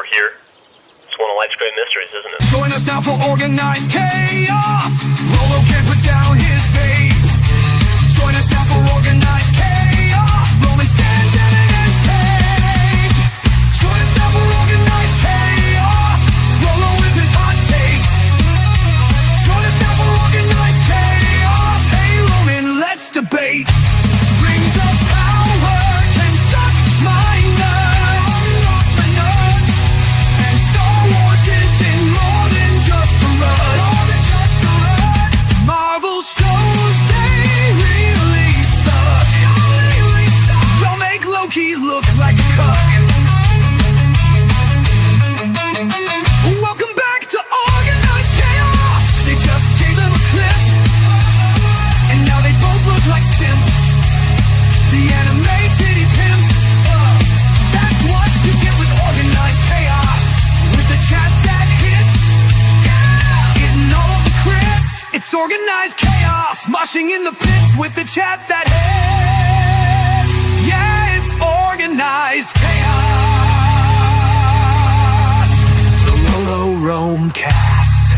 we're here. It's one of life's great mysteries, isn't it? Join us now for organized chaos. Rolo can't put down his vape. Join us now for organized chaos. Rolling stands, evidence tape. Join us now for organized chaos. Rolo with his hot takes. Join us now for organized chaos. Hey Roman, let's debate. Rings of power can suck my nuts. And Star Wars isn't more than just for us. Marvel shows, they really suck. Don't make Loki look like a cuck. Welcome back to Organized Chaos. They just gave him a clip, and now they both look like simps. The animated pimps. That's what you get with Organized Chaos. With the chat that hits, getting all the crits. It's Organized Chaos, moshing in the pits with the chat that hits. Yeah, it's Organized Chaos. The RoloRome cast.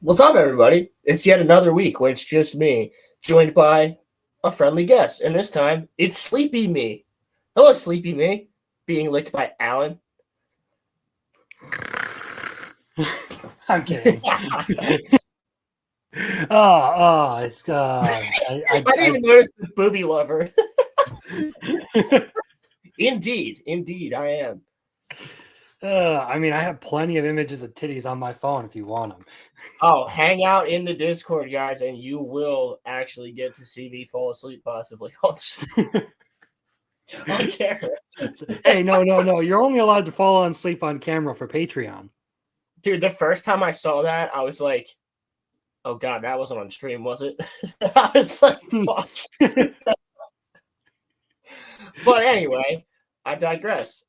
What's up, everybody? It's yet another week where it's just me, joined by a friendly guest, and this time it's Sleepy Me. Hello, Sleepy Me, being licked by Alan. I'm kidding. It's I didn't even notice the booby lover. Indeed, I am. I mean, I have plenty of images of titties on my phone if you want them. Oh, hang out in the Discord, guys, and you will actually get to see me fall asleep possibly on camera. Hey, no. You're only allowed to fall asleep on camera for Patreon. Dude, the first time I saw that, I was like, oh God, that wasn't on stream, was it? I was like, fuck. But anyway, I digress.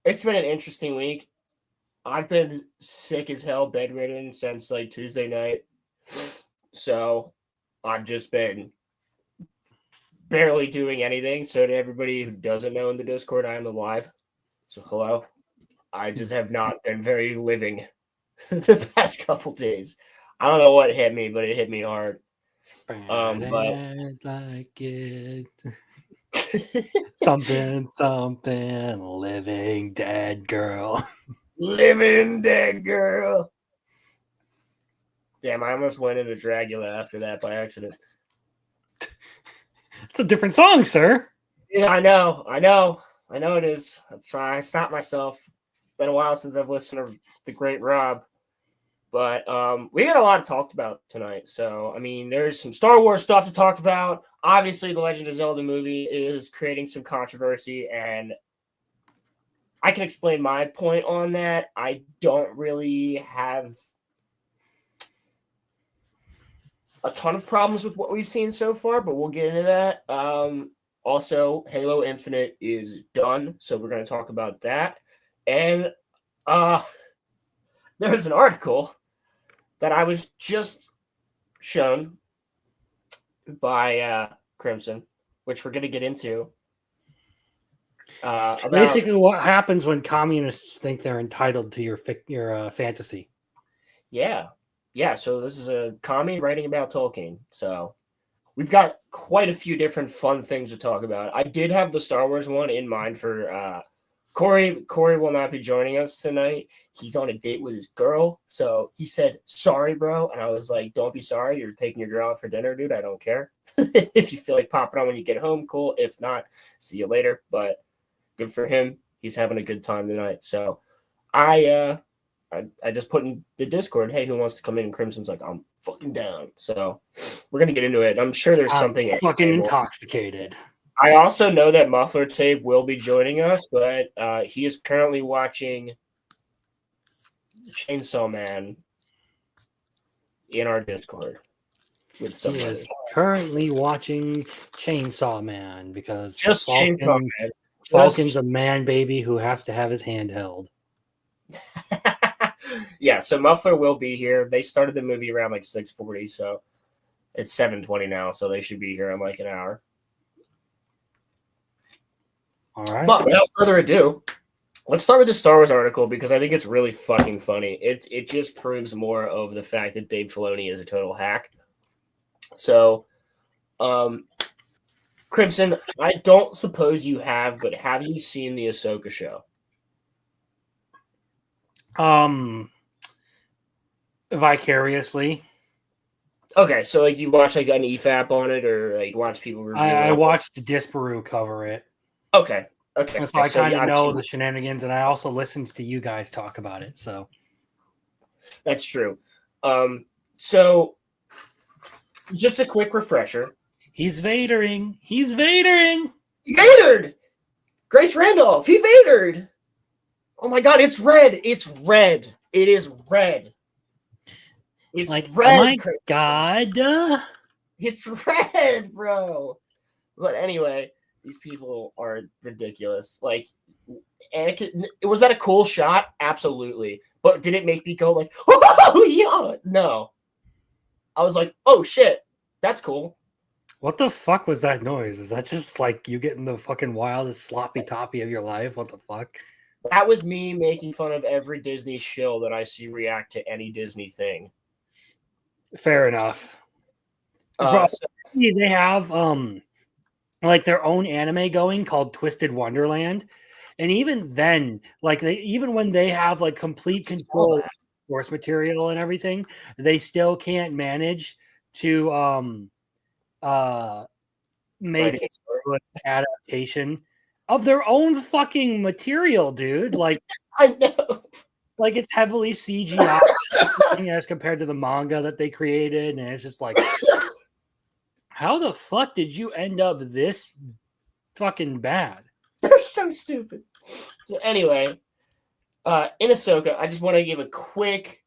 It's been an interesting week. I've been sick as hell, bedridden since like Tuesday night. So I've just been barely doing anything. So to everybody who doesn't know in the Discord, I am alive. So hello. I just have not been very living the past couple days. I don't know what hit me, but it hit me hard. But like it. something, living dead girl. Living dead girl. Damn, I almost went into Dracula after that by accident. It's a different song, sir. Yeah, I know it is. That's why I stopped myself. It's been a while since I've listened to the great Rob. But we got a lot to talk about tonight. So, I mean, there's some Star Wars stuff to talk about. Obviously, the Legend of Zelda movie is creating some controversy, and I can explain my point on that. I don't really have a ton of problems with what we've seen so far, but we'll get into that. Also, Halo Infinite is done, so we're going to talk about that. And there's an article that I was just shown by Crimson, which we're going to get into. Basically, what happens when communists think they're entitled to your fantasy? Yeah. So this is a commie writing about Tolkien. So we've got quite a few different fun things to talk about. I did have the Star Wars one in mind for Corey. Corey will not be joining us tonight. He's on a date with his girl. So he said, sorry, bro. And I was like, don't be sorry. You're taking your girl out for dinner, dude. I don't care. If you feel like popping on when you get home, cool. If not, see you later. But good for him. He's having a good time tonight. So I just put in the Discord, hey, who wants to come in? And Crimson's like, I'm fucking down. So we're going to get into it. I'm sure there's something. Fucking intoxicated. I also know that Muffler Tape will be joining us, but he is currently watching Chainsaw Man in our Discord with somebody. He is currently watching Chainsaw Man because Just Chainsaw Man. Falcon's a man baby who has to have his hand held. Yeah, so Muffler will be here. They started the movie around like 6:40, so it's 7:20 now, so they should be here in like an hour. All right. But without further ado, let's start with the Star Wars article because I think it's really fucking funny. It just proves more of the fact that Dave Filoni is a total hack. So, Crimson, I don't suppose you have, but have you seen the Ahsoka show? Vicariously. Okay, so like you watch like an EFAP on it, or like watch people review I it. watched Disparu cover it. Okay. And so I kind of know obviously- the shenanigans, and I also listened to you guys talk about it. So That's true. So just a quick refresher. he's Vadering. He's Vadering. He Vadered! Grace Randolph, he Vadered! Oh my god, it's red! It's red! It is red! It's Like, red! oh my god. It's red, bro! But anyway, these people are ridiculous. Like, Anakin, was that a cool shot? Absolutely. But did it make me go like, oh yeah? No. I was like, oh shit, that's cool. What the fuck was that noise? Is that just like you getting the fucking wildest sloppy toppy of your life? What the fuck? That was me making fun of every Disney shill that I see react to any Disney thing. Fair enough. So, They have like their own anime going called Twisted Wonderland. And even then, like even when they have like complete control of source material and everything, they still can't manage to make a good adaptation of their own fucking material, dude. Like I know. Like it's heavily CGI as compared to the manga that they created, and it's just like, how the fuck did you end up this fucking bad? They're so stupid. So anyway, in Ahsoka, I just want to give a quick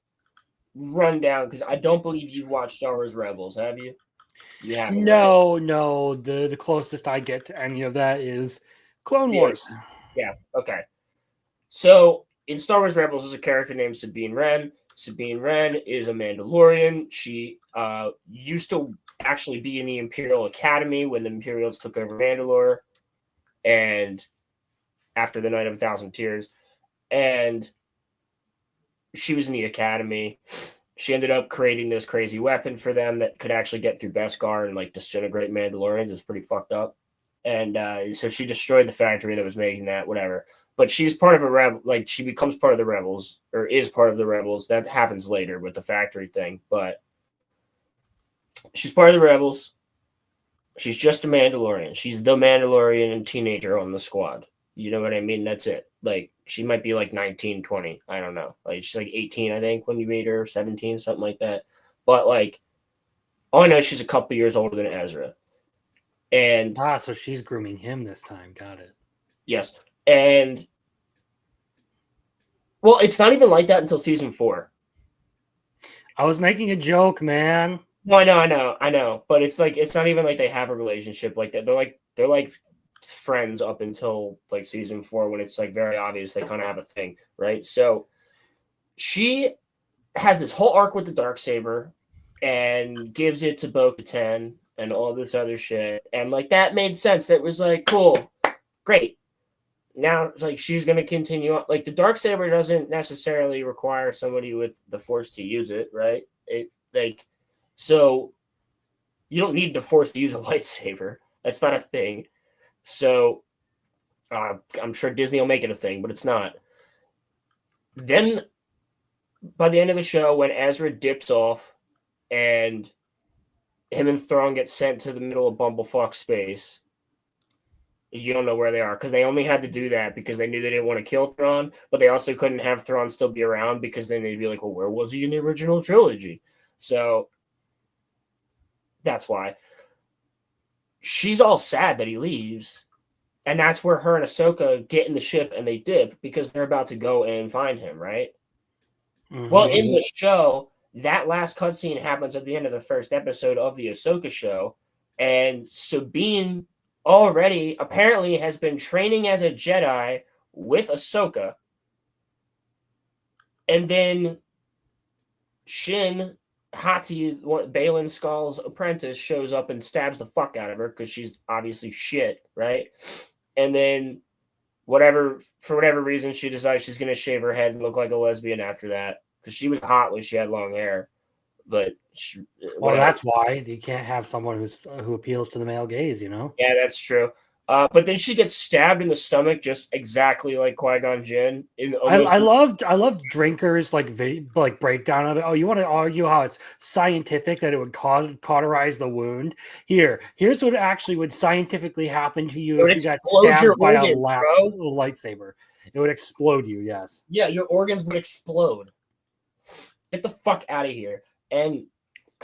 rundown because I don't believe you've watched Star Wars Rebels, have you? You haven't. No, no. The closest I get to any of that is Clone Wars. Yeah. Okay. So in Star Wars Rebels, there's a character named Sabine Wren. Sabine Wren is a Mandalorian. She used to actually be in the Imperial Academy when the Imperials took over Mandalore, and after the Night of a Thousand Tears, and she was in the Academy. She ended up creating this crazy weapon for them that could actually get through Beskar and like disintegrate Mandalorians. It's pretty fucked up. And so she destroyed the factory that was making that, whatever. But she's part of a rebel. Like she becomes part of the rebels, or is part of the rebels. That happens later with the factory thing. But she's part of the rebels. She's just a Mandalorian. She's the Mandalorian teenager on the squad. You know what I mean? That's it. Like, she might be like 19, 20. I don't know. Like, she's like 18, I think, when you meet her, 17, something like that. But, like, all I know is she's a couple years older than Ezra. And so she's grooming him this time. Got it. yes. And, well, it's not even like that until season 4. I was making a joke, man. No, I know. But it's like, it's not even like they have a relationship like that. They're like friends up until like season 4 when it's like very obvious they kind of have a thing, right? So she has this whole arc with the Darksaber and gives it to Bo-Katan and all this other shit, and like that made sense. That was like cool, great. Now like she's gonna continue on. Like the Darksaber doesn't necessarily require somebody with the Force to use it, right? It like so you don't need the Force to use a lightsaber. That's not a thing. So I'm sure Disney will make it a thing, but it's not. Then by the end of the show, when Ezra dips off and him and Thrawn get sent to the middle of Bumblefuck space, you don't know where they are because they only had to do that because they knew they didn't want to kill Thrawn, but they also couldn't have Thrawn still be around because then they'd be like, well, where was he in the original trilogy? So that's why. She's all sad that he leaves. And that's where her and Ahsoka get in the ship and they dip because they're about to go and find him, right? Mm-hmm. Well, in the show, that last cutscene happens at the end of the first episode of the Ahsoka show. And Sabine already apparently has been training as a Jedi with Ahsoka. And then Shin Hati, Balin Skull's apprentice, shows up and stabs the fuck out of her because she's obviously shit, right? And then for whatever reason, she decides she's gonna shave her head and look like a lesbian after that because she was hot when she had long hair. But Well, that's why you can't have someone who appeals to the male gaze, you know? Yeah, that's true. But then she gets stabbed in the stomach, just exactly like Qui-Gon Jinn. I loved Drinker's like breakdown of it. Oh, you want to argue how it's scientific that it would cauterize the wound? Here's what actually would scientifically happen to you if you got stabbed by a lightsaber. It would explode you. Yes. Yeah, your organs would explode. Get the fuck out of here. And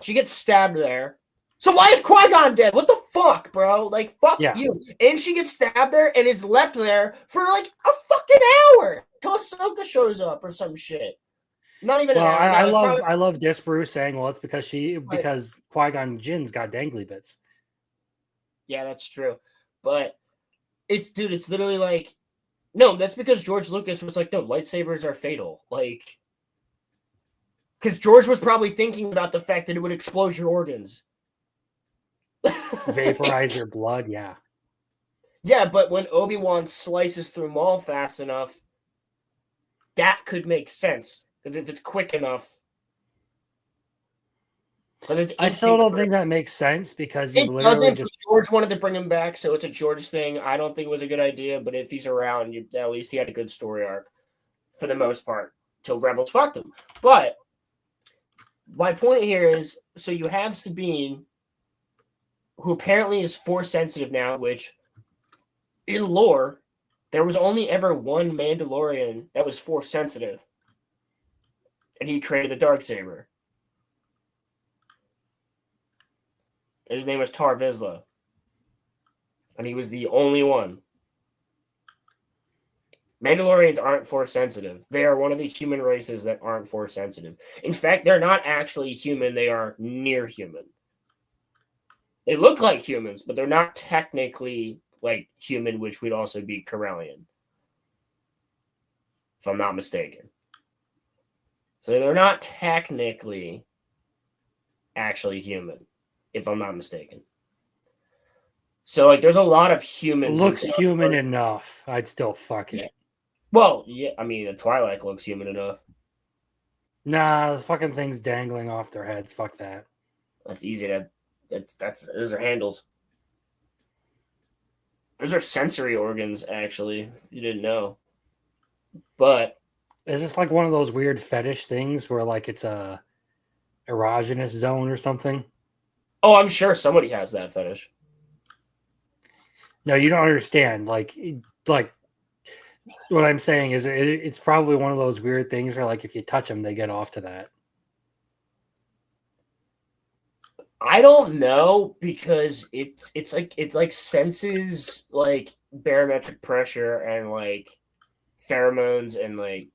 she gets stabbed there. So why is Qui-Gon dead? What the fuck, bro? Like, fuck you. And she gets stabbed there and is left there for like a fucking hour till Ahsoka shows up or some shit. Not even. Well, I love Disbrew saying, well, it's because Qui-Gon Jinn's got dangly bits. Yeah, that's true. But it's literally like, no, that's because George Lucas was like, no, lightsabers are fatal. Like, because George was probably thinking about the fact that it would explode your organs. Vaporize your blood, yeah. Yeah, but when Obi-Wan slices through Maul fast enough, that could make sense. Because if it's quick enough. I still don't think that makes sense because it doesn't. George wanted to bring him back, so it's a George thing. I don't think it was a good idea, but if he's around, at least he had a good story arc for the most part till Rebels fucked him. But my point here is, so you have Sabine, who apparently is Force sensitive now, which in lore, there was only ever one Mandalorian that was Force sensitive. And he created the Darksaber. His name was Tar Vizsla. And he was the only one. Mandalorians aren't Force sensitive. They are one of the human races that aren't Force sensitive. In fact, they're not actually human. They are near human. They look like humans, but they're not technically like human, which would also be Corellian, if I'm not mistaken. So they're not technically actually human, if I'm not mistaken. So like, there's a lot of humans. It looks human enough. I'd still fuck it. Well, yeah, I mean, a Twi'lek looks human enough. Nah, the fucking thing's dangling off their heads. Fuck that. That's easy to. Those are handles. Those are sensory organs, actually. If you didn't know. But is this like one of those weird fetish things where like it's a erogenous zone or something? Oh, I'm sure somebody has that fetish. No, you don't understand. Like what I'm saying is it's probably one of those weird things where like if you touch them, they get off to that. I don't know because it's like it like senses like barometric pressure and like pheromones and like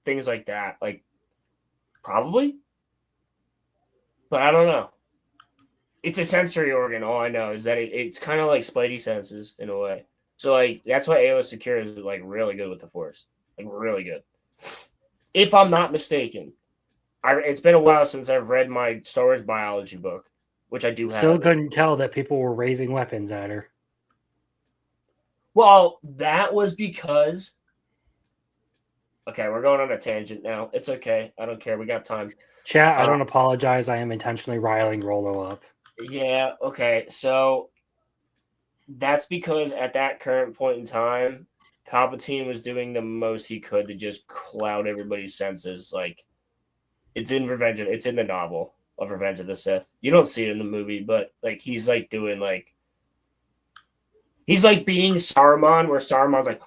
things like that. Like probably. But I don't know. It's a sensory organ. All I know is that it's kind of like Spidey senses in a way. So like that's why Aayla Secure is like really good with the Force. Like really good. If I'm not mistaken. It's been a while since I've read my Star Wars biology book, which I do have. Still couldn't tell that people were raising weapons at her. Well, that was because... Okay, we're going on a tangent now. It's okay. I don't care. We got time. Chat, I don't apologize. I am intentionally riling Rolo up. Yeah, okay. So that's because at that current point in time, Palpatine was doing the most he could to just cloud everybody's senses. Like, it's in Revenge. It's in the novel of Revenge of the Sith. You don't see it in the movie, but like he's like doing like he's like being Saruman, where Saruman's like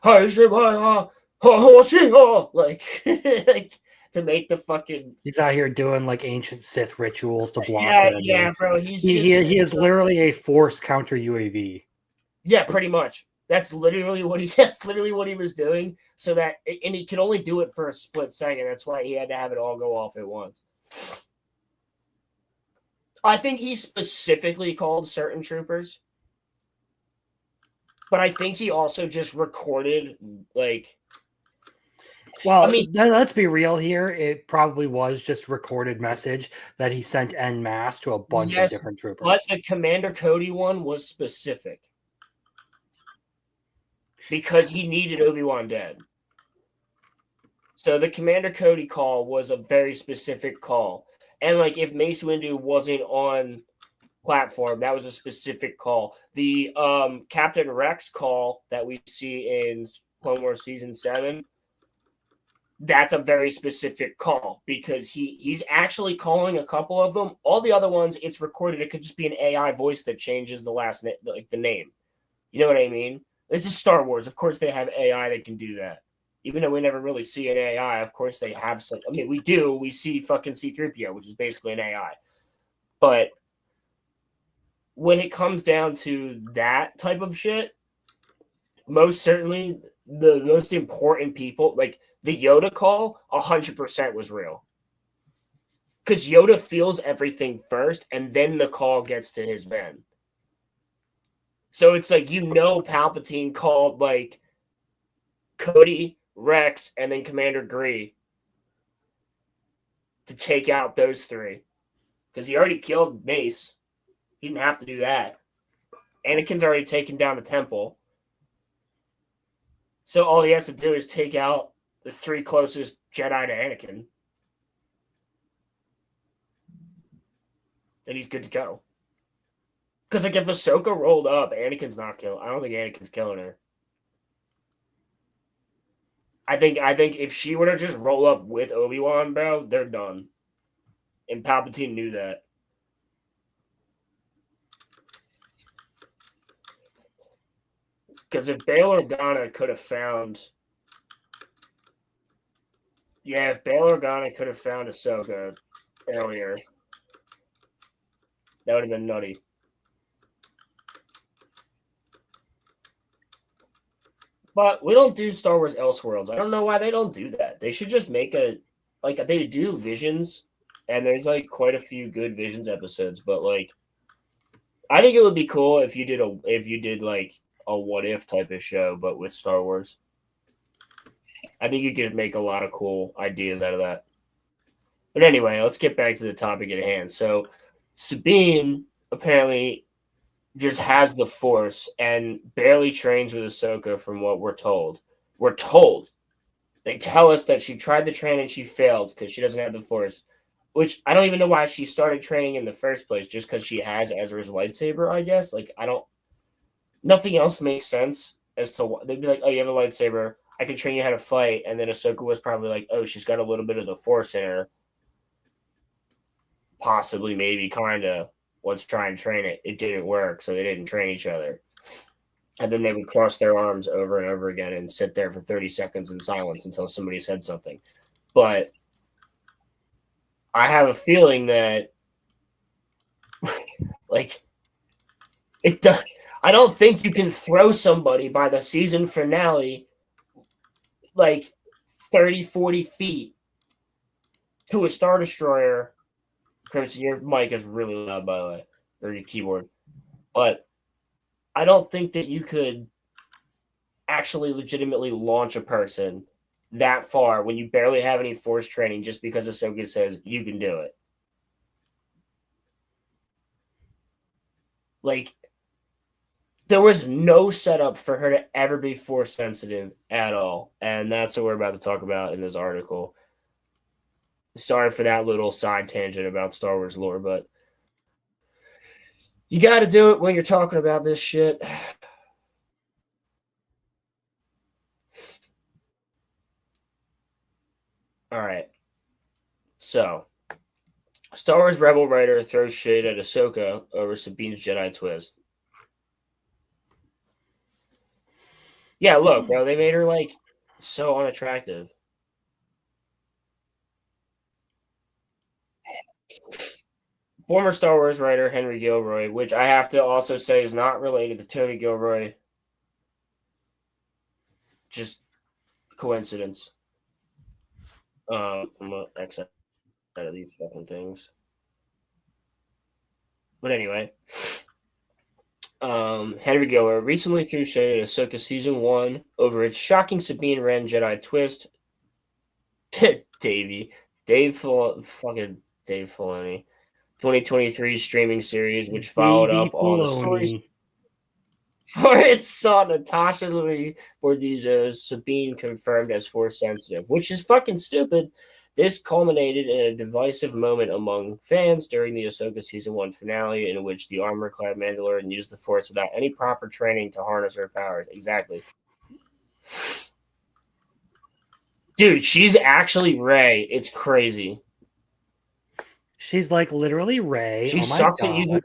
like to make the fucking. He's out here doing like ancient Sith rituals to block. Yeah, bro. He is literally a Force counter UAV. Yeah, pretty much. That's literally what he was doing. So that, and he could only do it for a split second. That's why he had to have it all go off at once. I think he specifically called certain troopers, but I think he also just recorded like. Well, I mean, let's be real here. It probably was just recorded message that he sent en masse to a bunch of different troopers. But the Commander Cody one was specific. because he needed Obi-Wan dead. So the Commander Cody call was a very specific call. And like if Mace Windu wasn't on platform, that was a specific call. The Captain Rex call that we see in Clone Wars Season 7, that's a very specific call because he's actually calling a couple of them. All the other ones, it's recorded. It could just be an AI voice that changes the last name, like the name. You know what I mean? This is Star Wars. Of course, they have AI that can do that. Even though we never really see an AI, of course they have some. I mean, we do. We see fucking C-3PO, which is basically an AI. But when it comes down to that type of shit, most certainly the most important people, like the Yoda call, 100% was real. Because Yoda feels everything first, and then the call gets to his men. So it's like, Palpatine called like Cody, Rex, and then Commander Gree to take out those three. Because he already killed Mace. He didn't have to do that. Anakin's already taken down the temple. So all he has to do is take out the three closest Jedi to Anakin. And he's good to go. Because like if Ahsoka rolled up, Anakin's not killing. I don't think Anakin's killing her. I think if she were to just roll up with Obi-Wan, bro, they're done. And Palpatine knew that. Because if Bail Organa could have found... Yeah, if Bail Organa could have found Ahsoka earlier, that would have been nutty. But we don't do Star Wars Elseworlds. I don't know why they don't do that. They should just make they do Visions, and there's like quite a few good Visions episodes. But like, I think it would be cool if you did like a what if type of show, but with Star Wars. I think you could make a lot of cool ideas out of that. But anyway, let's get back to the topic at hand. So Sabine apparently just has the Force and barely trains with Ahsoka from what we're told. We're told. They tell us that she tried to train and she failed because she doesn't have the Force. Which I don't even know why she started training in the first place, just because she has Ezra's lightsaber, I guess. Like, nothing else makes sense as to why. They'd be like, oh, you have a lightsaber. I can train you how to fight. And then Ahsoka was probably like, oh, she's got a little bit of the Force in her. Possibly, maybe, kind of. Let's try and train it. It didn't work, so they didn't train each other. And then they would cross their arms over and over again and sit there for 30 seconds in silence until somebody said something. But I have a feeling that, like, I don't think you can throw somebody by the season finale like 30, 40 feet to a Star Destroyer. Crimson, your mic is really loud, by the way, or your keyboard. But I don't think that you could actually legitimately launch a person that far when you barely have any Force training just because Ahsoka says you can do it. Like, there was no setup for her to ever be Force sensitive at all. And that's what we're about to talk about in this article. Sorry for that little side tangent about Star Wars lore, but you got to do it when you're talking about this shit. All right. So, Star Wars Rebel writer throws shade at Ahsoka over Sabine's Jedi twist. Yeah, look, bro, they made her like so unattractive. Former Star Wars writer Henry Gilroy, which I have to also say is not related to Tony Gilroy. Just coincidence. I'm gonna exit out of these fucking things. But anyway, Henry Gilroy recently threw shade at Ahsoka Season 1 over its shocking Sabine Wren Jedi twist. Dave Filoni. 2023 streaming series, which followed up all the stories. For its saw Natasha Louis Bordizzo's Sabine confirmed as Force sensitive, which is fucking stupid. This culminated in a divisive moment among fans during the Ahsoka Season 1 finale, in which the armor-clad Mandalorian used the Force without any proper training to harness her powers. Exactly. Dude, she's actually Rey. It's crazy. She's like literally Rey. She Oh my sucks god. at using.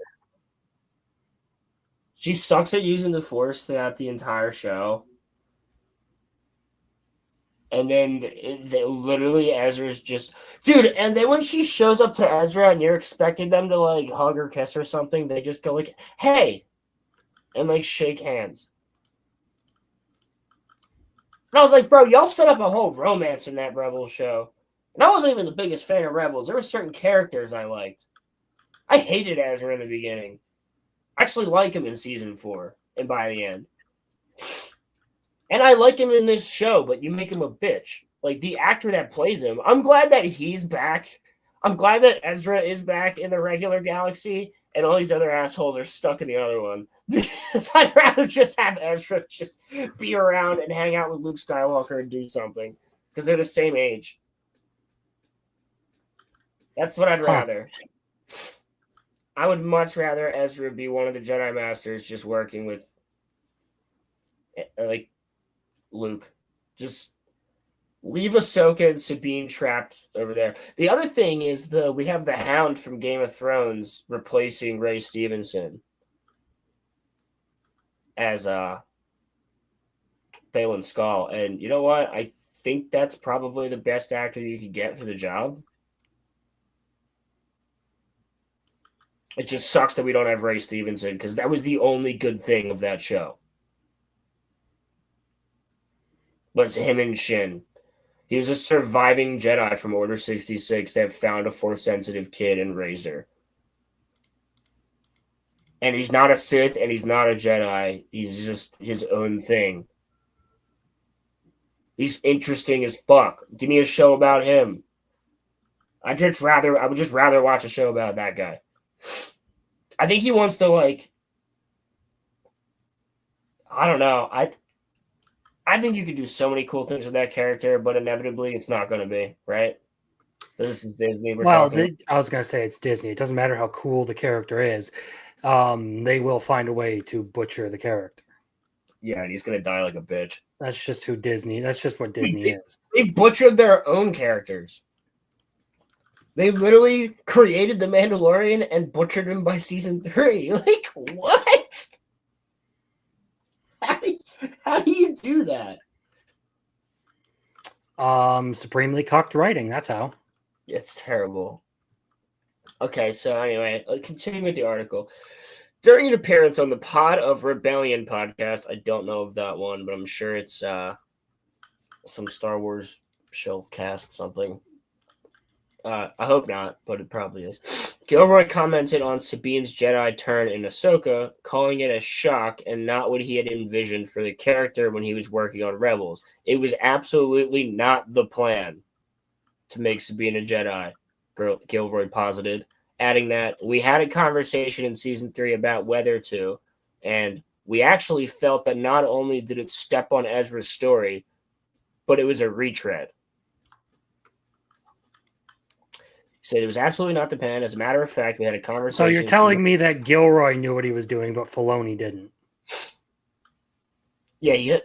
She sucks at using the Force throughout the entire show. And then literally Ezra's just dude, and then when she shows up to Ezra and you're expecting them to like hug or kiss or something, they just go like, hey, and like shake hands. And I was like, bro, y'all set up a whole romance in that Rebels show. And I wasn't even the biggest fan of Rebels. There were certain characters I liked. I hated Ezra in the beginning. I actually like him in season 4 and by the end. And I like him in this show, but you make him a bitch. Like the actor that plays him, I'm glad that he's back. I'm glad that Ezra is back in the regular galaxy and all these other assholes are stuck in the other one. Because I'd rather just have Ezra just be around and hang out with Luke Skywalker and do something. Because they're the same age. That's what I'd rather. I would much rather Ezra be one of the Jedi Masters just working with like Luke. Just leave Ahsoka and Sabine trapped over there. The other thing is we have the Hound from Game of Thrones replacing Ray Stevenson as Balin Skull. And you know what? I think that's probably the best actor you could get for the job. It just sucks that we don't have Ray Stevenson because that was the only good thing of that show. But it's him and Shin. He was a surviving Jedi from Order 66 that found a Force-sensitive kid and raised her. And he's not a Sith and he's not a Jedi. He's just his own thing. He's interesting as fuck. Give me a show about him. I would just rather watch a show about that guy. I think he wants to like. I don't know. I think you could do so many cool things with that character, but inevitably it's not going to be, right? This is Disney. I was going to say it's Disney. It doesn't matter how cool the character is. They will find a way to butcher the character. Yeah, and he's going to die like a bitch. That's just what Disney is. They've butchered their own characters. They literally created the Mandalorian and butchered him by season 3. Like, what? How do you do that? Supremely cucked writing. That's how. It's terrible. Okay, so anyway, continuing with the article. During an appearance on the Pod of Rebellion podcast, I don't know of that one, but I'm sure it's some Star Wars show cast something. I hope not, but it probably is. Gilroy commented on Sabine's Jedi turn in Ahsoka, calling it a shock and not what he had envisioned for the character when he was working on Rebels. It was absolutely not the plan to make Sabine a Jedi, Gilroy posited, adding that we had a conversation in season 3 about whether to, and we actually felt that not only did it step on Ezra's story, but it was a retread. Said it was absolutely not the plan. As a matter of fact, we had a conversation. So you're telling me that Gilroy knew what he was doing, but Filoni didn't? Yeah, he said,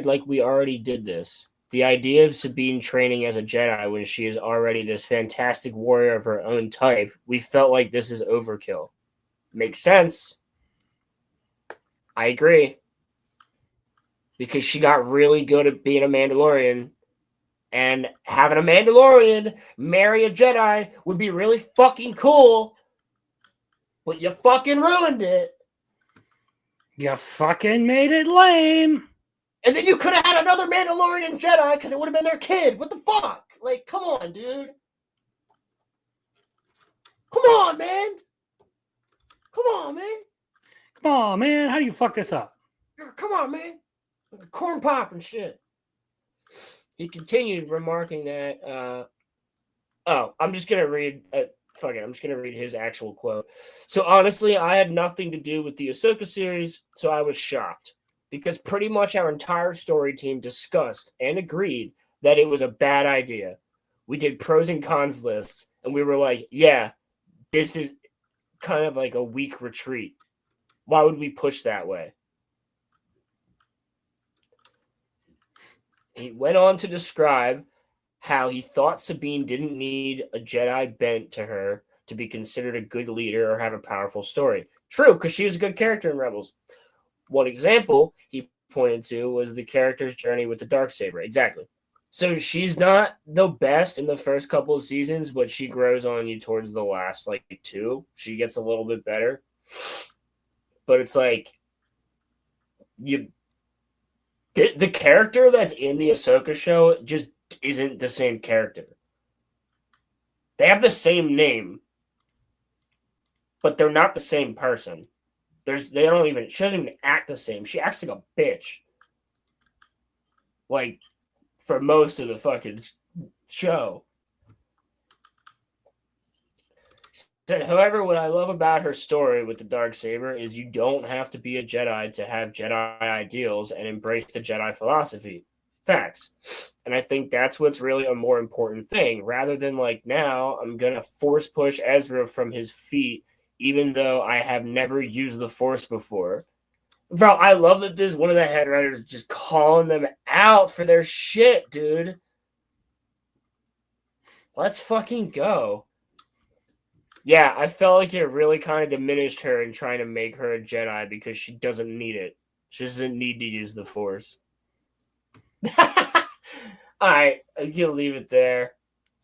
like we already did this. The idea of Sabine training as a Jedi when she is already this fantastic warrior of her own type, we felt like this is overkill. Makes sense. I agree. Because she got really good at being a Mandalorian. And having a Mandalorian marry a Jedi would be really fucking cool. But you fucking ruined it. You fucking made it lame. And then you could have had another Mandalorian Jedi because it would have been their kid. What the fuck? Like, come on, dude. Come on, man. Come on, man. Come on, man. How do you fuck this up? Come on, man. Corn pop and shit. He continued remarking that, I'm just going to read fuck it, I'm just gonna read his actual quote. So honestly, I had nothing to do with the Ahsoka series, so I was shocked because pretty much our entire story team discussed and agreed that it was a bad idea. We did pros and cons lists, and we were like, yeah, this is kind of like a weak retreat. Why would we push that way? He went on to describe how he thought Sabine didn't need a Jedi bent to her to be considered a good leader or have a powerful story. True, because she was a good character in Rebels. One example he pointed to was the character's journey with the Darksaber. Exactly. So she's not the best in the first couple of seasons, but she grows on you towards the last like two. She gets a little bit better. But it's like the character that's in the Ahsoka show just isn't the same character. They have the same name, but they're not the same person. She doesn't even act the same. She acts like a bitch. Like, for most of the fucking show. Said, however, what I love about her story with the Darksaber is you don't have to be a Jedi to have Jedi ideals and embrace the Jedi philosophy. Facts. And I think that's what's really a more important thing. Rather than like, now I'm going to force push Ezra from his feet, even though I have never used the Force before. Bro, I love that this one of the head writers just calling them out for their shit, dude. Let's fucking go. Yeah, I felt like it really kind of diminished her in trying to make her a Jedi because she doesn't need it. She doesn't need to use the Force. Alright, I'm gonna leave it there.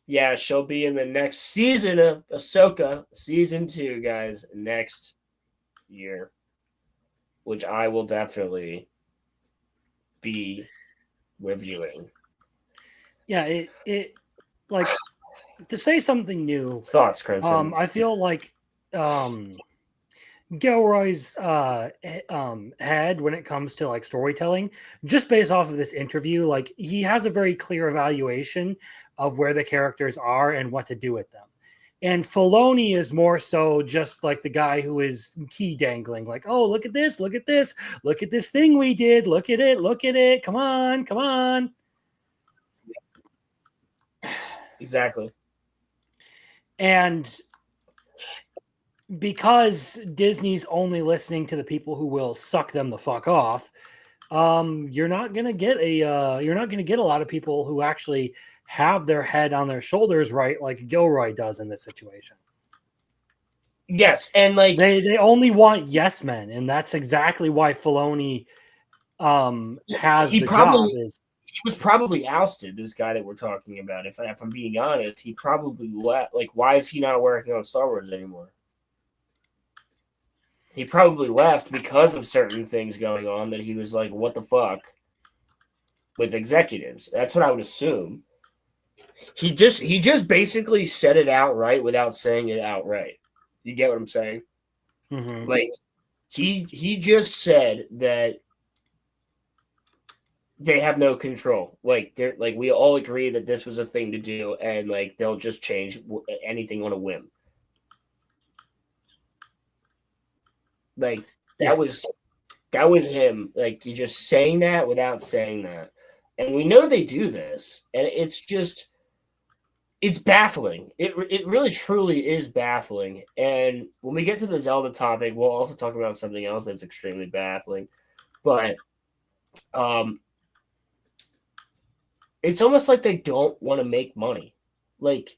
Yeah, she'll be in the next season of Ahsoka, season 2, guys, next year, which I will definitely be reviewing. Yeah, it like to say something new. Thoughts, Crimson? I feel like Gilroy's head when it comes to like storytelling, just based off of this interview, like he has a very clear evaluation of where the characters are and what to do with them. And Filoni is more so just like the guy who is key dangling, like, oh, look at this, look at this, look at this thing we did, look at it, come on, come on. Exactly. And because Disney's only listening to the people who will suck them the fuck off, you're not gonna get a lot of people who actually have their head on their shoulders right, like Gilroy does in this situation. Yes, and like they only want yes men, and that's exactly why Filoni has the job. He was probably ousted, this guy that we're talking about. If I'm being honest, he probably left. Like, why is he not working on Star Wars anymore? He probably left because of certain things going on that he was like, what the fuck? With executives. That's what I would assume. He just basically said it outright without saying it outright. You get what I'm saying? Mm-hmm. Like, he just said that they have no control. Like, they're like, we all agree that this was a thing to do, and like they'll just change anything on a whim. Like that was him. Like, he just saying that without saying that, and we know they do this, and it's baffling. It really truly is baffling. And when we get to the Zelda topic, we'll also talk about something else that's extremely baffling. But it's almost like they don't want to make money. Like,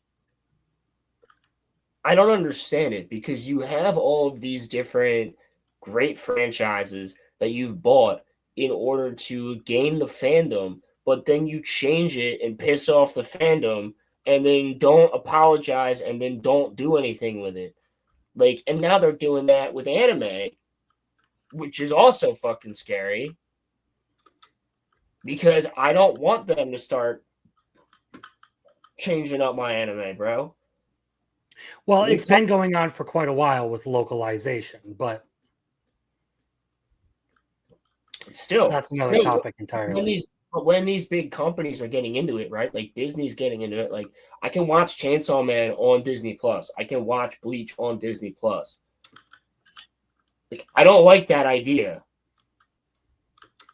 I don't understand it, because you have all of these different great franchises that you've bought in order to gain the fandom, but then you change it and piss off the fandom and then don't apologize and then don't do anything with it. Like, and now they're doing that with anime, which is also fucking scary, because I don't want them to start changing up my anime, bro. Well, it's been going on for quite a while with localization, but still, that's another topic entirely. But when these big companies are getting into it, right? Like Disney's getting into it. Like I can watch Chainsaw Man on Disney Plus. I can watch Bleach on Disney Plus. Like I don't like that idea.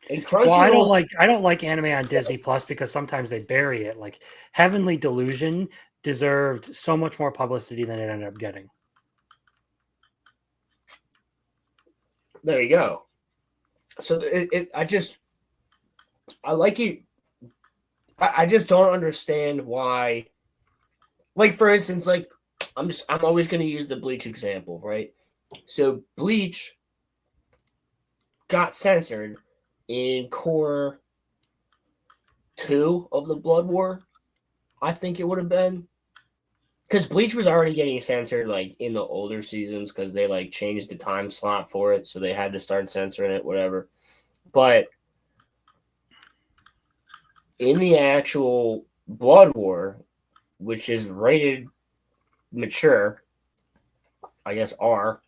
And Crunchyroll. Well, I don't like anime on Disney Plus because sometimes they bury it. Like Heavenly Delusion deserved so much more publicity than it ended up getting. There you go. So I like it. I just don't understand why. Like for instance, like I'm always going to use the Bleach example, right? So Bleach got censored in Core 2 of the Blood War. I think it would have been because Bleach was already getting censored like in the older seasons because they like changed the time slot for it, so they had to start censoring it, whatever. But in the actual Blood War, which is rated mature, I guess R,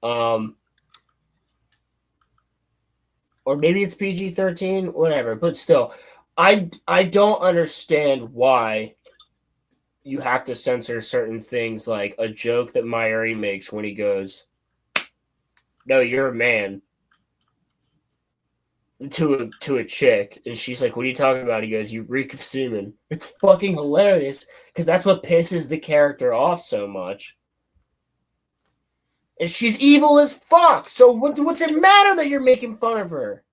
or maybe it's PG-13, whatever. But still, I don't understand why you have to censor certain things, like a joke that Mayuri makes when he goes, "No, you're a man," to a chick, and she's like, "What are you talking about?" He goes, "You reek of semen." It's fucking hilarious because that's what pisses the character off so much. And she's evil as fuck. So what's it matter that you're making fun of her?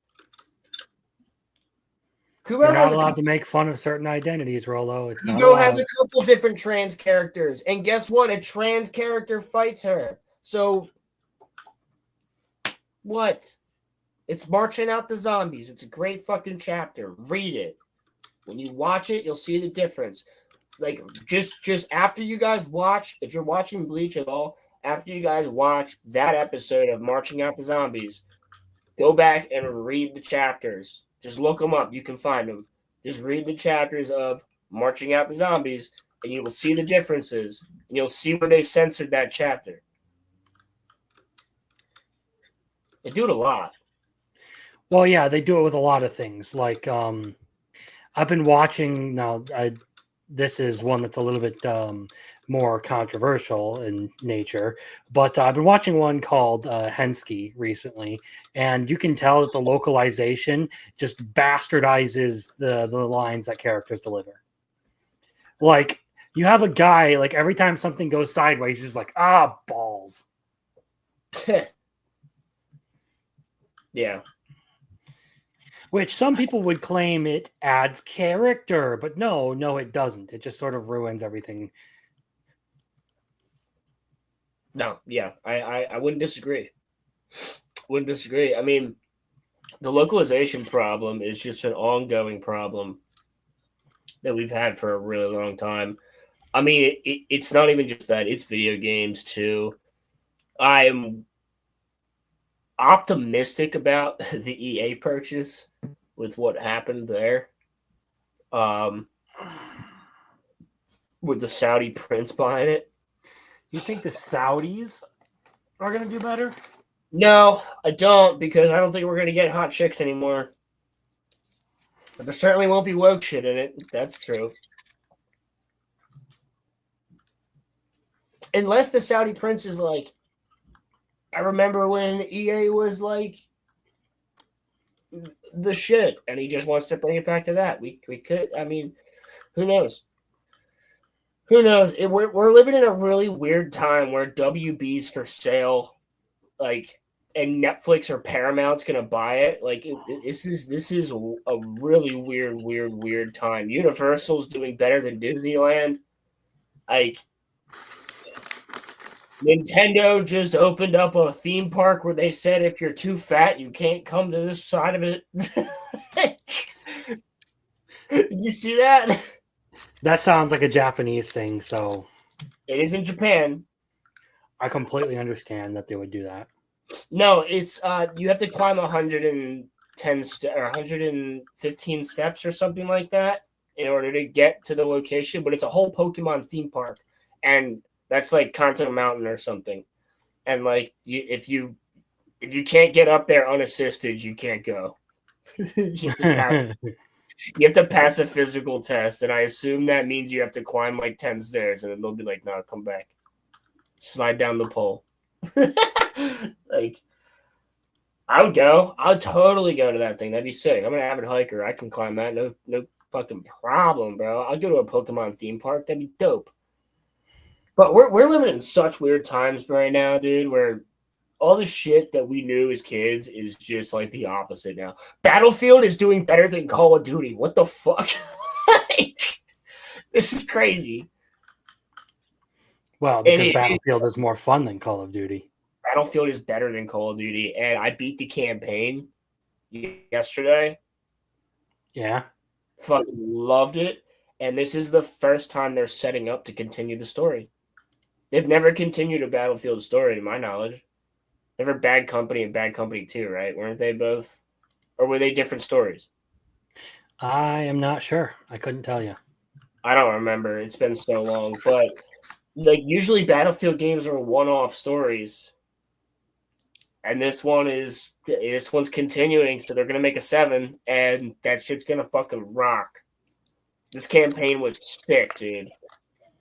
You're not allowed to make fun of certain identities, Rolo. It's not Kubo allowed. has a couple different trans characters, and guess what? A trans character fights her. So what? It's Marching Out the Zombies. It's a great fucking chapter. Read it. When you watch it, you'll see the difference. Like just after you guys watch, if you're watching Bleach at all, after you guys watch that episode of Marching Out the Zombies, go back and read the chapters. Just look them up. You can find them. Just read the chapters of Marching Out the Zombies, and you will see the differences. And you'll see where they censored that chapter. They do it a lot. Well, yeah, they do it with a lot of things. Like I've been watching now. This is one that's a little bit more controversial in nature, but I've been watching one called Hensky recently, and you can tell that the localization just bastardizes the lines that characters deliver. Like you have a guy, like every time something goes sideways, he's like, "Ah, balls." Yeah. Which some people would claim it adds character, but no, it doesn't. It just sort of ruins everything. No, yeah, I wouldn't disagree. I mean, the localization problem is just an ongoing problem that we've had for a really long time. I mean, it's not even just that; it's video games too. I'm optimistic about the EA purchase with what happened there. With the Saudi prince behind it. You think the Saudis are going to do better? No, I don't, because I don't think we're going to get hot chicks anymore. But there certainly won't be woke shit in it. That's true. Unless the Saudi prince is like, I remember when EA was like the shit, and he just wants to bring it back to that. We could. I mean, who knows? Who knows? We're living in a really weird time where WB's for sale, like, and Netflix or Paramount's gonna buy it. Like, this is a really weird time. Universal's doing better than Disneyland. Like, Nintendo just opened up a theme park where they said if you're too fat, you can't come to this side of it. You see that? That sounds like a Japanese thing, so It is in Japan. I completely understand that they would do that. No, it's you have to climb 110 or 115 steps or something like that in order to get to the location, but it's a whole Pokemon theme park, and that's like Kanto Mountain or something. And like if you can't get up there unassisted, you can't go. you, have to pass a physical test, and I assume that means you have to climb like 10 stairs, and then they'll be like, "No, come back, slide down the pole." Like, I would go. I would totally go to that thing. That'd be sick. I'm an avid hiker. I can climb that. No fucking problem, bro. I'll go to a Pokemon theme park. That'd be dope. But we're living in such weird times right now, dude, where all the shit that we knew as kids is just like the opposite now. Battlefield is doing better than Call of Duty. What the fuck? Like, this is crazy. Well, because Battlefield is more fun than Call of Duty. Battlefield is better than Call of Duty, and I beat the campaign yesterday. Yeah. Fucking loved it. And this is the first time they're setting up to continue the story. They've never continued a Battlefield story, to my knowledge. They were Bad Company and Bad Company 2, right? Weren't they both? Or were they different stories? I am not sure. I couldn't tell you. I don't remember. It's been so long. But like usually Battlefield games are one-off stories. And this one's continuing, so they're gonna make a 7, and that shit's gonna fucking rock. This campaign was sick, dude.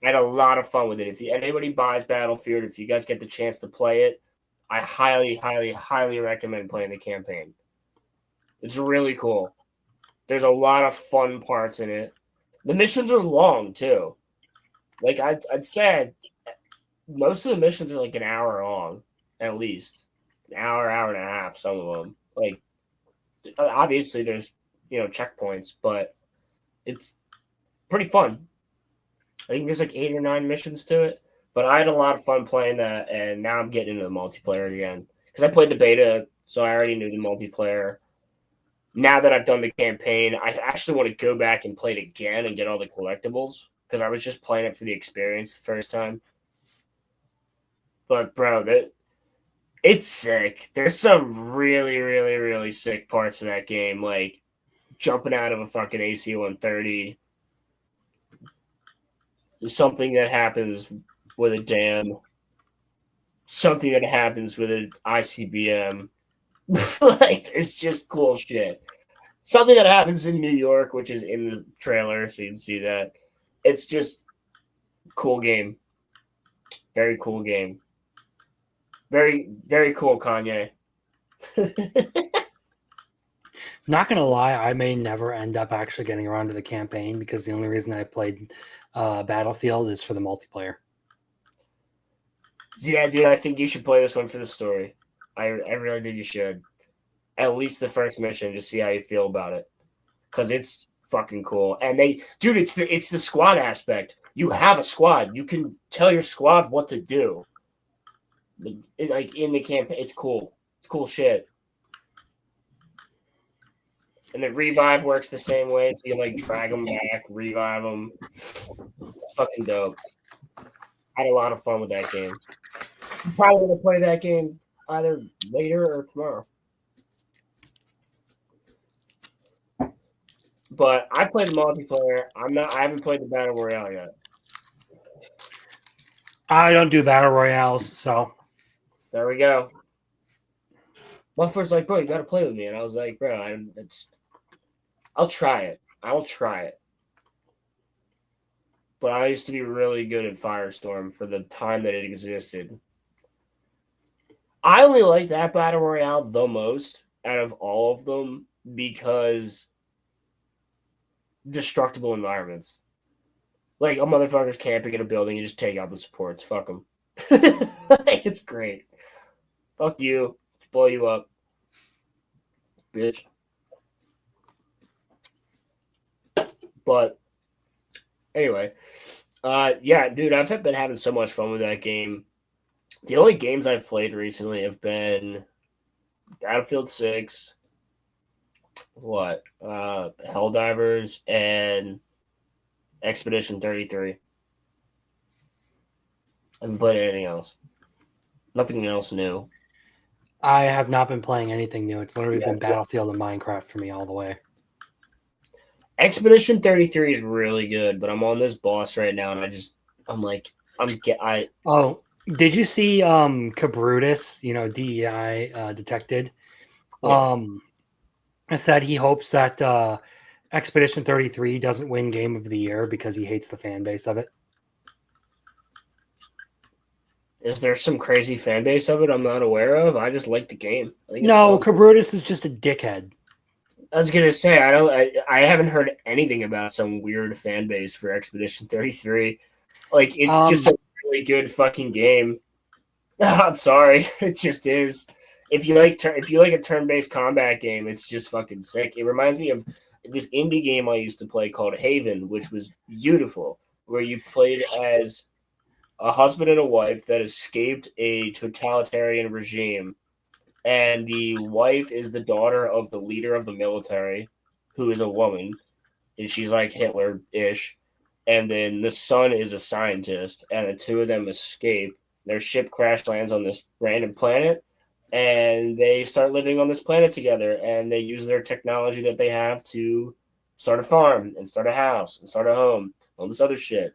I had a lot of fun with it. If anybody buys Battlefield, if you guys get the chance to play it, I highly, highly, highly recommend playing the campaign. It's really cool. There's a lot of fun parts in it. The missions are long too. Like I'd say most of the missions are like an hour long, at least. An hour and a half, some of them. Like obviously there's checkpoints, but it's pretty fun. I think there's like 8 or 9 missions to it, but I had a lot of fun playing that, and now I'm getting into the multiplayer again because I played the beta, so I already knew the multiplayer. Now that I've done the campaign, I actually want to go back and play it again and get all the collectibles because I was just playing it for the experience the first time. But bro, it's sick. There's some really, really, really sick parts of that game, like jumping out of a fucking AC-130. Something that happens with a dam. Something that happens with an ICBM. Like, there's just cool shit. Something that happens in New York, which is in the trailer, so you can see that. It's just cool game. Very cool game. Very, very cool, Kanye. Not gonna lie, I may never end up actually getting around to the campaign because the only reason I played Battlefield is for the multiplayer. Yeah, dude, I think you should play this one for the story. I really think you should. At least the first mission, just see how you feel about it. Because it's fucking cool. And it's the squad aspect. You have a squad. You can tell your squad what to do. Like in the campaign, it's cool. It's cool shit. And the revive works the same way. So you like drag them back, revive them. It's fucking dope. I had a lot of fun with that game. I'm probably gonna play that game either later or tomorrow. But I played the multiplayer. I haven't played the battle royale yet. I don't do battle royales, so there we go. Motherfucker's like, bro, you gotta play with me, and I was like, bro, I'll try it. I will try it. But I used to be really good at Firestorm for the time that it existed. I only like that battle royale the most out of all of them because destructible environments. Like a motherfucker's camping in a building, you just take out the supports. Fuck them. It's great. Fuck you. Let's blow you up. Bitch. But anyway, yeah, dude, I've been having so much fun with that game. The only games I've played recently have been Battlefield 6, Helldivers, and Expedition 33. I haven't played anything else. Nothing else new. I have not been playing anything new. It's literally been Battlefield and Minecraft for me all the way. Expedition 33 is really good, but I'm on this boss right now, and Oh, did you see Cabrutus, DEI detected? Yeah. said he hopes that Expedition 33 doesn't win Game of the Year because he hates the fan base of it. Is there some crazy fan base of it I'm not aware of? I just like the game. I think it's No, fun. Kabrutus is just a dickhead. I was gonna say I haven't heard anything about some weird fan base for Expedition 33. Like it's just a really good fucking game. I'm sorry, it just is. If you like a turn-based combat game, it's just fucking sick. It reminds me of this indie game I used to play called Haven, which was beautiful, where you played as a husband and a wife that escaped a totalitarian regime, and the wife is the daughter of the leader of the military, who is a woman, and she's like Hitler-ish. And then the son is a scientist, and the two of them escape. Their ship crash lands on this random planet, and they start living on this planet together. And they use their technology that they have to start a farm and start a house and start a home, all this other shit.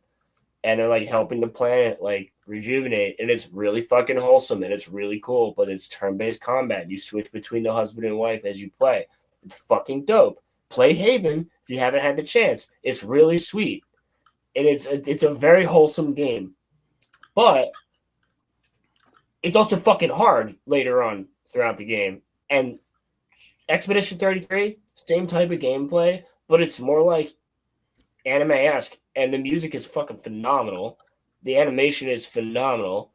And they're like helping the planet like rejuvenate, and it's really fucking wholesome and it's really cool. But it's turn-based combat. You switch between the husband and wife as you play. It's fucking dope. Play Haven if you haven't had the chance. It's really sweet, and it's a very wholesome game, but it's also fucking hard later on throughout the game. And Expedition 33, same type of gameplay, but it's more like anime-esque, and the music is fucking phenomenal. The animation is phenomenal.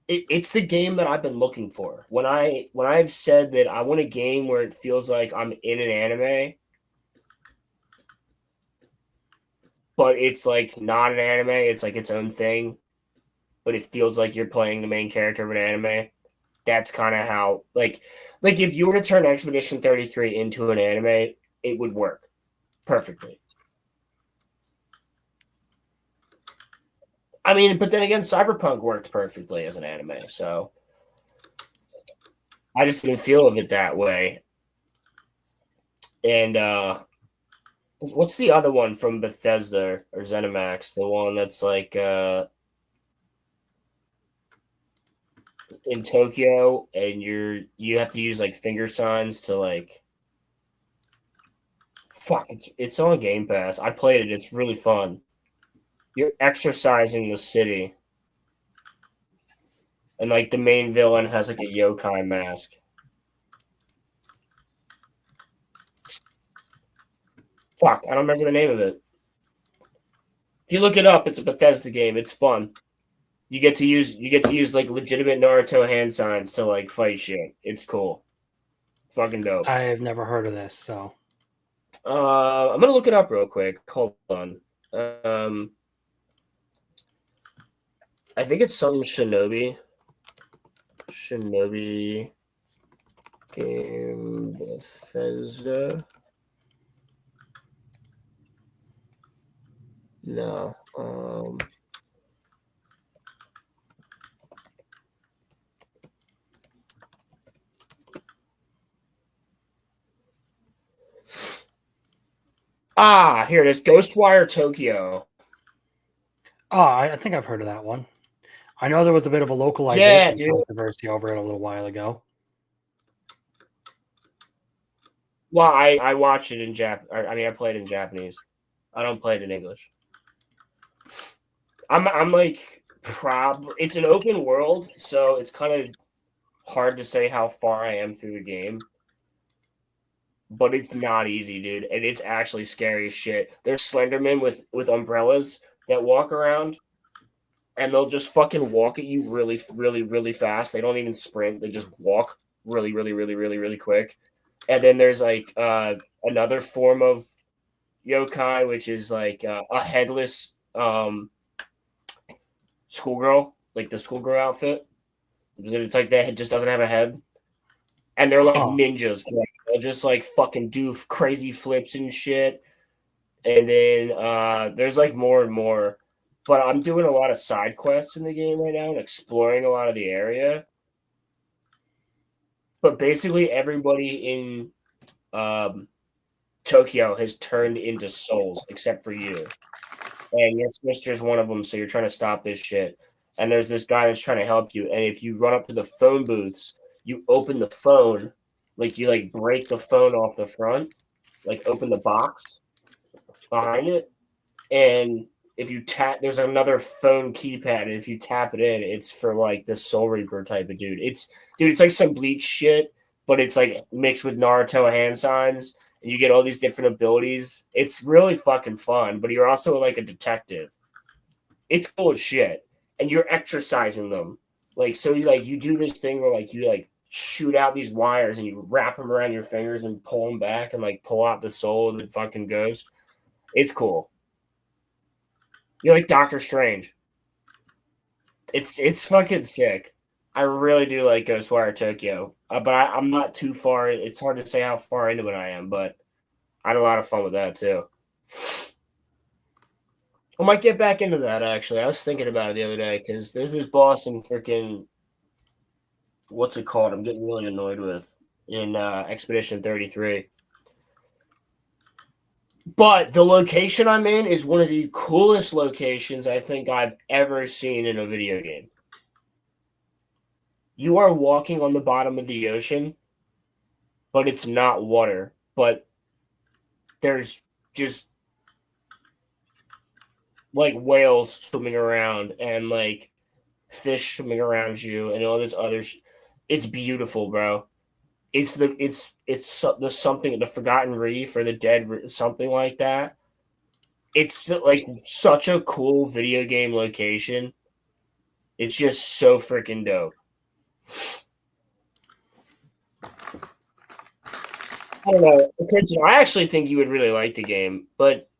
It's the game that I've been looking for. When I've said that I want a game where it feels like I'm in an anime, but it's like not an anime, it's like its own thing, but it feels like you're playing the main character of an anime. That's kind of how like if you were to turn Expedition 33 into an anime, it would work perfectly. I mean, but then again, Cyberpunk worked perfectly as an anime, so I just didn't feel of it that way. And what's the other one from Bethesda or ZeniMax? The one that's like in Tokyo, and you have to use like finger signs to like. Fuck! It's on Game Pass. I played it. It's really fun. You're exercising the city, and like the main villain has like a yokai mask. Fuck, I don't remember the name of it. If you look it up, it's a Bethesda game. It's fun. You get to use like legitimate Naruto hand signs to like fight shit. It's cool. Fucking dope. I've never heard of this, so I'm gonna look it up real quick. Hold on. I think it's some Shinobi. Shinobi game Bethesda. No. Here it is. Ghostwire Tokyo. oh, I think I've heard of that one. I know there was a bit of a localization controversy over it a little while ago. Well, I watched it in I mean, I played it in Japanese. I don't play it in English. I'm like it's an open world, so it's kind of hard to say how far I am through the game. But it's not easy, dude, and it's actually scary as shit. There's Slendermen with umbrellas that walk around, and they'll just fucking walk at you really, really, really fast. They don't even sprint; they just walk really, really, really, really, really quick. And then there's like another form of yokai, which is like a headless schoolgirl, like the schoolgirl outfit. It's like that just doesn't have a head, and they're like ninjas. They'll just like fucking do crazy flips and shit. And then there's like more and more, but I'm doing a lot of side quests in the game right now and exploring a lot of the area. But basically, everybody in Tokyo has turned into souls except for you. And your sister's one of them, so you're trying to stop this shit. And there's this guy that's trying to help you. And if you run up to the phone booths, you open the phone, Like you like break the phone off the front, like open the box behind it, and if you tap, there's another phone keypad, and if you tap it in, it's for like the Soul Reaper type of dude. It's like some Bleach shit, but it's like mixed with Naruto hand signs, and you get all these different abilities. It's really fucking fun, but you're also like a detective. It's cool as shit, and you're exercising them. Like so, you do this thing where like you like shoot out these wires and you wrap them around your fingers and pull them back and like pull out the soul of the fucking ghost. It's cool. You're like Doctor Strange. It's fucking sick. I really do like Ghostwire Tokyo, but I'm not too far. It's hard to say how far into it I am, but I had a lot of fun with that too. I might get back into that actually. I was thinking about it the other day because there's this boss in freaking what's it called? I'm getting really annoyed with in Expedition 33. But the location I'm in is one of the coolest locations I think I've ever seen in a video game. You are walking on the bottom of the ocean, but it's not water. But there's just like whales swimming around and like fish swimming around you and all this other it's beautiful, bro. It's the something, the Forgotten Reef or the Dead something like that. It's like such a cool video game location. It's just so freaking dope. I don't know. I actually think you would really like the game, but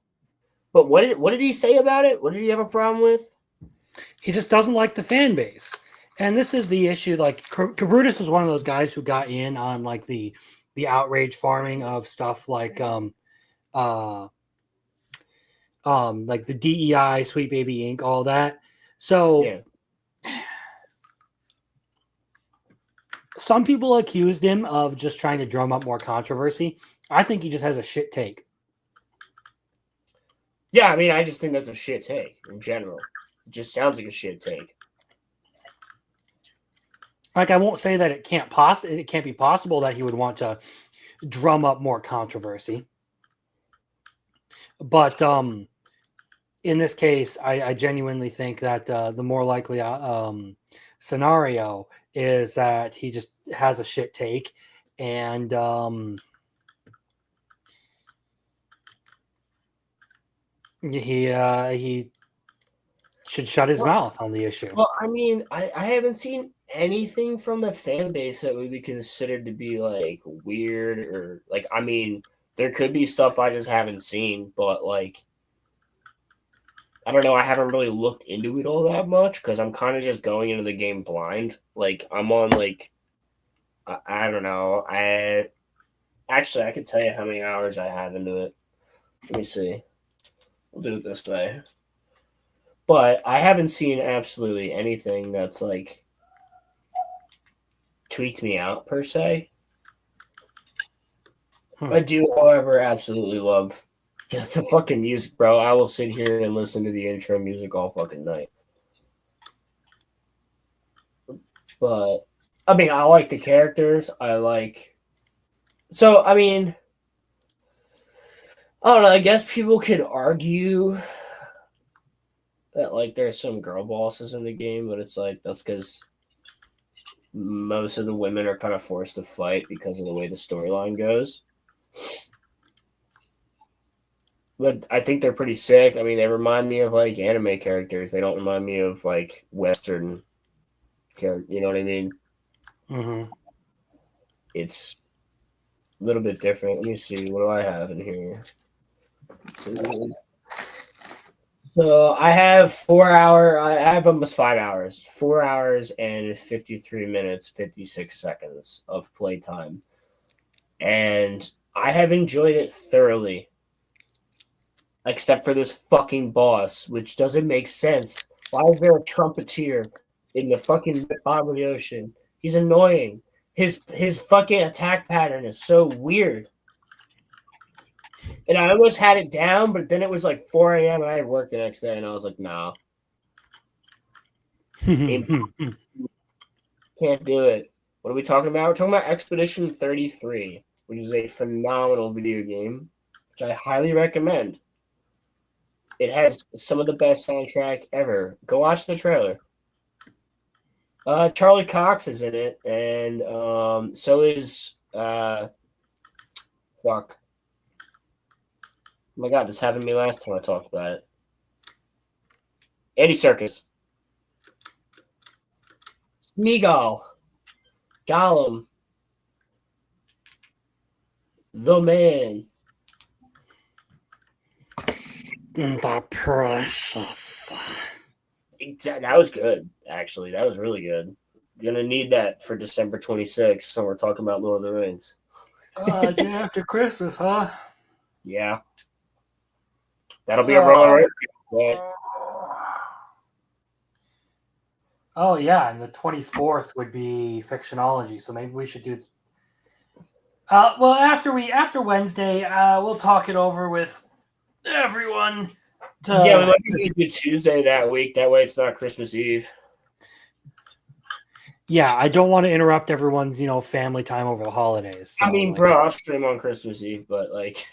what did he say about it? What did he have a problem with? He just doesn't like the fan base. And this is the issue. Like Kabrutus was one of those guys who got in on like the outrage farming of stuff like like the DEI, Sweet Baby Inc., all that. So Yeah. Some people accused him of just trying to drum up more controversy. I think he just has a shit take. Yeah, I mean, I just think that's a shit take in general. It just sounds like a shit take. Like, I won't say that it can't be possible that he would want to drum up more controversy. But in this case, I genuinely think that the more likely scenario is that he just has a shit take, and he should shut his mouth on the issue. Well, I mean, I haven't seen anything from the fan base that would be considered to be like weird or like, I mean, there could be stuff I just haven't seen, but like, I don't know. I haven't really looked into it all that much because I'm kind of just going into the game blind. Like, I'm on like, I don't know. I could tell you how many hours I have into it. Let me see. We'll do it this way. But I haven't seen absolutely anything that's like tweaked me out per se. I do, however, absolutely love the fucking music, bro. I will sit here and listen to the intro music all fucking night. But I mean, I like the characters. So I mean, I don't know. I guess people could argue that like there's some girl bosses in the game, but it's like that's because most of the women are kind of forced to fight because of the way the storyline goes. But I think they're pretty sick. I mean, they remind me of like anime characters. They don't remind me of like Western characters. You know what I mean? Mm-hmm. It's a little bit different. Let me see. What do I have in here? So I have 4 hours. I have almost 5 hours. 4 hours and 53 minutes, 56 seconds of playtime. And I have enjoyed it thoroughly. Except for this fucking boss, which doesn't make sense. Why is there a trumpeter in the fucking bottom of the ocean? He's annoying. His fucking attack pattern is so weird. And I almost had it down, but then it was like 4 a.m. and I had work the next day, and I was like, nah. Can't do it. What are we talking about? We're talking about Expedition 33, which is a phenomenal video game, which I highly recommend. It has some of the best soundtrack ever. Go watch the trailer. Charlie Cox is in it, and so is fuck. Oh my god, this happened to me last time I talked about it. Andy Serkis. Smeagol. Gollum. The Man. The precious. That was good, actually. That was really good. You're going to need that for December 26th, so we're talking about Lord of the Rings. Day after Christmas, huh? Yeah. That'll be a RoloRome. Oh yeah, and the 24th would be Fictionology, so maybe we should do. Well, after Wednesday, we'll talk it over with everyone. Yeah, we might be do Tuesday that week. That way, it's not Christmas Eve. Yeah, I don't want to interrupt everyone's family time over the holidays. So, I mean, bro, I'll stream on Christmas Eve, but like,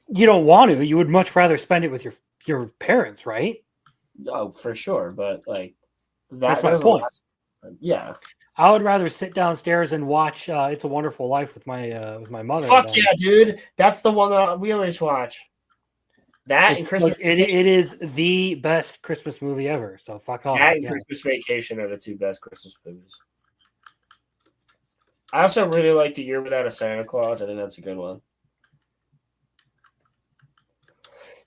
you don't want to. You would much rather spend it with your parents, right? oh, for sure. But like, That's my point. Yeah, I would rather sit downstairs and watch "It's a Wonderful Life" with my mother. Fuck yeah, dude! That's the one that we always watch. That and Christmas. It is the best Christmas movie ever. So fuck off. That and Christmas Vacation are the two best Christmas movies. I also really like The Year Without a Santa Claus. I think that's a good one.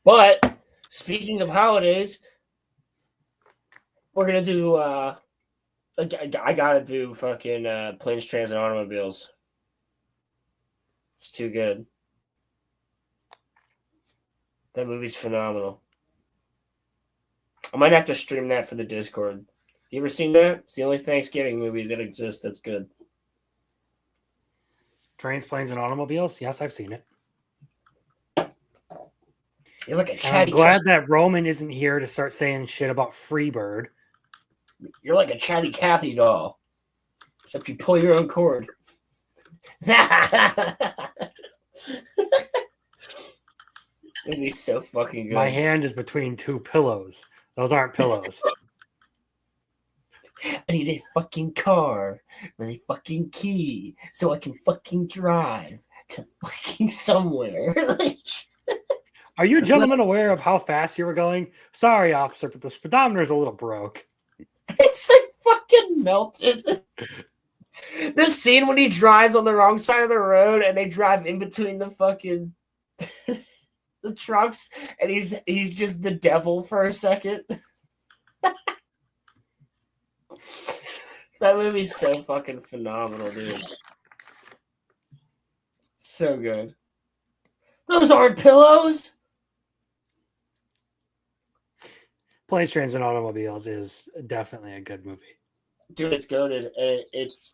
But speaking of holidays, we're gonna do. I gotta do fucking Planes, Trains, and Automobiles. It's too good. That movie's phenomenal. I might have to stream that for the Discord. You ever seen that? It's the only Thanksgiving movie that exists that's good. Trains, Planes, and Automobiles? Yes, I've seen it. You're like a chatty. I'm glad that Roman isn't here to start saying shit about Freebird. You're like a chatty Cathy doll. Except you pull your own cord. It'd be so fucking good. My hand is between two pillows. Those aren't pillows. I need a fucking car with a fucking key so I can fucking drive to fucking somewhere. Are you gentlemen aware of how fast you were going? Sorry, officer, but the speedometer's a little broke. It's like fucking melted. This scene when he drives on the wrong side of the road and they drive in between the fucking the trucks and he's just the devil for a second. That movie's so fucking phenomenal, dude. So good. Those aren't pillows. Planes, Trains, and Automobiles is definitely a good movie. Dude, it's goated. It's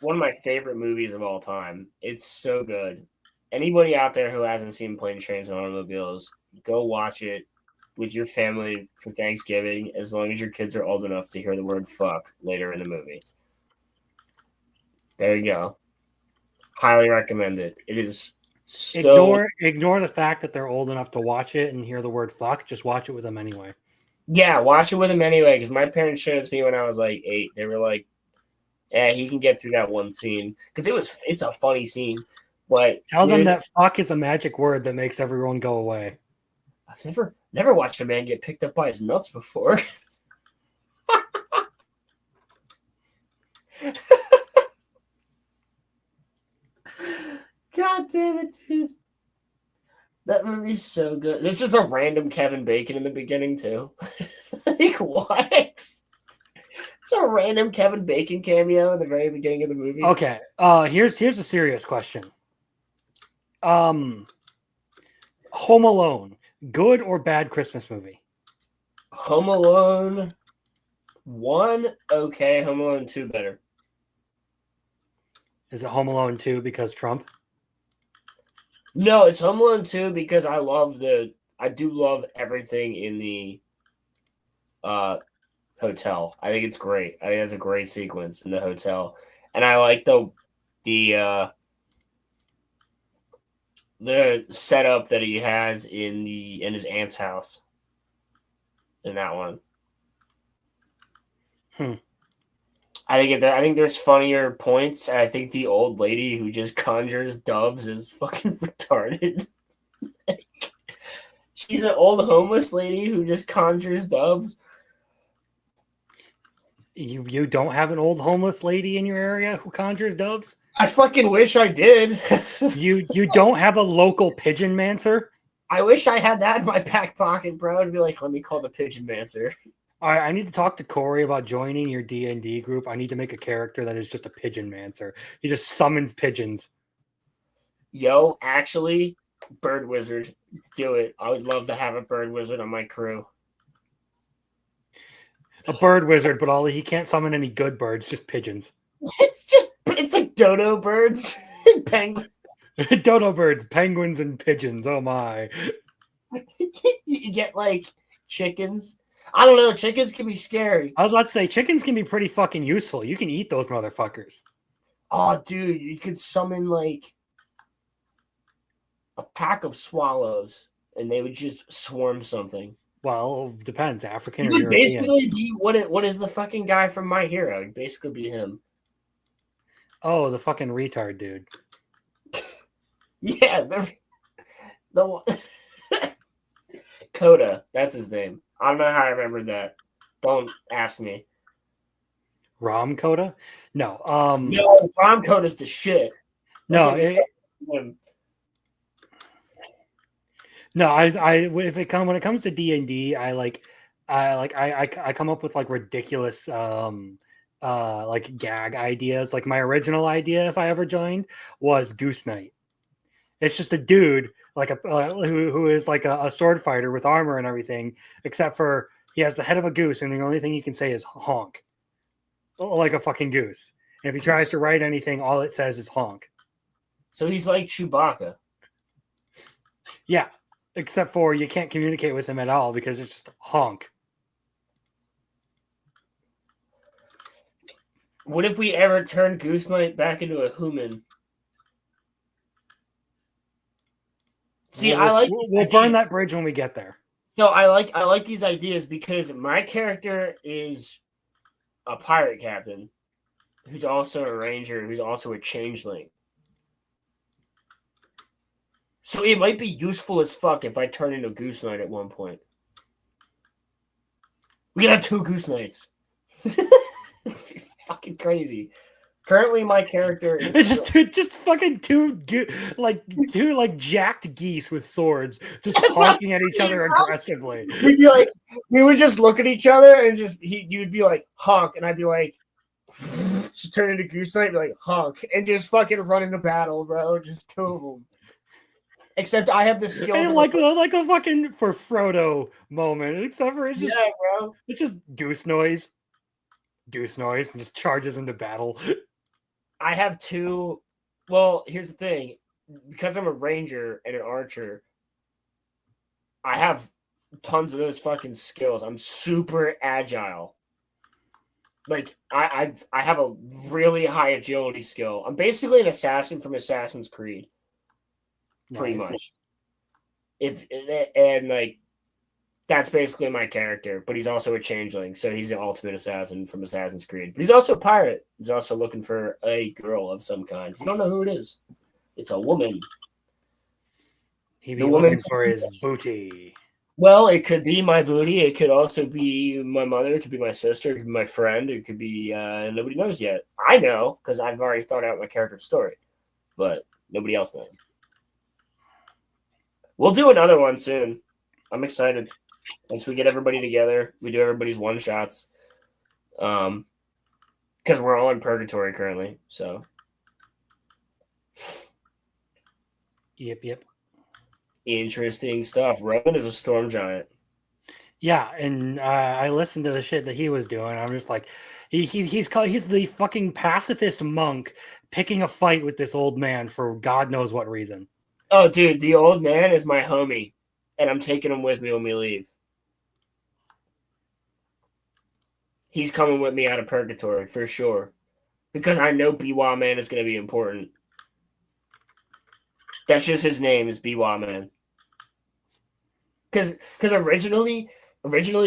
one of my favorite movies of all time. It's so good. Anybody out there who hasn't seen Planes, Trains, and Automobiles, go watch it with your family for Thanksgiving, as long as your kids are old enough to hear the word fuck later in the movie. There you go. Highly recommend it. It is so... Ignore the fact that they're old enough to watch it and hear the word fuck. Just watch it with them anyway. Yeah, watch it with them anyway, because my parents showed it to me when I was like 8. They were like, yeah, he can get through that one scene. Because it's a funny scene. But tell them that fuck is a magic word that makes everyone go away. I've never watched a man get picked up by his nuts before. God damn it, dude. That movie's so good. There's just a random Kevin Bacon in the beginning, too. Like, what? It's a random Kevin Bacon cameo in the very beginning of the movie. Okay. Here's a serious question. Home Alone, good or bad Christmas movie? Home Alone 1, okay. Home Alone 2, better. Is it Home Alone 2 because Trump? No, it's Home Alone 2 because I do love everything in the hotel. I think it's great. I think that's a great sequence in the hotel, and I like the setup that he has in his aunt's house in that one. I think there's funnier points. And I think the old lady who just conjures doves is fucking retarded. She's an old homeless lady who just conjures doves. You don't have an old homeless lady in your area who conjures doves? I fucking wish I did. You don't have a local pigeon mancer? I wish I had that in my back pocket, bro. I'd be like, let me call the pigeon mancer. All right, I need to talk to Corey about joining your D&D group. I need to make a character that is just a pigeon mancer. He just summons pigeons. Yo, actually, bird wizard, do it. I would love to have a bird wizard on my crew. A bird wizard, but he can't summon any good birds, just pigeons. It's like dodo birds and penguins. Dodo birds, penguins, and pigeons. Oh my. You get like chickens. I don't know. Chickens can be scary. I was about to say, chickens can be pretty fucking useful. You can eat those motherfuckers. Oh, dude, you could summon like a pack of swallows and they would just swarm something. Well, depends. African You or would European. basically be what is the fucking guy from My Hero? You'd basically be him. Oh, the fucking retard dude. Yeah, the Coda. That's his name. I don't know how I remembered that. Don't ask me. Rom Coda? No. No, Rom Coda's the shit. No. When it comes to D&D, I come up with like ridiculous like gag ideas. Like my original idea, if I ever joined, was Goose Knight. It's just a dude like who is like a sword fighter with armor and everything, except for he has the head of a goose, and the only thing he can say is honk, like a fucking goose. And if he tries to write anything, all it says is honk. So he's like Chewbacca. Yeah, except for you can't communicate with him at all because it's just honk. What if we ever turn Goose Knight back into a human? See, we'll burn that bridge when we get there. So I like these ideas because my character is a pirate captain who's also a ranger, who's also a changeling. So it might be useful as fuck if I turn into Goose Knight at one point. We got 2 Goose Knights. Fucking crazy. Currently, my character is just fucking two jacked geese with swords just honking at each other aggressively. We would just look at each other and you would be like honk, and I'd be like, just turn into Goose Knight, and be like honk, and just fucking run into battle, bro. Just 2 of them. Except I have the skills. And like a fucking for Frodo moment. Except for it's just bro. It's just goose noise, and just charges into battle. I have 2. Well, here's the thing. Because I'm a ranger and an archer, I have tons of those fucking skills. I'm super agile. Like, I have a really high agility skill. I'm basically an assassin from Assassin's Creed. Pretty much. That's basically my character, but he's also a changeling, so he's the ultimate assassin from Assassin's Creed. But he's also a pirate. He's also looking for a girl of some kind. You don't know who it is. It's a woman. He'd be looking for his booty. Well, it could be my booty. It could also be my mother. It could be my sister. It could be my friend. It could be nobody knows yet. I know because I've already thought out my character story, but nobody else knows. We'll do another one soon. I'm excited. Once we get everybody together, we do everybody's one shots. Because we're all in purgatory currently. So. Yep. Interesting stuff. Roman is a storm giant. Yeah, and I listened to the shit that he was doing. I'm just like, he's the fucking pacifist monk picking a fight with this old man for God knows what reason. Oh, dude, the old man is my homie, and I'm taking him with me when we leave. He's coming with me out of purgatory for sure. Because I know Biwa Man is going to be important. That's just his name is Biwa Man. Because originally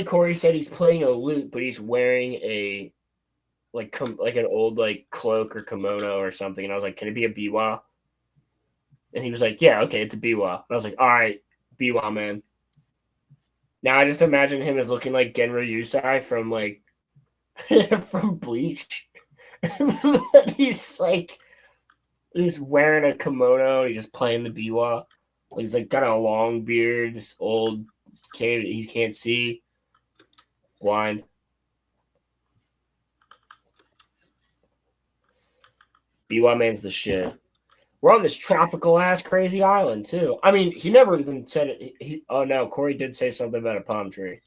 Corey said he's playing a lute, but he's wearing a like an old like cloak or kimono or something, and I was like, "Can it be a biwa?" And he was like, "Yeah, okay, it's a biwa." And I was like, "All right, biwa man." Now I just imagine him as looking like Genro Yusai from like from Bleach. he's wearing a kimono. He's just playing the biwa. He's like got a long beard, just old. He can't see. Blind. Biwa man's the shit. We're on this tropical ass crazy island too. I mean, he never even said it. Oh no, Corey did say something about a palm tree.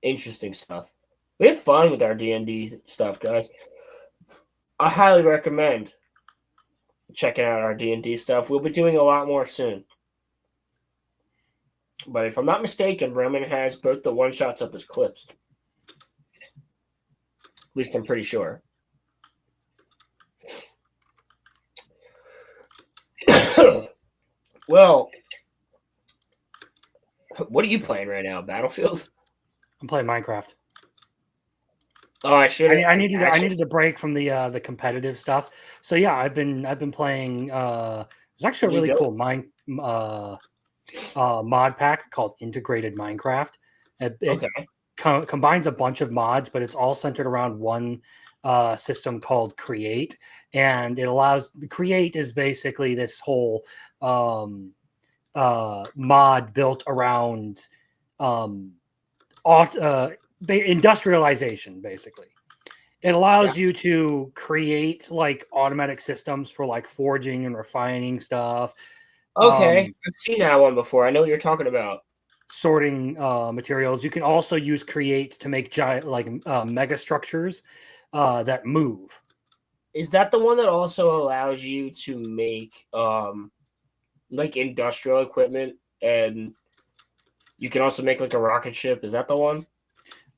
Interesting stuff. We have fun with our D&D stuff, guys. I highly recommend checking out our D&D stuff. We'll be doing a lot more soon. But if I'm not mistaken, Roman has both the one-shots up his clips. At least I'm pretty sure. Well, what are you playing right now? Battlefield? I'm playing Minecraft. Oh, I should. I needed a break from the competitive stuff. So yeah, I've been playing. There's actually a really cool mod pack called Integrated Minecraft. It combines a bunch of mods, but it's all centered around one system called Create, and it allows Create is basically this whole mod built around industrialization. Basically, it allows you to create like automatic systems for like forging and refining stuff. Okay, I've seen that one before. I know what you're talking about. Sorting materials. You can also use Create to make giant like mega structures that move. Is that the one that also allows you to make like industrial equipment, and you can also make like a rocket ship? Is that the one?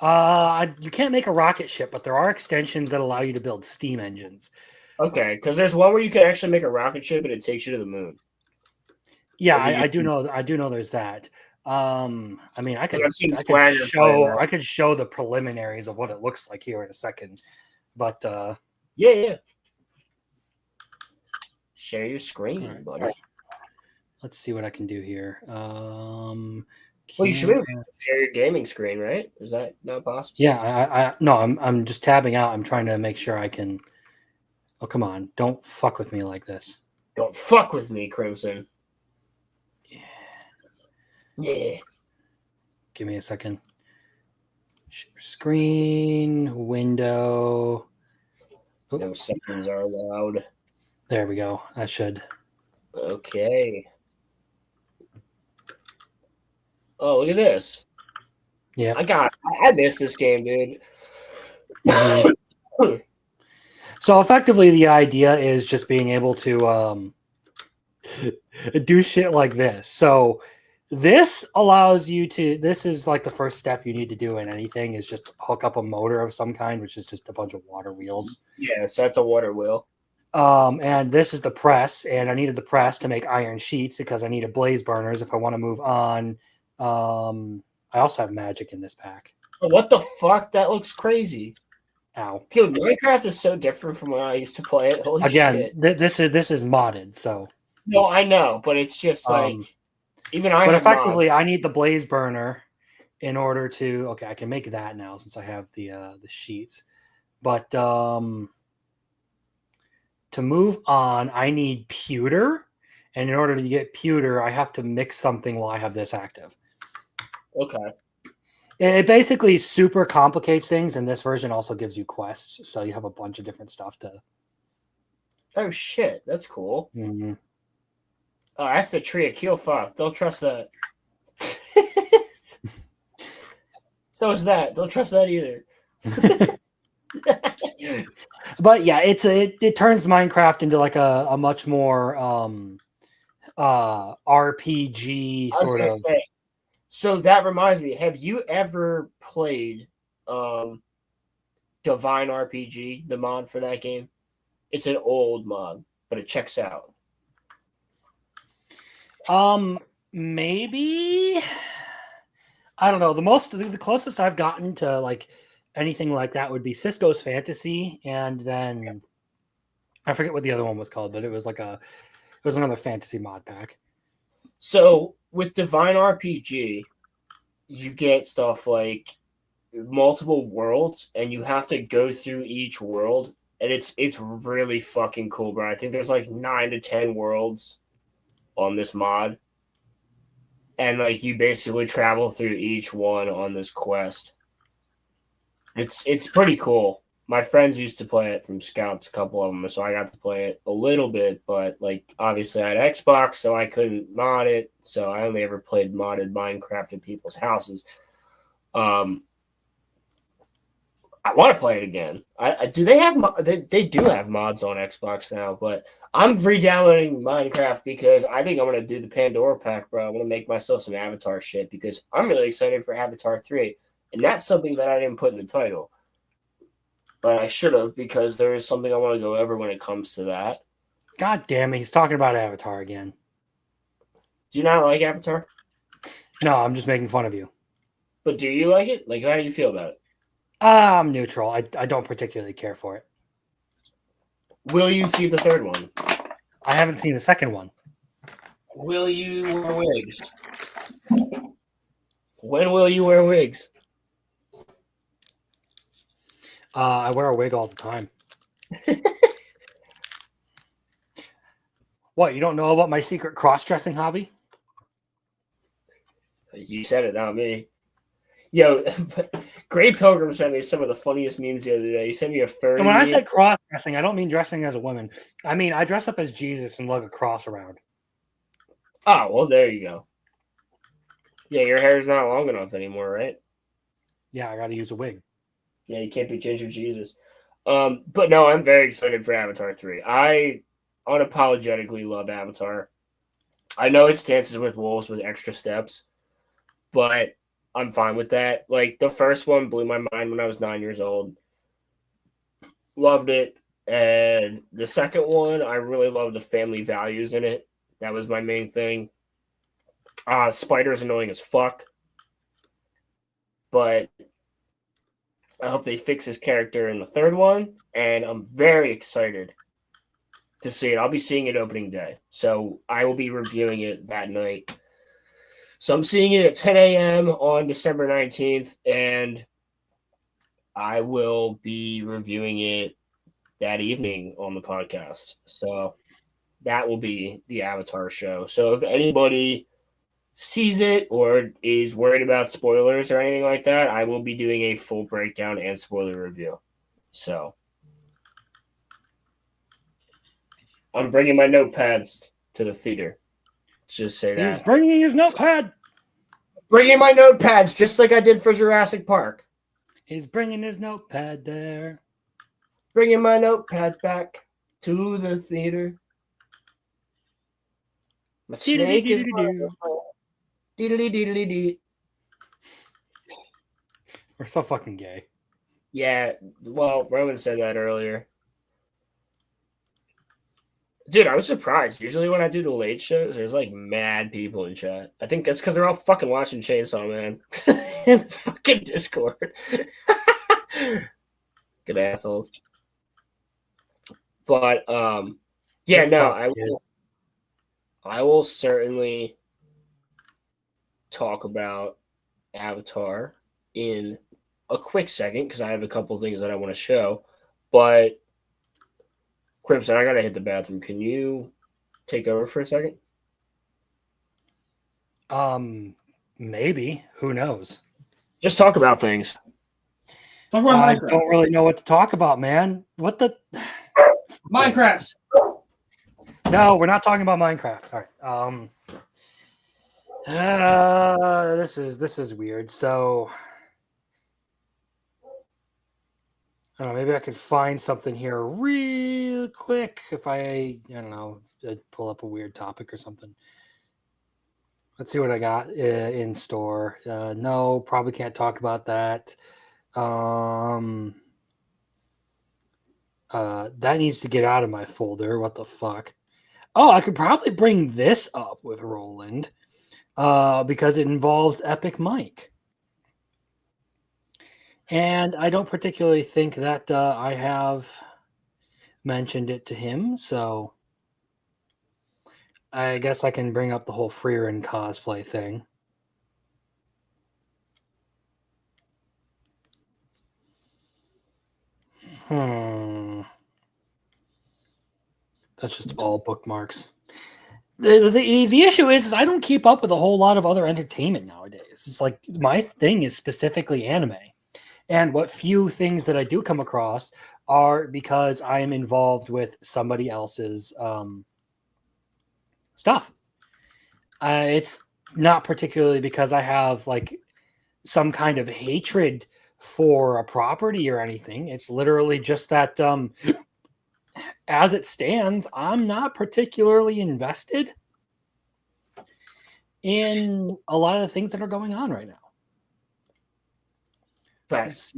You can't make a rocket ship, but there are extensions that allow you to build steam engines. Okay, because there's one where you can actually make a rocket ship and it takes you to the moon. Yeah, I do know. I do know. There's that. I mean, I could show the preliminaries of what it looks like here in a second, but yeah. Share your screen, right, buddy. Let's see what I can do here. Well, you should be able to share your gaming screen, right? Is that not possible? Yeah, I'm just tabbing out. I'm trying to make sure I can. Oh, come on! Don't fuck with me like this. Don't fuck with me, Crimson. Yeah. Give me a second. Share screen, window. No seconds are allowed. There we go. I should. Okay. Oh, look at this. Yeah. I missed this game, dude. So effectively, the idea is just being able to do shit like this. So this allows you to. This is like the first step you need to do in anything is just hook up a motor of some kind, which is just a bunch of water wheels. Yes, that's a water wheel. And this is the press, and I needed the press to make iron sheets because I needed blaze burners if I want to move on. I also have magic in this pack. What the fuck? That looks crazy. Ow. Dude, Minecraft is so different from when I used to play it. Holy shit. This is modded, so. No, I know, but it's just like even I. But have effectively, mods. I need the blaze burner in order to. Okay, I can make that now since I have the sheets. But to move on, I need pewter, and in order to get pewter, I have to mix something while I have this active. Okay. It basically super complicates things, and this version also gives you quests, so you have a bunch of different stuff to. Oh shit, that's cool. Mm-hmm. Oh, that's the tree of Keelfoth. Don't trust that. So is that. Don't trust that either. But yeah, it turns Minecraft into like a much more RPG sort of. So that reminds me, have you ever played Divine RPG, the mod for that game? It's an old mod, but it checks out. Maybe I don't know. The closest I've gotten to like anything like that would be Cisco's Fantasy, and then I forget what the other one was called, but it was another fantasy mod pack. So with Divine RPG, you get stuff like multiple worlds, and you have to go through each world, and it's really fucking cool, bro. I think there's like 9 to 10 worlds on this mod, and like you basically travel through each one on this quest. It's pretty cool. My friends used to play it from Scouts, a couple of them, so I got to play it a little bit. But like, obviously, I had Xbox, so I couldn't mod it. So I only ever played modded Minecraft in people's houses. I want to play it again. Do they have they do have mods on Xbox now, but I'm re-downloading Minecraft because I think I'm gonna do the Pandora pack, bro. I'm gonna make myself some Avatar shit because I'm really excited for Avatar 3, and that's something that I didn't put in the title. But I should have, because there is something I want to go over when it comes to that. God damn it, he's talking about Avatar again. Do you not like Avatar? No, I'm just making fun of you. But do you like it? Like, how do you feel about it? I'm neutral. I don't particularly care for it. Will you see the third one? I haven't seen the second one. Will you wear wigs? When will you wear wigs? I wear a wig all the time. What, you don't know about my secret cross-dressing hobby? You said it, not me. Yo, Gray Pilgrim sent me some of the funniest memes the other day. He sent me a furry. And when I meme. said cross-dressing, I don't mean dressing as a woman. I mean, I dress up as Jesus and lug a cross around. Oh, well, there you go. Yeah, your hair's not long enough anymore, right? Yeah, I got to use a wig. Yeah, you can't be Ginger Jesus. But no, I'm very excited for Avatar 3. I unapologetically love Avatar. I know it's Dances with Wolves with extra steps, but I'm fine with that. Like, the first one blew my mind when I was 9 years old. Loved it. And the second one, I really loved the family values in it. That was my main thing. Spider's annoying as fuck. But I hope they fix his character in the third one, and I'm very excited to see it. I'll be seeing it opening day, so I will be reviewing it that night. So I'm seeing it at 10 a.m. on December 19th, and I will be reviewing it that evening on the podcast. So that will be the Avatar show. So if anybody sees it or is worried about spoilers or anything like that, I will be doing a full breakdown and spoiler review. So I'm bringing my notepads to the theater. Just say that. He's bringing his notepad. Bringing my notepads just like I did for Jurassic Park. He's bringing his notepad there. Bringing my notepads back to the theater. My snake is Deedly. We're so fucking gay. Yeah, well, Roman said that earlier. Dude, I was surprised. Usually when I do the late shows, there's like mad people in chat. I think that's because they're all fucking watching Chainsaw Man in the fucking Discord. Good assholes. But yeah, no, I will certainly talk about Avatar in a quick second because I have a couple of things that I want to show. But Crimson, I gotta hit the bathroom. Can you take over for a second? Maybe. Who knows? Just talk about things. I don't really know what to talk about, man. What the Minecraft. No, we're not talking about Minecraft. All right. This is weird. So I don't know, maybe I could find something here real quick if I don't know, I'd pull up a weird topic or something. Let's see what I got in store. No, probably can't talk about that. That needs to get out of my folder. What the fuck? Oh, I could probably bring this up with Roland because it involves Epic Mike. And I don't particularly think that I have mentioned it to him, so I guess I can bring up the whole Freerin cosplay thing. That's just all bookmarks. The issue is I don't keep up with a whole lot of other entertainment nowadays. It's like my thing is specifically anime. And what few things that I do come across are because I am involved with somebody else's stuff. It's not particularly because I have like some kind of hatred for a property or anything. It's literally just that as it stands, I'm not particularly invested in a lot of the things that are going on right now. Facts.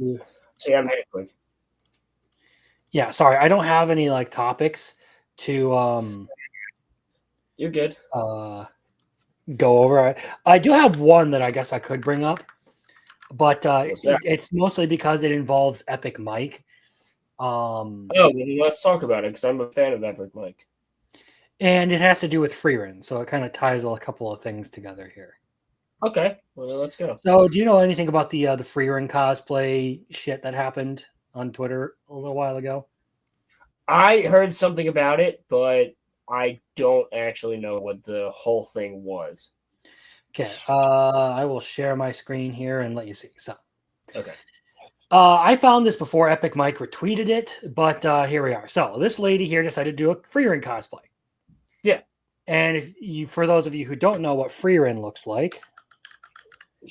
So I'm very quick. Yeah, sorry, I don't have any like topics to You're good. Go over. I do have one that I guess I could bring up, but it's mostly because it involves Epic Mike. Well, let's talk about it because I'm a fan of Epic Mike. And it has to do with Freerin, so it kind of ties a couple of things together here. Okay, well, let's go. So, do you know anything about the Freerin cosplay shit that happened on Twitter a little while ago? I heard something about it, but I don't actually know what the whole thing was. Okay, I will share my screen here and let you see. So, okay. I found this before Epic Mike retweeted it, but here we are. So, this lady here decided to do a Freerin cosplay. Yeah. And for those of you who don't know what Freerin looks like,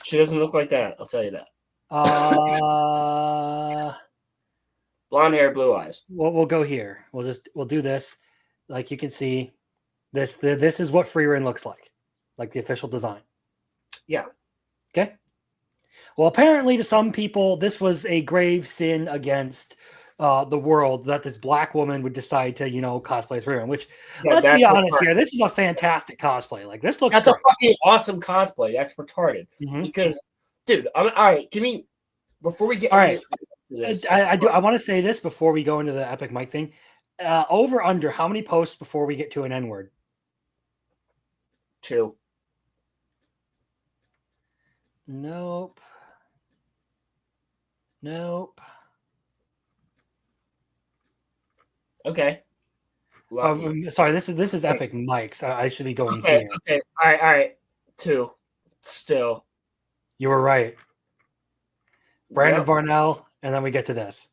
she doesn't look like that. I'll tell you that. Blonde hair, blue eyes. We'll go here. We'll do this. Like you can see, this is what Freerin looks like the official design. Yeah. Okay. Well, apparently to some people, this was a grave sin against the world that this black woman would decide to, cosplay as Freerin. Which, let's be honest here, this is a fantastic cosplay. Like this looks. That's great. A fucking awesome cosplay. That's retarded. Mm-hmm. Because, dude, all right. Give me before we get. All right. I want to say this before we go into the Epic Mike thing. Over under how many posts before we get to an N-word? 2. Nope. Okay. Sorry, this is Epic Mike's. I should be going here. Okay. All right. 2. Still. You were right. Brandon Varnell, and then we get to this.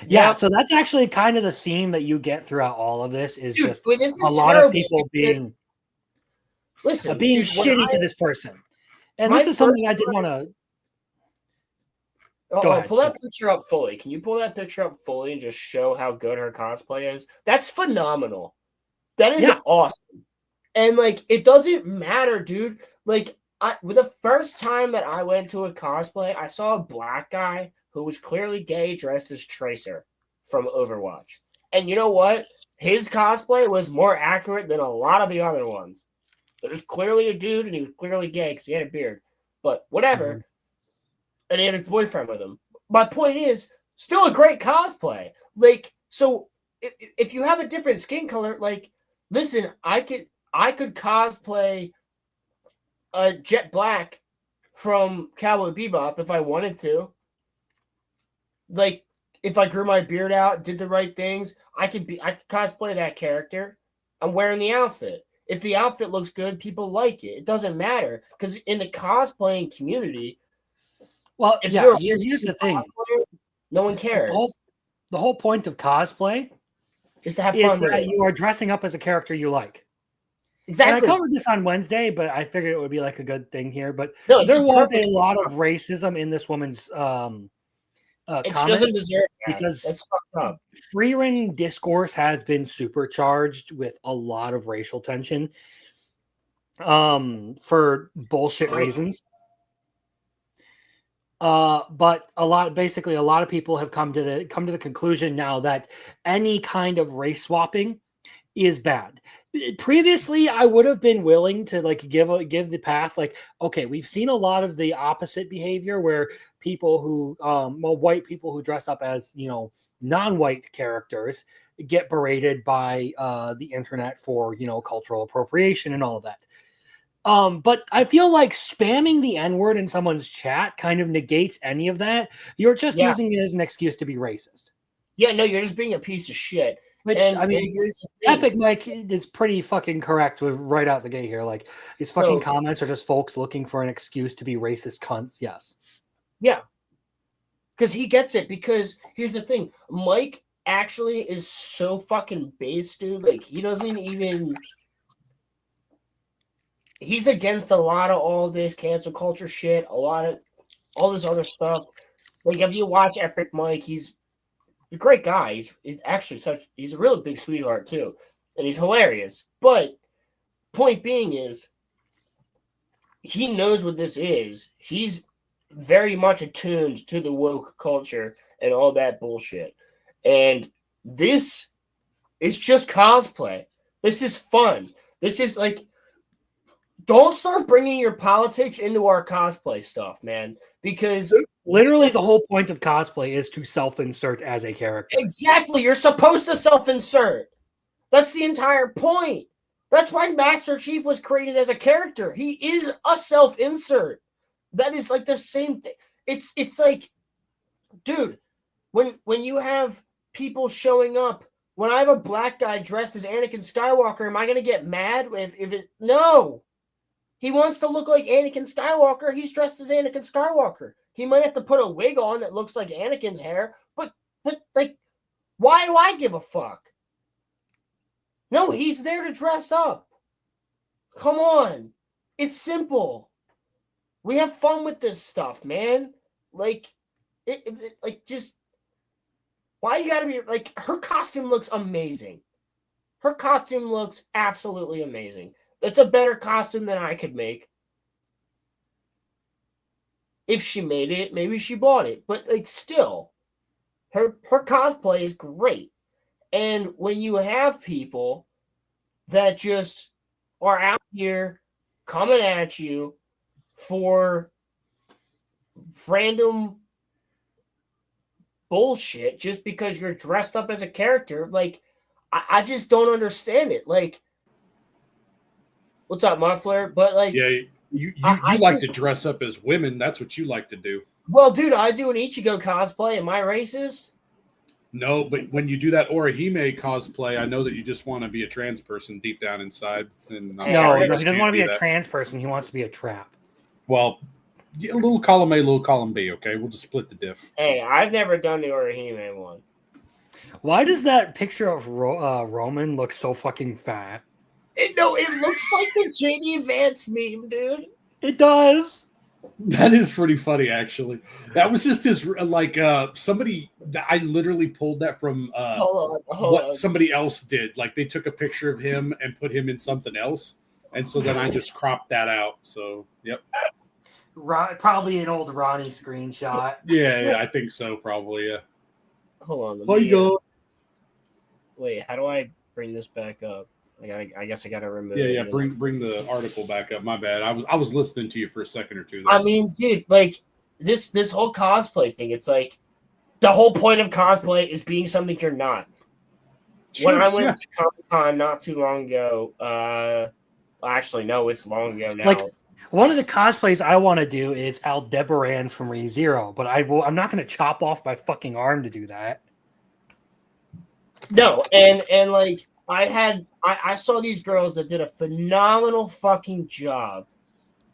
Yeah, so that's actually kind of the theme that you get throughout all of this is just a lot of people being shitty to this person. And this is something I didn't want to. Go ahead. Pull that picture up fully. Can you pull that picture up fully and just show how good her cosplay is? That's phenomenal. That is awesome. And it doesn't matter, dude. With the first time that I went to a cosplay, I saw a black guy who was clearly gay dressed as Tracer from Overwatch. And you know what? His cosplay was more accurate than a lot of the other ones. It was clearly a dude, and he was clearly gay because he had a beard. But whatever. Mm-hmm. And he had his boyfriend with him. My point is, still a great cosplay. So if you have a different skin color, listen, I could cosplay a Jet Black from Cowboy Bebop if I wanted to. If I grew my beard out, did the right things, I could cosplay that character. I'm wearing the outfit. If the outfit looks good, people like it. It doesn't matter because in the cosplaying community, well, here's the thing: no one cares. The whole point of cosplay is to have fun. That you are dressing up as a character you like. Exactly. And I covered this on Wednesday, but I figured it would be a good thing here. But there was a lot of racism in this woman's comments. She doesn't deserve that. Because that's fucked up. Freerin discourse has been supercharged with a lot of racial tension. for bullshit reasons. But a lot of people have come to the conclusion now that any kind of race swapping is bad. Previously, I would have been willing to like give the pass. Like, okay, we've seen a lot of the opposite behavior where people who, white people who dress up as non-white characters get berated by the internet for cultural appropriation and all of that. But I feel like spamming the N-word in someone's chat kind of negates any of that. You're just using it as an excuse to be racist. Yeah, no, you're just being a piece of shit. Which, I mean, Epic Mike is pretty fucking correct with right out the gate here. Like, these fucking comments are just folks looking for an excuse to be racist cunts. Yes. Yeah. Because he gets it. Because here's the thing. Mike actually is so fucking base, dude. Like, he doesn't even... He's against a lot of all this cancel culture shit, a lot of all this other stuff. Like, if you watch Epic Mike, he's a great guy. He's actually he's a really big sweetheart too, and he's hilarious. But point being is, he knows what this is. He's very much attuned to the woke culture and all that bullshit. And this is just cosplay. This is fun. This is like, don't start bringing your politics into our cosplay stuff, man. Because literally the whole point of cosplay is to self-insert as a character. Exactly. You're supposed to self-insert. That's the entire point. That's why Master Chief was created as a character. He is a self-insert. That is like the same thing. It's like, dude, when you have people showing up, when I have a black guy dressed as Anakin Skywalker, am I going to get mad if it... No. He wants to look like Anakin Skywalker. He's dressed as Anakin Skywalker. He might have to put a wig on that looks like Anakin's hair, but like, why do I give a fuck? No, he's there to dress up. Come on. It's simple. We have fun with this stuff, man. Like, just, why you gotta be, like, her costume looks amazing. Her costume looks absolutely amazing. It's a better costume than I could make. If she made it, maybe she bought it. But like, still, her cosplay is great. And when you have people that just are out here coming at you for random bullshit just because you're dressed up as a character, like, I just don't understand it. Like, what's up, Muffler? But like, yeah, you like to dress up as women. That's what you like to do. Well, dude, I do an Ichigo cosplay. Am I racist? No, but when you do that Orihime cosplay, I know that you just want to be a trans person deep down inside. And no, he doesn't want to be a trans person. He wants to be a trap. Well, a little column A, little column B. Okay, we'll just split the diff. Hey, I've never done the Orihime one. Why does that picture of Roman look so fucking fat? It looks like the JD Vance meme, dude. It does. That is pretty funny, actually. That was just his, like, somebody, I literally pulled that from hold on. Somebody else did. Like, they took a picture of him and put him in something else. And so then I just cropped that out. So, yep. Probably an old Ronnie screenshot. Yeah, I think so, probably, yeah. Hold on. Wait, how do I bring this back up? I guess I gotta remove it. Yeah. Bring the article back up. My bad. I was listening to you for a second or two. There. I mean, dude, like this whole cosplay thing. It's like the whole point of cosplay is being something you're not. Sure, when I went to Comic-Con not too long ago, actually no, it's long ago now. Like one of the cosplays I want to do is Aldebaran from ReZero, but I'm not going to chop off my fucking arm to do that. No, and like. I saw these girls that did a phenomenal fucking job,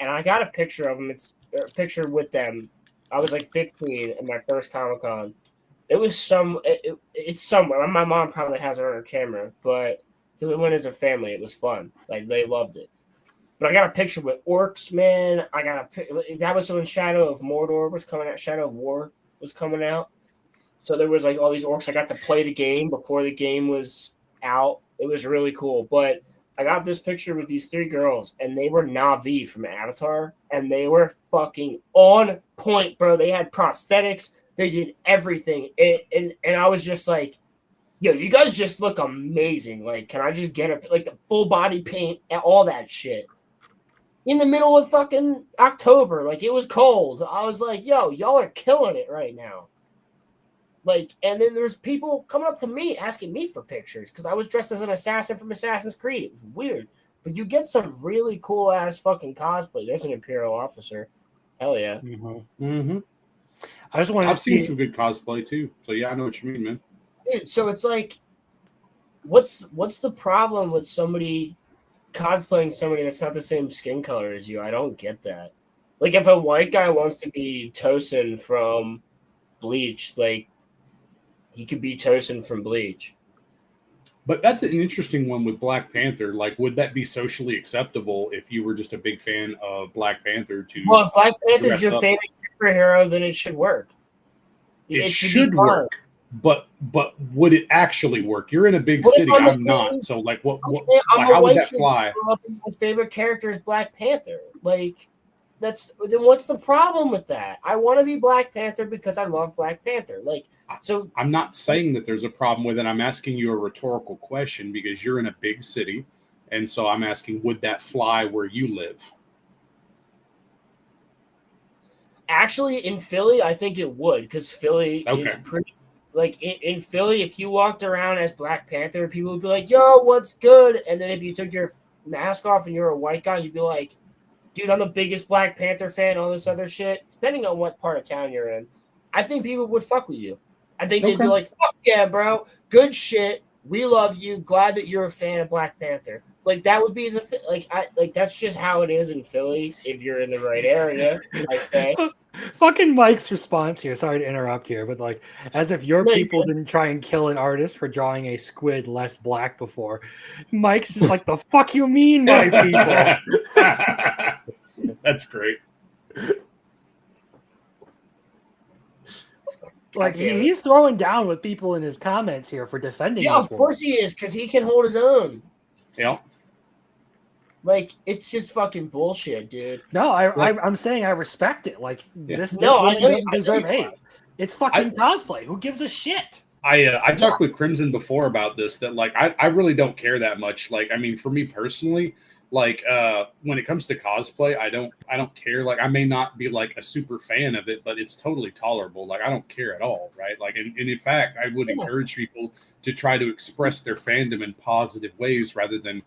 and I got a picture of them. It's a picture with them. I was like 15 at my first Comic-Con. It was it's somewhere. My mom probably has it on her camera, but we went as a family. It was fun. Like, they loved it. But I got a picture with orcs, man. That was when Shadow of Mordor was coming out. Shadow of War was coming out. So there was like all these orcs. I got to play the game before the game was out. It was really cool. But I got this picture with these 3 girls, and they were Na'vi from Avatar, and they were fucking on point, bro. They had prosthetics, they did everything, and I was just like, yo, you guys just look amazing. Like, can I just get the full body paint and all that shit? In the middle of fucking October, like it was cold. I was like, yo, y'all are killing it right now. Like, and then there's people coming up to me asking me for pictures because I was dressed as an assassin from Assassin's Creed. It was weird. But you get some really cool ass fucking cosplay. There's an Imperial officer. Hell yeah. I just want to seen some good cosplay too. So yeah, I know what you mean, man. Dude, so it's like, what's the problem with somebody cosplaying somebody that's not the same skin color as you? I don't get that. Like, if a white guy wants to be Tosin from Bleach, like, he could be Tosin from Bleach. But that's an interesting one with Black Panther. Like, would that be socially acceptable if you were just a big fan of Black Panther? Well, if Black Panther's your favorite superhero, then it should work. It should work. But would it actually work? You're in a big city. I'm not. So like, how would that fly? My favorite character is Black Panther. Like, then what's the problem with that? I want to be Black Panther because I love Black Panther. Like, so I'm not saying that there's a problem with it. I'm asking you a rhetorical question because you're in a big city, and so I'm asking, would that fly where you live? Actually, in Philly, I think it would because Philly is pretty. Like in Philly, if you walked around as Black Panther, people would be like, "Yo, what's good?" And then if you took your mask off and you're a white guy, you'd be like, "Dude, I'm the biggest Black Panther fan." All this other shit, depending on what part of town you're in, I think people would fuck with you. I think they'd be like, "Fuck yeah, bro, good shit. We love you. Glad that you're a fan of Black Panther." Like that would be that's just how it is in Philly. If you're in the right area, I say. Fucking Mike's response here. Sorry to interrupt here, but like, as if your people didn't try and kill an artist for drawing a squid less black before. Mike's just like, the fuck you mean, my people? That's great. Like he's throwing down with people in his comments here for defending. Yeah, of course he is, because he can hold his own. Yeah. Like, it's just fucking bullshit, dude. No, I'm saying I respect it. Like, this doesn't deserve hate. It's fucking cosplay. Who gives a shit? I talked with Crimson before about this, that, like, I really don't care that much. Like, I mean, for me personally, like, when it comes to cosplay, I don't care. Like, I may not be, like, a super fan of it, but it's totally tolerable. Like, I don't care at all, right? Like, and in fact, I would encourage people to try to express their fandom in positive ways rather than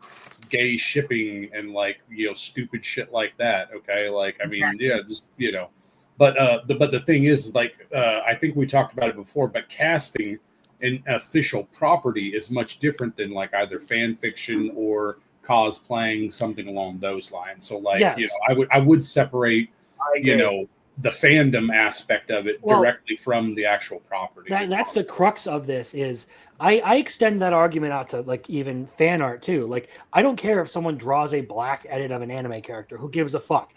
gay shipping and, like, you know, stupid shit like that. Okay, like, I mean, yeah, just, you know, but the thing is, like, I think we talked about it before, but casting an official property is much different than, like, either fan fiction or cosplaying, something along those lines. So, like, you know, I would separate, you know, the fandom aspect of it directly from the actual property. That's the crux of this. Is I extend that argument out to, like, even fan art too. Like, I don't care if someone draws a black edit of an anime character. Who gives a fuck?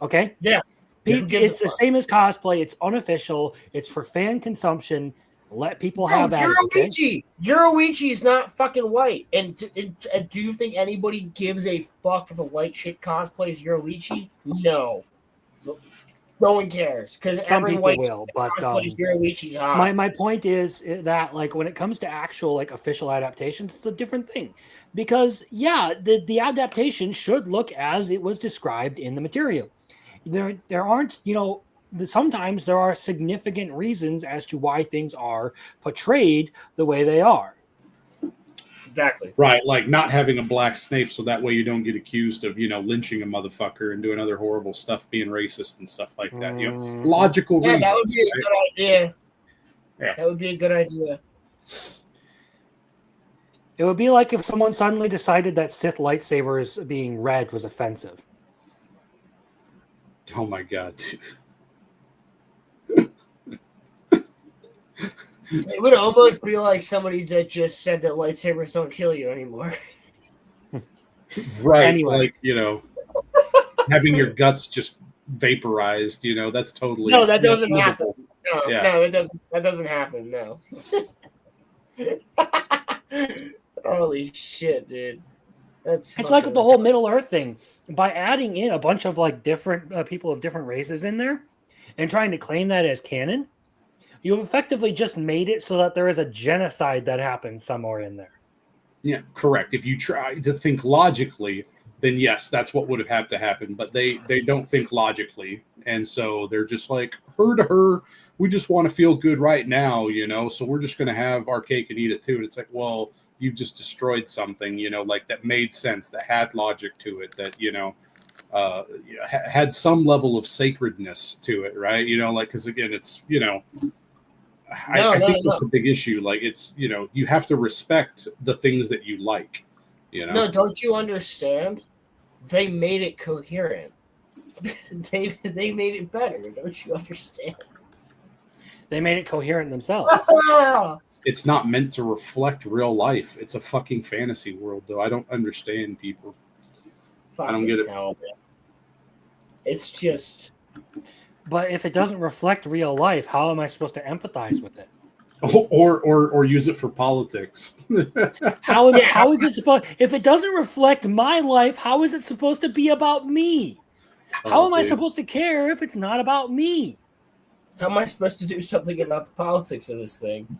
Okay. Yeah. It's the same as cosplay. It's unofficial. It's for fan consumption. Let people have that. Yoruichi is not fucking white. And do you think anybody gives a fuck if a white chick cosplays Yoruichi? No. No one cares. Because some people will, but Yoruichi's hot. My point is that, like, when it comes to actual, like, official adaptations, it's a different thing. Because, yeah, the adaptation should look as it was described in the material. There aren't, you know, sometimes there are significant reasons as to why things are portrayed the way they are. Exactly. Right, like not having a black Snape so that way you don't get accused of, you know, lynching a motherfucker and doing other horrible stuff, being racist and stuff like that. You know, logical reasons. That would be a good idea. Yeah. That would be a good idea. It would be like if someone suddenly decided that Sith lightsabers being red was offensive. Oh my god. It would almost be like somebody that just said that lightsabers don't kill you anymore. Right. Anyway. Like, you know, having your guts just vaporized, you know, that's totally... No, that doesn't happen. No, that doesn't happen, no. Holy shit, dude. It's like the whole Middle Earth thing. By adding in a bunch of like different people of different races in there and trying to claim that as canon, you've effectively just made it so that there is a genocide that happens somewhere in there. Yeah, correct. If you try to think logically, then yes, that's what would have had to happen. But they don't think logically, and so they're just like, her to her. We just want to feel good right now, So we're just going to have our cake and eat it too. And it's like, well, you've just destroyed something, like that made sense, that had logic to it, that had some level of sacredness to it, right? Because again, it's I think that's a big issue. Like it's you have to respect the things that you like. No, don't you understand? They made it coherent. they made it better. Don't you understand? They made it coherent themselves. It's not meant to reflect real life. It's a fucking fantasy world, though. I don't understand people. I don't get it. It's just. But if it doesn't reflect real life, how am I supposed to empathize with it? Or use it for politics. How is it supposed? If it doesn't reflect my life, how is it supposed to be about me? How am I supposed to care if it's not about me? How am I supposed to do something about the politics of this thing?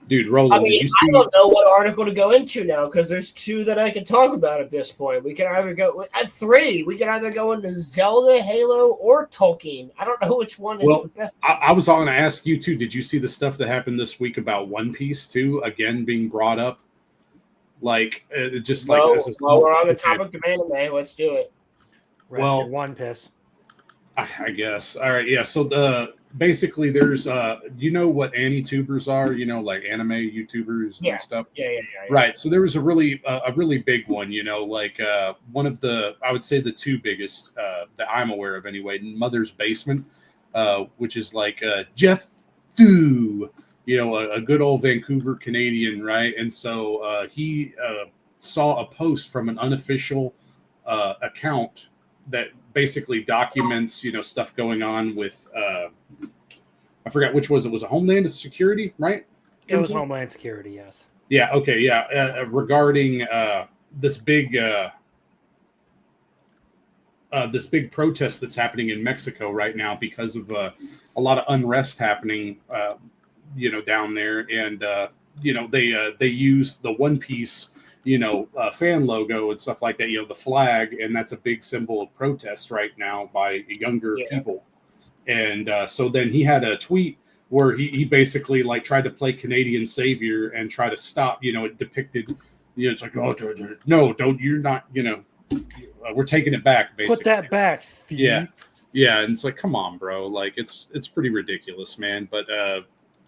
Dude, Roland, did you see? I don't know what article to go into now because there's two that I can talk about at this point. We can either go at three. We can either go into Zelda, Halo, or Tolkien. I don't know which one is the best. I was going to ask you too. Did you see the stuff that happened this week about One Piece too? Again, being brought up, like just like this is. Well, we're on the topic of anime. Let's do it. One Piece. I guess. All right. Yeah. So basically there's you know what AniTubers are, like anime YouTubers and stuff. Yeah. Right. So there was a really big one, like one of the, I would say the two biggest that I'm aware of anyway, Mother's Basement, which is like Jeff Thu, a good old Vancouver Canadian, right? And so he saw a post from an unofficial account that basically documents, stuff going on with I forgot which was it. Was a Homeland Security, right? It was Homeland Security, yes. Yeah. Okay. Yeah. Regarding this big protest that's happening in Mexico right now because of a lot of unrest happening, down there, and they use the One Piece, fan logo and stuff like that, the flag, and that's a big symbol of protest right now by younger people. And so then he had a tweet where he basically like tried to play Canadian savior and try to stop, it depicted, it's like, oh, no, don't, you're not, we're taking it back, basically. Put that back, thief. Yeah. And it's like, come on, bro. Like it's pretty ridiculous, man. But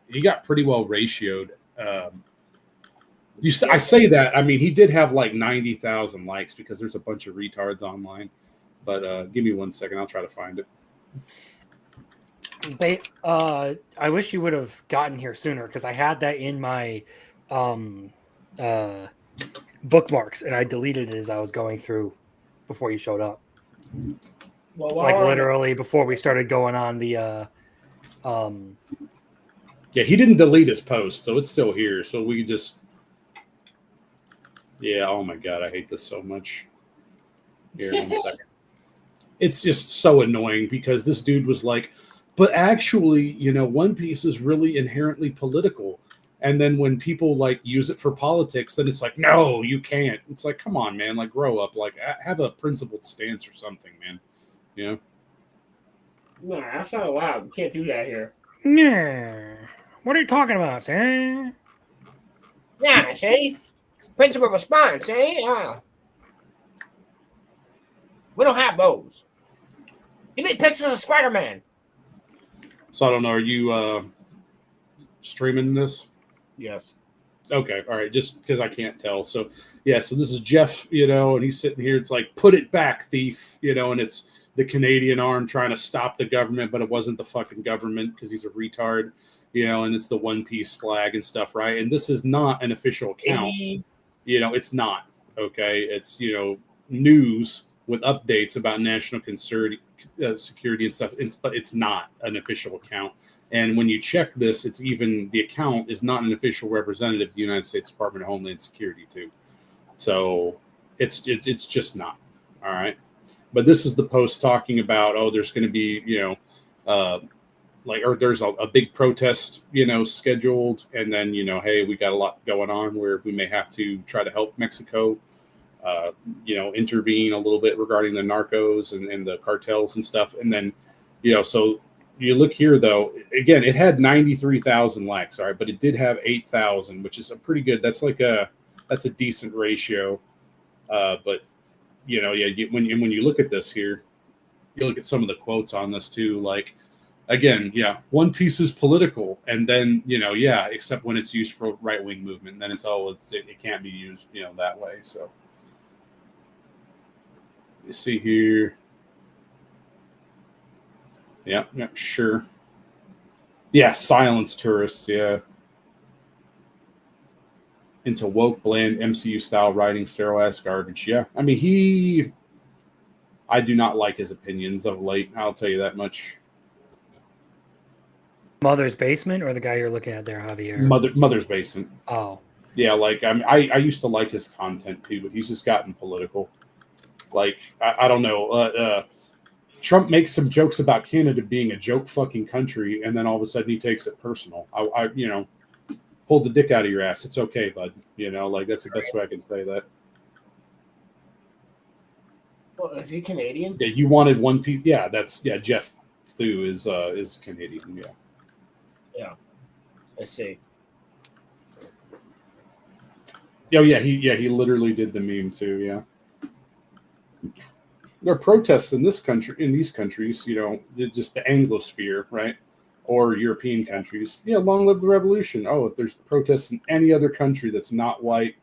he got pretty well ratioed. I say that, I mean, he did have like 90,000 likes because there's a bunch of retards online. But give me 1 second. I'll try to find it. I wish you would have gotten here sooner because I had that in my bookmarks and I deleted it as I was going through before you showed up. Well, like literally before we started going on the Yeah, he didn't delete his post, so it's still here. So we just oh my god, I hate this so much. Here, 1 second. It's just so annoying because this dude was like, but actually, One Piece is really inherently political. And then when people like use it for politics, then it's like, no, you can't. It's like, come on, man, like grow up, like have a principled stance or something, man. No, that's not allowed. You can't do that here. Yeah. What are you talking about, sir? Yeah, see? Principle of response, see? We don't have those. Give me pictures of Spider-Man. So I don't know. Are you streaming this? Yes. Okay. All right. Just because I can't tell. So yeah. So this is Jeff, and he's sitting here. It's like, put it back, thief, and it's the Canadian arm trying to stop the government, but it wasn't the fucking government because he's a retard, and it's the One Piece flag and stuff, right? And this is not an official account. It's not. Okay. It's, news with updates about national security and stuff, but it's not an official account. And when you check this, the account is not an official representative of the United States Department of Homeland Security too. So, It's just not. All right. But this is the post talking about, oh, there's going to be, or there's a big protest, scheduled. And then, hey, we got a lot going on where we may have to try to help Mexico, intervene a little bit regarding the narcos and the cartels and stuff. And then, so you look here, though, again, it had 93,000 likes. All right. But it did have 8,000, which is a pretty good. That's a decent ratio. But when you look at this here, you look at some of the quotes on this too, like, again, One Piece is political, and then except when it's used for right wing movement, then it can't be used that way. So you see here, sure, silence tourists, into woke, bland, MCU style writing, sterile ass garbage. Yeah, I mean, I do not like his opinions of late. I'll tell you that much. Mother's Basement, or the guy you're looking at there, Javier? Mother's Basement. Oh, yeah. Like I used to like his content too, but he's just gotten political. Like I don't know. Trump makes some jokes about Canada being a joke fucking country, and then all of a sudden he takes it personal. I pulled the dick out of your ass. It's okay, bud. That's the best way I can say that. Well, is he Canadian? Yeah, you wanted One Piece. Yeah, Jeff Thu is Canadian. Yeah. Yeah, I see. Oh yeah, he literally did the meme too. Yeah. There are protests in these countries. Just the Anglosphere, right? Or European countries. Yeah, long live the revolution. Oh, if there's protests in any other country that's not white,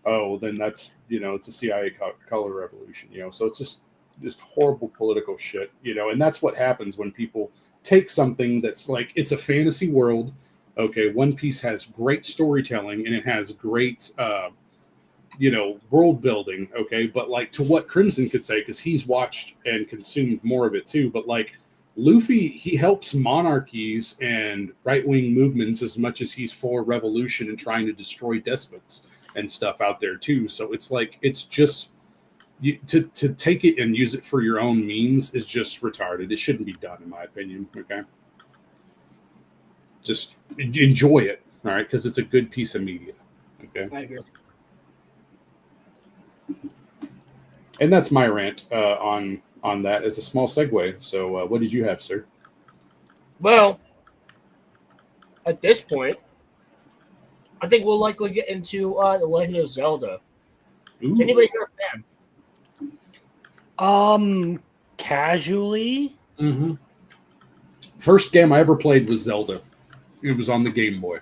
oh, then that's, it's a CIA color revolution, So it's just horrible political shit, and that's what happens when people take something that's like, it's a fantasy world. Okay, One Piece has great storytelling and it has great, world building. Okay, but like to what Crimson could say, because he's watched and consumed more of it too, but like, Luffy, he helps monarchies and right-wing movements as much as he's for revolution and trying to destroy despots and stuff out there too. So it's like, it's just to take it and use it for your own means is just retarded. It shouldn't be done, in my opinion. Okay, just enjoy it, all right, because it's a good piece of media. Okay, I agree. And that's my rant on that as a small segue. So what did you have, sir? Well, at this point, I think we'll likely get into The Legend of Zelda. Ooh. Is anybody here a fan? Casually. Mm-hmm. First game I ever played was Zelda. It was on the Game Boy.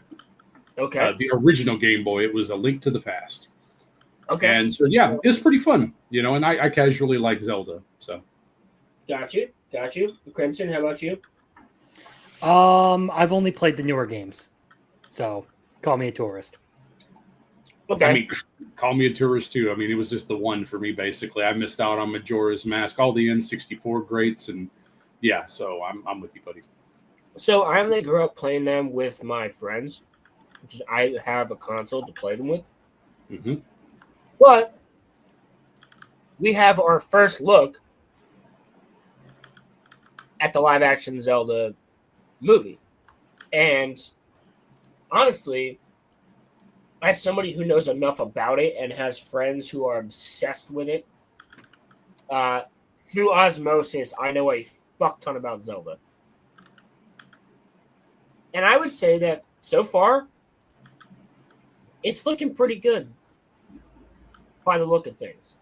Okay. The original Game Boy. It was A Link to the Past. Okay. And so, it was pretty fun, and I casually like Zelda, so. Got you. Crimson, how about you? I've only played the newer games, so call me a tourist. Okay. I mean, call me a tourist, too. I mean, it was just the one for me, basically. I missed out on Majora's Mask, all the N64 greats, and, so I'm with you, buddy. So I only grew up playing them with my friends, which I have a console to play them with. Mm-hmm. But we have our first look at the live-action Zelda movie. And honestly, as somebody who knows enough about it and has friends who are obsessed with it, through osmosis, I know a fuck ton about Zelda. And I would say that so far, it's looking pretty good by the look of things.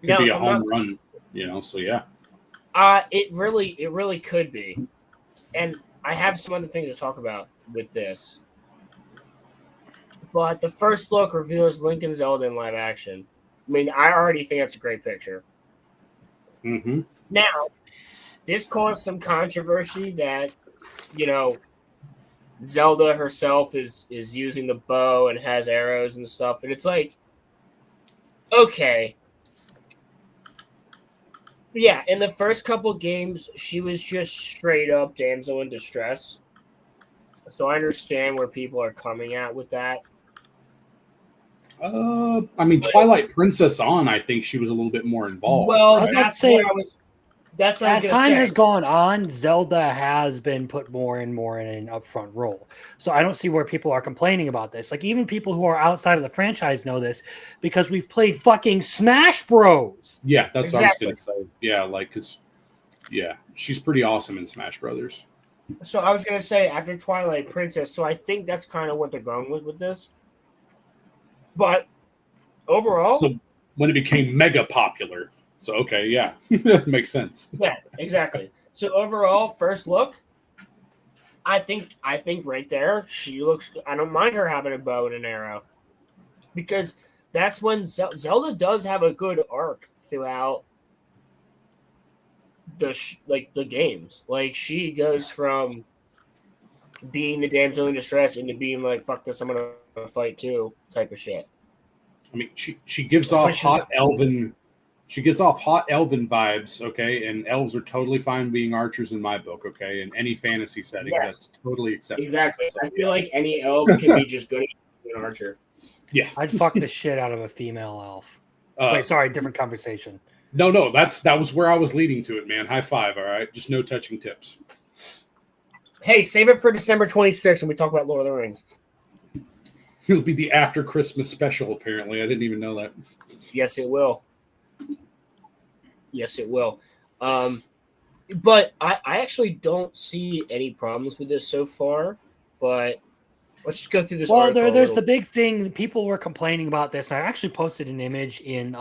Could be a home run, so yeah. It really could be. And I have some other things to talk about with this. But the first look reveals Link and Zelda in live action. I mean, I already think that's a great picture. Mm-hmm. Now, this caused some controversy that, Zelda herself is using the bow and has arrows and stuff. And it's like, okay. Yeah, in the first couple games, she was just straight up damsel in distress. So I understand where people are coming at with that. I mean, Twilight Princess on, I think she was a little bit more involved. Well, was about to that's say- what I was. That's what I was As going to time say. has gone on, Zelda has been put more and more in an upfront role. So I don't see where people are complaining about this. Like even people who are outside of the franchise know this because we've played fucking Smash Bros. Yeah, that's what I Exactly. was going to say. Yeah, like, because, yeah, she's pretty awesome in Smash Brothers. So I was going to say after Twilight Princess. So I think that's kind of what they're going with this. But overall, So when it became mega popular. So, okay, yeah, makes sense. yeah, exactly. So overall, first look, I think right there, she looks. I don't mind her having a bow and an arrow, because that's when Zelda does have a good arc throughout the games. Like she goes from being the damsel in distress into being like, fuck this, I'm gonna fight too type of shit. I mean, she gives That's off what she hot does. elven. She gets off hot elven vibes, okay, and elves are totally fine being archers in my book, okay, in any fantasy setting, Yes. that's totally acceptable. Exactly. So, I feel like any elf can be just good at being an archer. yeah. I'd fuck the shit out of a female elf. Wait, sorry, different conversation. No, that was where I was leading to it, man. High five, all right, just no touching tips. Hey, save it for December 26th when we talk about Lord of the Rings. It'll be the after Christmas special. Apparently, I didn't even know that. Yes, it will. Yes, it will. But I actually don't see any problems with this so far. But let's just go through this. Well, article a there's little. the big thing. People were complaining about this. I actually posted an image in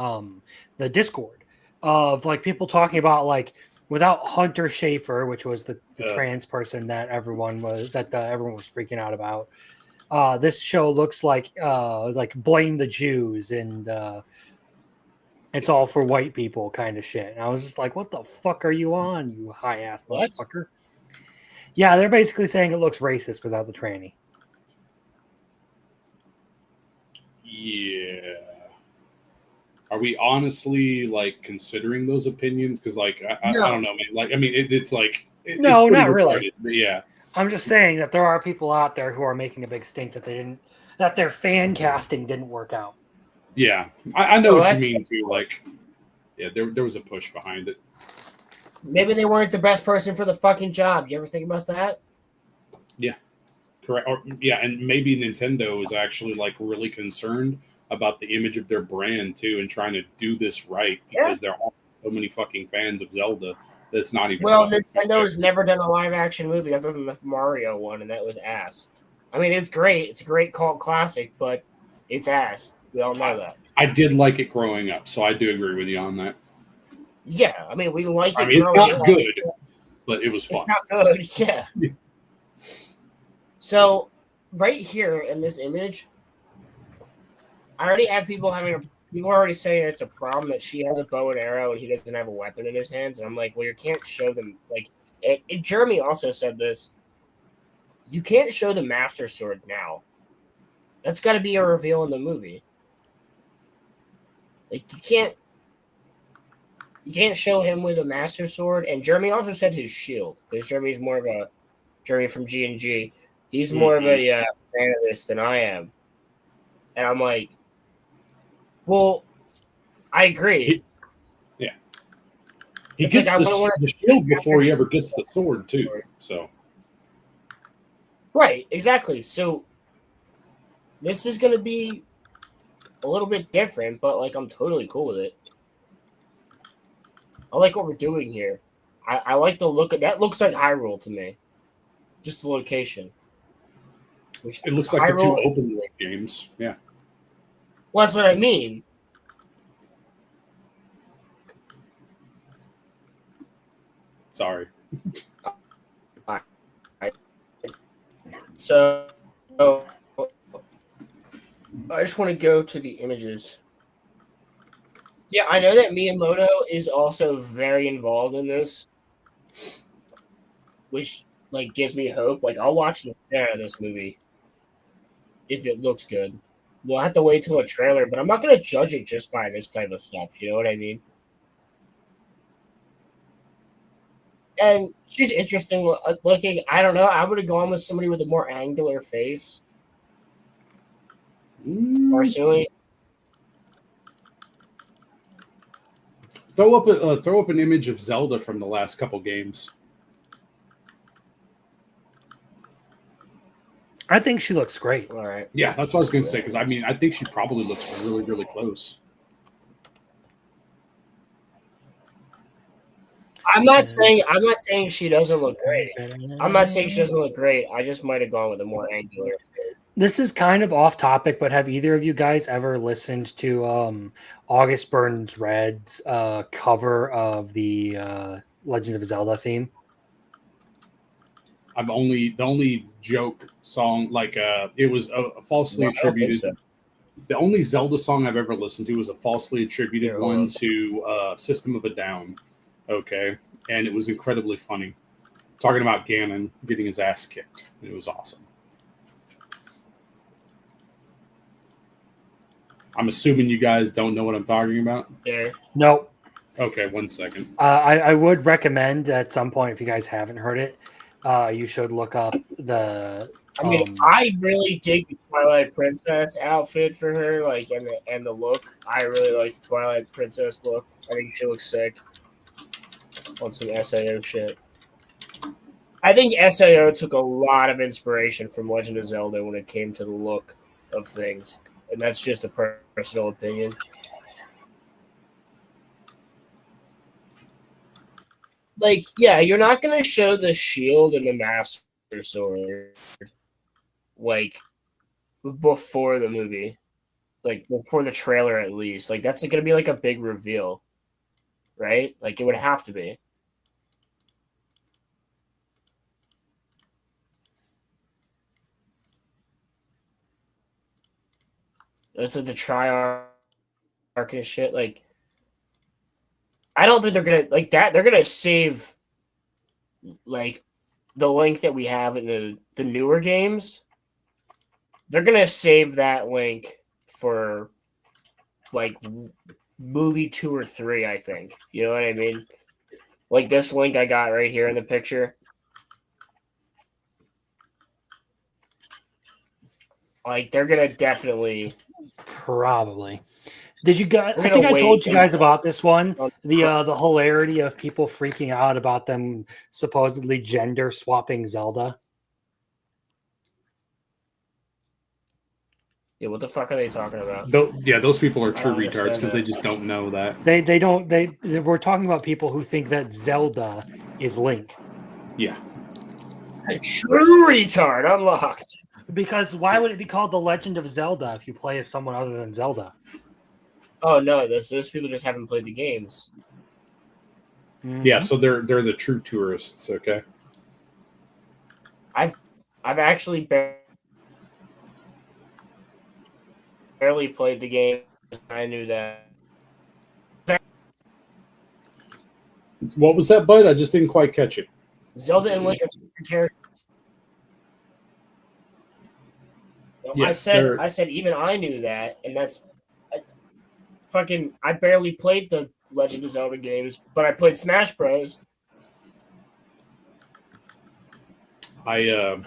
the Discord of like people talking about like without Hunter Schafer, which was the trans person that everyone was freaking out about. This show looks like blame the Jews and it's all for white people kind of shit. And I was just like, what the fuck are you on, you high ass motherfucker? Yeah, they're basically saying it looks racist without the tranny. Yeah. Are we honestly like considering those opinions? Because like I don't know, man. Like I mean, it's like No, it's not pretty really. retarded, but yeah. I'm just saying that there are people out there who are making a big stink that their fan casting didn't work out. Yeah, I know what you that's- mean too. Like, yeah, there was a push behind it. Maybe they weren't the best person for the fucking job. You ever think about that? Correct. Or, yeah, and maybe Nintendo is actually like really concerned about the image of their brand too, and trying to do this right because there are so many fucking fans of Zelda that's not even. Well, Nintendo has never done a live action movie other than the Mario one, and that was ass. I mean, it's great. It's a great cult classic, but it's ass. We all know that. I did like it growing up, so I do agree with you on that. Yeah, I mean, we like it. I mean, it's growing not up. good, but it was fun. It's not good. Yeah. So, right here in this image, I already have people already saying it's a problem that she has a bow and arrow and he doesn't have a weapon in his hands. And I'm like, well, you can't show them. Like, Jeremy also said this. You can't show the Master Sword now. That's got to be a reveal in the movie. Like, you can't show him with a Master Sword. And Jeremy also said his shield, because Jeremy from G&G. He's more of a fan of this than I am. And I'm like, well, I agree. He It's gets like, the shield before he ever gets the sword too. So right, exactly. So this is going to be a little bit different, but like I'm totally cool with it. I like what we're doing here. I like the look of that. Looks like Hyrule to me. Just the location. Which it looks like the two Hyrule, open world games. Yeah. well, that's what I mean. Sorry. So I just want to go to the images. Yeah, I know that Miyamoto is also very involved in this, which like gives me hope. Like I'll watch the share of this movie if it looks good. We'll have to wait till a trailer, but I'm not going to judge it just by this type of stuff. You know what I mean? And she's interesting looking. I don't know. I would have gone with somebody with a more angular face. Personally, Throw up an image of Zelda from the last couple games. I think she looks great. All right. Yeah, that's what I was going to say. Because I mean, I think she probably looks really, really close. I'm not saying she doesn't look great. I'm not saying she doesn't look great. I just might have gone with a more angular face. This is kind of off topic, but have either of you guys ever listened to August Burns Red's cover of the Legend of Zelda theme? The only joke song, like it was a falsely attributed. So. The only Zelda song I've ever listened to was a falsely attributed one to System of a Down. Okay, and it was incredibly funny. Talking about Ganon getting his ass kicked. It was awesome. I'm assuming you guys don't know what I'm talking about. Yeah. Nope. Okay, 1 second. I would recommend at some point, if you guys haven't heard it, you should look up the. I mean, I really dig the Twilight Princess outfit for her, like, and the look. I really like the Twilight Princess look. I think she looks sick on some SAO shit. I think SAO took a lot of inspiration from Legend of Zelda when it came to the look of things, and that's just a personal opinion. Like, yeah, you're not gonna show the shield and the Master Sword like before the movie, like before the trailer at least. Like that's gonna be like a big reveal, right? Like it would have to be. That's like the Triarch and shit. Like I don't think they're gonna like that. They're gonna save like the link that we have in the newer games. They're gonna save that link for like movie 2 or 3, I think. You know what I mean? Like this link I got right here in the picture. Like they're gonna definitely probably. Did you guys? I think I told you guys about this one. The hilarity of people freaking out about them supposedly gender swapping Zelda. Yeah, what the fuck are they talking about? Those people are true retards because they just don't know that. They don't. We're talking about people who think that Zelda is Link. Yeah. A true retard unlocked. Because why would it be called The Legend of Zelda if you play as someone other than Zelda? Oh no, those people just haven't played the games. Mm-hmm. Yeah, so they're the true tourists. Okay. I've actually barely played the game. I knew that. What was that, Bud? I just didn't quite catch it. Zelda and Link are different characters. No, I said even I knew that, and that's I barely played the Legend of Zelda games, but I played Smash Bros. I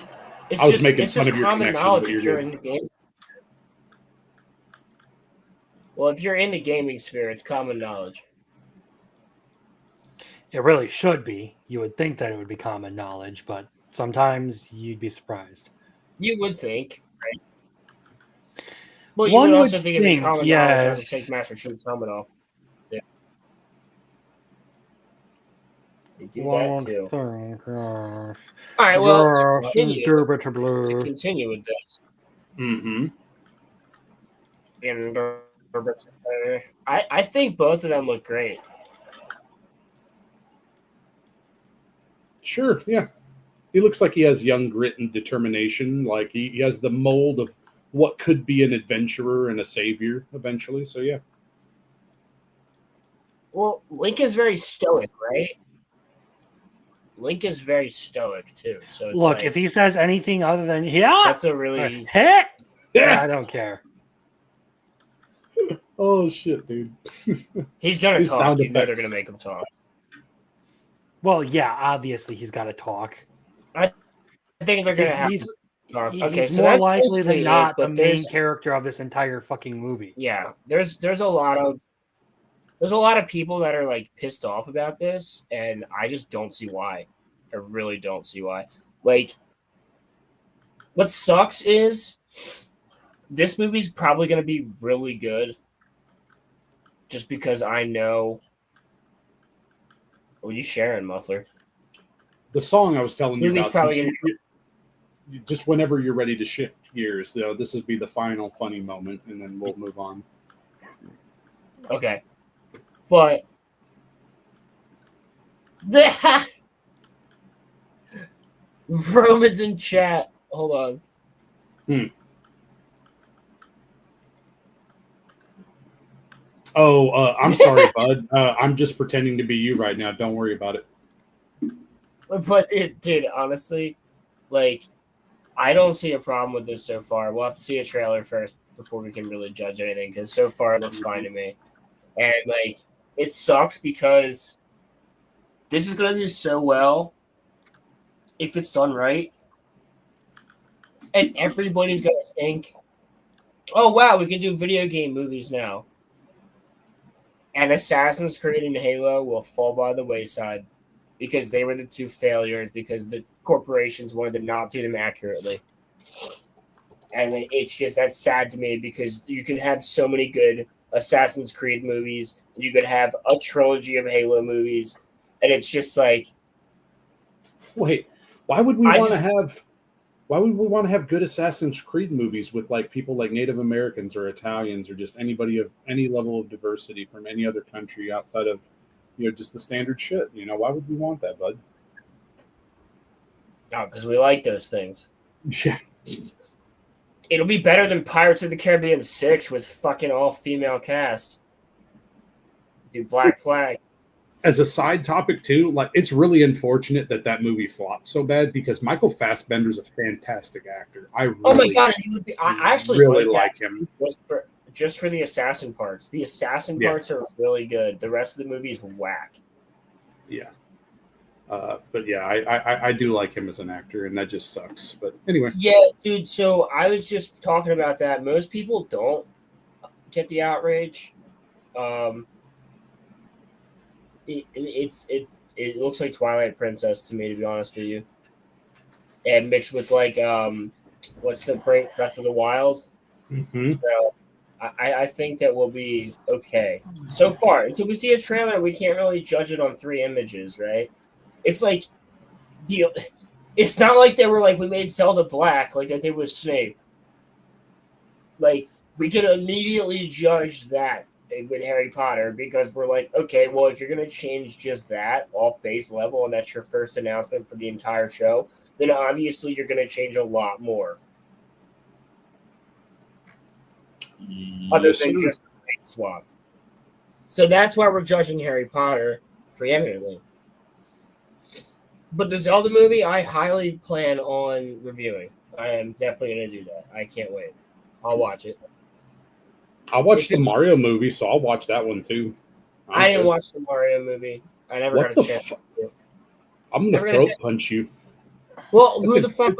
was making fun of your connection, but you're in the game. Well, if you're in the gaming sphere, it's common knowledge. It really should be. You would think that it would be common knowledge, but sometimes you'd be surprised. You would think, right? Well, One you would would also think it'd be common yes. knowledge to take Master Chief's helmet off. Yeah. They do that too. All right, well, to continue with this. Mm-hmm. I think both of them look great. Sure, yeah. He looks like he has young grit and determination. Like he has the mold of what could be an adventurer and a savior eventually. So, yeah. Well, Link is very stoic, right? Link is very stoic, too. So it's look, if he says anything other than, that's a really... Yeah, I don't care. Oh, shit, dude. He's going to talk. You know they're going to make him talk. Well, yeah, obviously he's got to talk. I think they're going to have to talk. Okay, he's so more that's likely than not it, the main character of this entire fucking movie. Yeah, there's a lot of there's a lot of people that are like pissed off about this, and I just don't see why. I really don't see why. Like, what sucks is this movie's probably going to be really good, just because I know. What are you sharing, Muffler? The song I was telling you Movie's about. probably since gonna just whenever you're ready to shift gears, so this would be the final funny moment, and then we'll move on. Okay, but the Roman's in chat. Hold on. Oh, I'm sorry, bud. I'm just pretending to be you right now. Don't worry about it. But dude, honestly, like, I don't see a problem with this so far. We'll have to see a trailer first before we can really judge anything, because so far it looks fine to me. And like, it sucks because this is gonna do so well if it's done right, and everybody's gonna think, "Oh wow, we can do video game movies now." And Assassin's Creed and Halo will fall by the wayside because they were the two failures because the corporations wanted to not do them accurately. And it's just, that's sad to me because you can have so many good Assassin's Creed movies, and you could have a trilogy of Halo movies, and it's just like, Wait, why would we I want to just- have? Why would we want to have good Assassin's Creed movies with like people like Native Americans or Italians or just anybody of any level of diversity from any other country outside of, just the standard shit? Why would we want that, bud? oh, because we like those things. Yeah. It'll be better than Pirates of the Caribbean 6 with fucking all female cast. Do Black Flag. As a side topic too, like it's really unfortunate that movie flopped so bad because Michael Fassbender's a fantastic actor. I really, Oh my god, he would be, I actually really like like him. just for the assassin parts. The assassin Yeah. parts are really good. The rest of the movie is whack. Yeah. But yeah, I do like him as an actor, and that just sucks. But anyway, Yeah, dude. So I was just talking about that. Most people don't get the outrage. It looks like Twilight Princess to me, to be honest with you, and mixed with like what's the Breath of the Wild. So I think that will be okay so far. Until we see a trailer, we can't really judge it on 3 images, right? It's like, it's not like they were like, we made Zelda black like they did with Snape. Like, we can immediately judge that with Harry Potter because we're like, okay, well, if you're going to change just that off base level and that's your first announcement for the entire show, then obviously you're going to change a lot more. Other than just a face swap. So that's why we're judging Harry Potter preeminently. But the Zelda movie, I highly plan on reviewing. I am definitely going to do that. I can't wait. I'll watch it. I watched the Mario movie, so I'll watch that one too. I didn't watch the Mario movie. I never What got a the chance to do it. I'm gonna throat punch you. Well, who the fuck,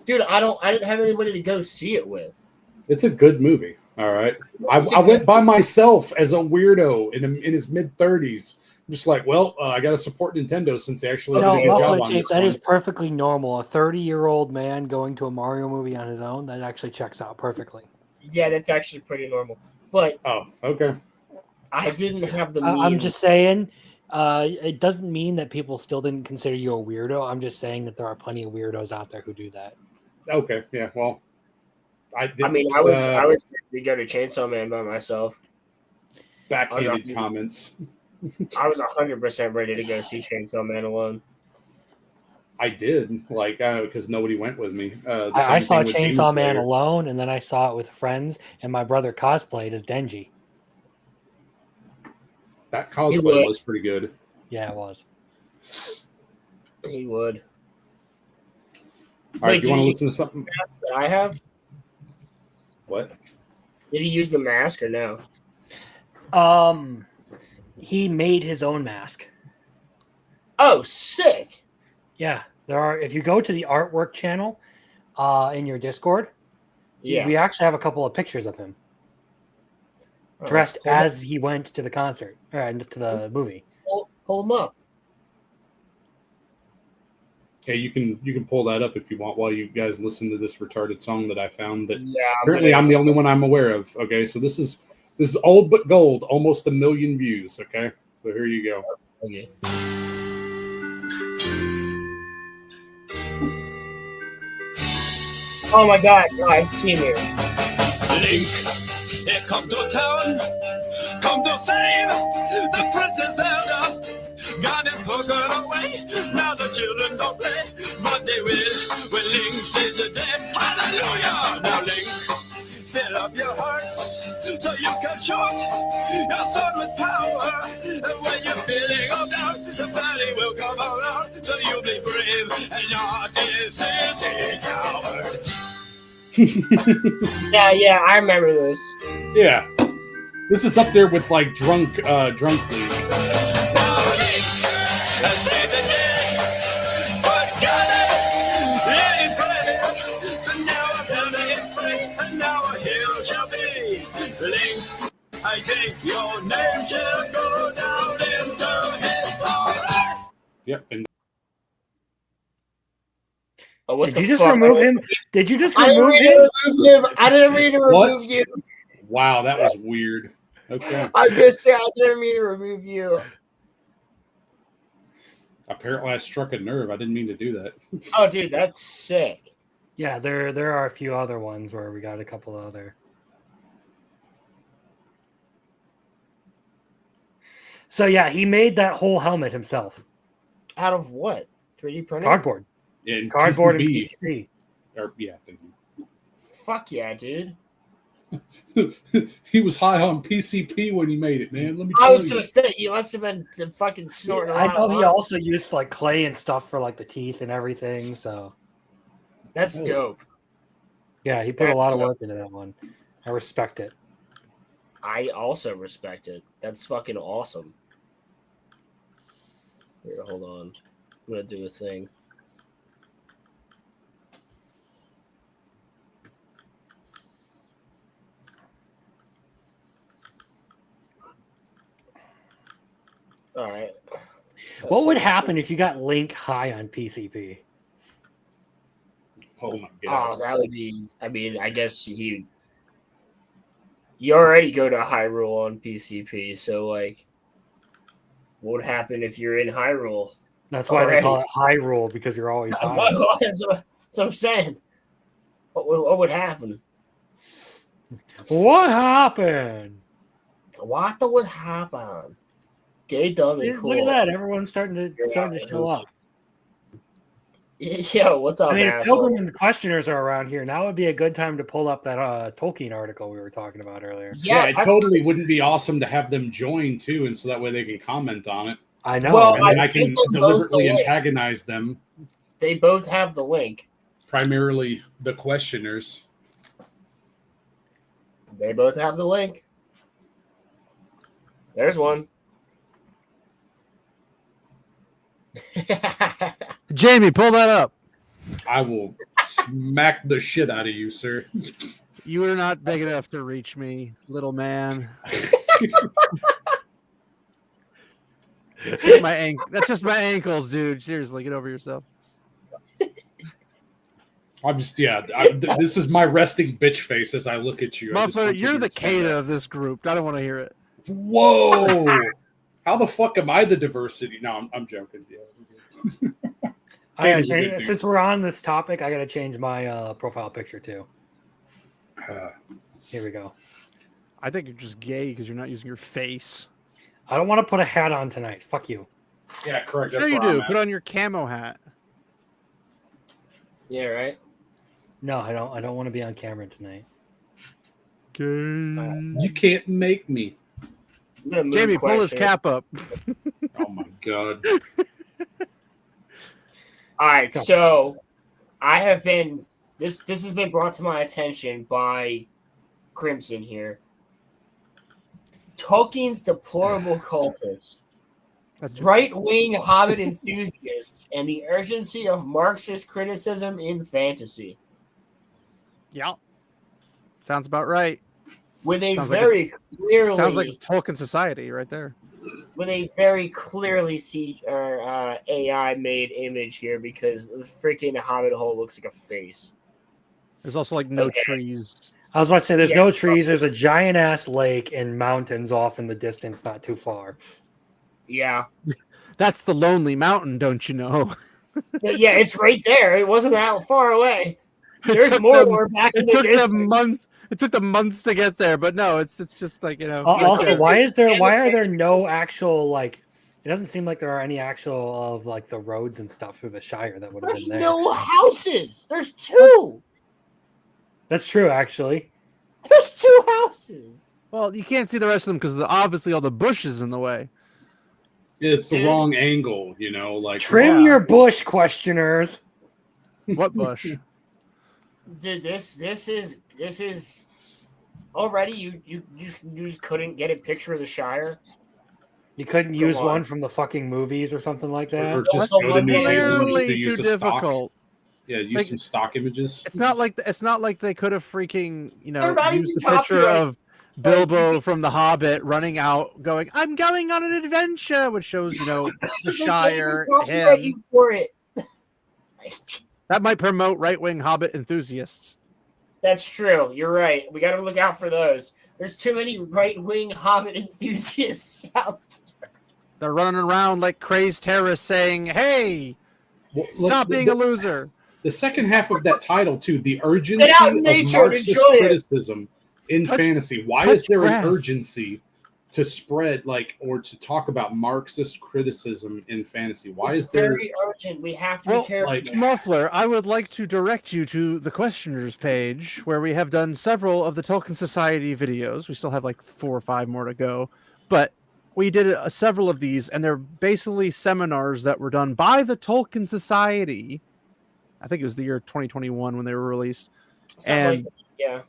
dude? I didn't have anybody to go see it with. It's a good movie. All right, I went by myself as a weirdo in his mid-30s. Just like, well, I got to support Nintendo since they actually did a good job on this that one. is perfectly normal. A 30-year-old man going to a Mario movie on his own, that actually checks out perfectly. Yeah, that's actually pretty normal. But oh, okay. I didn't have the means. I'm just saying, it doesn't mean that people still didn't consider you a weirdo. I'm just saying that there are plenty of weirdos out there who do that. Okay, yeah, well, I was ready to go to Chainsaw Man by myself. Backhanded comments. I was 100% ready to go see Chainsaw Man alone. I did, because nobody went with me. I saw Chainsaw Man alone, and then I saw it with friends, and my brother cosplayed as Denji. That cosplay was pretty good. Yeah, it was. He would. All right, do you want to listen to something that I have? What? Did he use the mask or no? He made his own mask. Oh, sick. Yeah, there are. If you go to the artwork channel in your Discord, yeah, we actually have a couple of pictures of him. dressed Hold as he went to the concert or to the movie. pull him up. Okay, you can pull that up if you want while you guys listen to this retarded song that I found. That Yeah, apparently I'm the only one I'm aware of. Okay, so this is old but gold, almost 1 million views. Okay, so here you go. Okay. Oh my God! No, I've seen it. Link, here come to town, come to save the Princess Zelda. Got him put away, now the children don't play, but they will when Link saves the day. Hallelujah! Now Link, fill up your hearts so you can shoot your sword with power. And when you're feeling all down, the valley will come around, so you'll be brave and not a coward. Yeah, I remember this. Yeah, this is up there with like drunk League. Now Link has saved the day, but got it, Lily's brave. So now I feel that it's free, and now a hero shall be. Link, I think your name shall go down into history. Yep, and Oh, what Did the you just fuck? remove him? Did you just I didn't remove mean him? to remove him. I didn't mean to What? remove you. wow, that was weird. Okay, I just said I didn't mean to remove you. apparently I struck a nerve. I didn't mean to do that. Oh, dude, that's sick. Yeah, there are a few other ones where we got a couple other. So yeah, he made that whole helmet himself. Out of what? 3D printer? Cardboard. And Cardboard PCB, and PVC. or yeah, thank Fuck yeah, dude. you. He was high on PCP when he made it, man. Let me I tell was you. gonna say you must have been fucking snorting. I know he also used like clay and stuff for like the teeth and everything. So That's dope. yeah, he put a That's lot of dope. work into that one. I respect it. I also respect it. That's fucking awesome. Here, hold on. I'm gonna do a thing. All right. What would happen if you got Link high on PCP? Oh my Oh, god. that would be. I mean, I guess you already go to Hyrule on PCP, so like, what would happen if you're in Hyrule? That's why Already. they call it high roll, because you're always high. That's what I'm saying. What would happen? What happened? What would happen? Gay, dumb, and cool. Look at that! Everyone's starting to show up. Yo, what's up, I mean, if asshole? children and the questioners are around here, now would be a good time to pull up that Tolkien article we were talking about earlier. Yeah, it that's- totally wouldn't be awesome to have them join too, and so that way they can comment on it. I know. Well, And then I I can sent them both deliberately the link. antagonize them, They both have the link. primarily the questioners. They both have the link. There's one. Jamie, pull that up. I will smack the shit out of you, sir. You are not big enough to reach me, little man. That's just my ankles, dude. Seriously, get over yourself. I'm just, this is my resting bitch face as I look at you. I just Motherfucker, want you you're to the understand Kata that. of this group. I don't want to hear it. Whoa! How the fuck am I the diversity? No, I'm joking. Yeah. I gotta He's a good change, dude. since we're on this topic, I gotta change my profile picture too. Here we go. I think you're just gay because you're not using your face. I don't want to put a hat on tonight. Fuck you. Yeah, correct. Sure That's you where do. I'm Put at. on your camo hat. Yeah, right. No, I don't. I don't want to be on camera tonight. Gay. You can't make me. I'm gonna move Jamie, pull his question. cap up. Oh my god. All right, so I have been this has been brought to my attention by Crimson here. Tolkien's deplorable cultists, That's right-wing Hobbit enthusiasts, and the urgency of Marxist criticism in fantasy. yeah. Sounds about right. with a Sounds like very clearly Sounds like Tolkien Society right there. with a very clearly AI made image here because the freaking Hobbit hole looks like a face. There's also like no Okay. trees. I was about to say there's Yeah. no trees. There's a giant ass lake and mountains off in the distance, not too far. Yeah. That's the Lonely Mountain, don't you know? Yeah, it's right there. It wasn't that far away. There's took more them- where back in It the took distance. them months. It took them months to get there, but no, it's just like Also, could've why just are there scanned no actual like? It doesn't seem like there are any actual of like the roads and stuff through the Shire that would have There's been there. no houses. There's two. That's true, actually. There's two houses. Well, you can't see the rest of them because obviously all the bushes in the way. It's the Dude. wrong angle, you know. Like Trim Yeah. your bush, questioners. What bush? Dude, this is already you just couldn't get a picture of the Shire. You couldn't Come use on. one from the fucking movies or something like or that. just Well, go to New Zealand and Clearly use too a stock. difficult. Yeah, use Like- some stock images. It's not like they could have freaking They're not used even the picture copyrighted. of Bilbo from The Hobbit running out, going, "I'm going on an adventure," which shows the They Shire. can't even copyright Him. you for it. That might promote right-wing Hobbit enthusiasts. That's true. You're right. We got to look out for those. There's too many right-wing Hobbit enthusiasts out. They're running around like crazed terrorists, saying, "Hey, Well, look, stop being a loser." the second half of that title too, the urgency Get out in of nature and Marxist enjoy it. criticism in Touch- fantasy. Why touch is there grass. an urgency to spread or to talk about Marxist criticism in fantasy? Why It's is there very urgent. We have to Well, be careful. like- Muffler, I would like to direct you to the questioners page where we have done several of the Tolkien Society videos. We still have like 4 or 5 more to go, but we did several of these, and they're basically seminars that were done by the Tolkien Society. I think it was the year 2021 when they were released. Something like and- that. Yeah.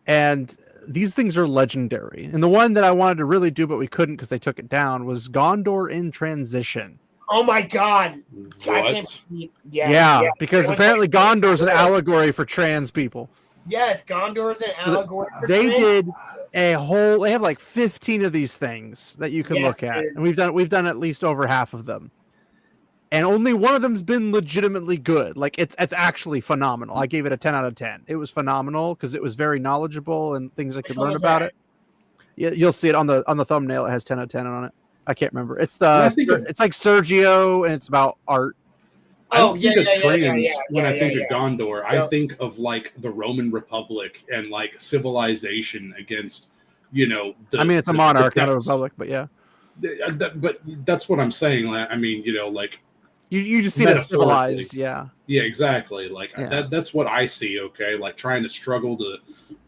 And these things are legendary. And the one that I wanted to really do, but we couldn't because they took it down, was Gondor in Transition. Oh my God. I what? can't believe. Yeah. Yeah, because It was apparently like- Gondor's an allegory for trans people. Yes, Gondor's an allegory for They trans- did they have like 15 of these things that you can Yes, look at, dude. and we've done at least over half of them, and only one of them's been legitimately good. Like it's actually phenomenal. I gave it a 10 out of 10. It was phenomenal because it was very knowledgeable and things I Which could one learn was about that? it. Yeah, you'll see it on the thumbnail. It has 10 out of 10 on it. I can't remember. It's I think it's like Sergio, and it's about art. I don't Oh, think yeah, of yeah, yeah, trans yeah, yeah, when I yeah, think yeah. of Gondor. Yeah. I think of like the Roman Republic and like civilization against, I mean, it's a monarch, not a depths. republic, but yeah, But that's what I'm saying. I mean, like you just see it as Metaphorically. civilized. Yeah. yeah, exactly. Like Yeah. that's what I see. Okay, like trying to struggle to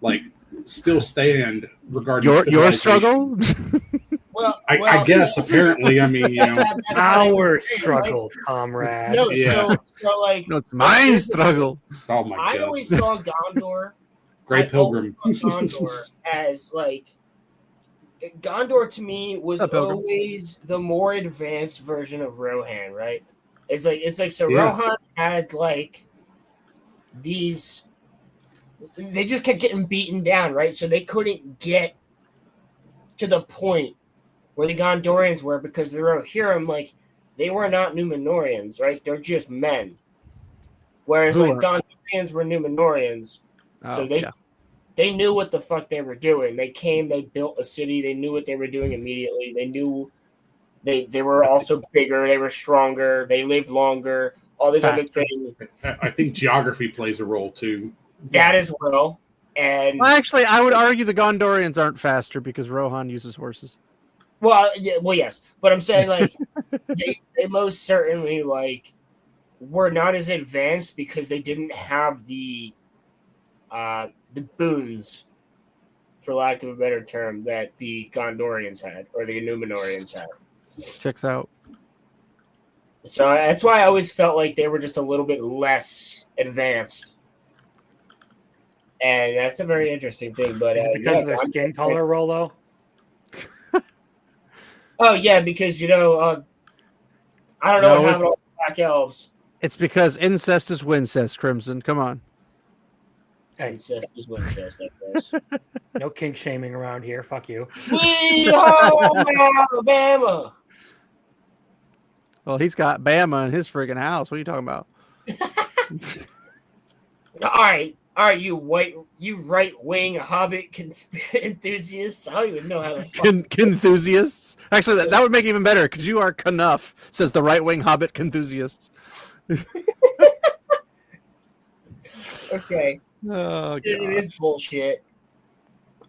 like still stand regarding Your civilization. struggle. I guess apparently. I mean, that's how they Our would say, struggle, comrade. No, Yeah. so like No, it's my struggle. oh my I god, always saw Gondor. Great I always Pilgrim. saw Gondor as like Gondor to me was A pilgrim. always the more advanced version of Rohan, right? It's like so Yeah. Rohan had like these they just kept getting beaten down, right? So they couldn't get to the point where the Gondorians were because the Rohirrim, like, they were not Numenorians, right? They're just men. Whereas Who like Gondorians were Numenorians. So they knew what the fuck they were doing. They came, they built a city, they knew what they were doing immediately. They knew they were also bigger, they were stronger, they lived longer, all these other things. I think geography plays a role too. That as well. And Well, actually, I would argue the Gondorians aren't faster because Rohan uses horses. well, yes. But I'm saying like they most certainly like were not as advanced because they didn't have the boons, for lack of a better term, that the Gondorians had or the Numenorians had. Checks out. So that's why I always felt like they were just a little bit less advanced. And that's a very interesting thing. But Is it because of their I'm- skin color, Rolo? Oh yeah, because I don't know No, what happened to all the black elves. It's because incest is wincest, Crimson. Come on. Hey, Incest is what incest, I guess. no kink shaming around here. Fuck you. Sweet home Alabama. Well, he's got Bama in his friggin' house. What are you talking about? All right, you right wing Hobbit enthusiasts. I don't even know how to. Enthusiasts. Actually, that would make it even better because you are Knuff, says the right wing Hobbit enthusiasts. Okay. Oh, It is bullshit.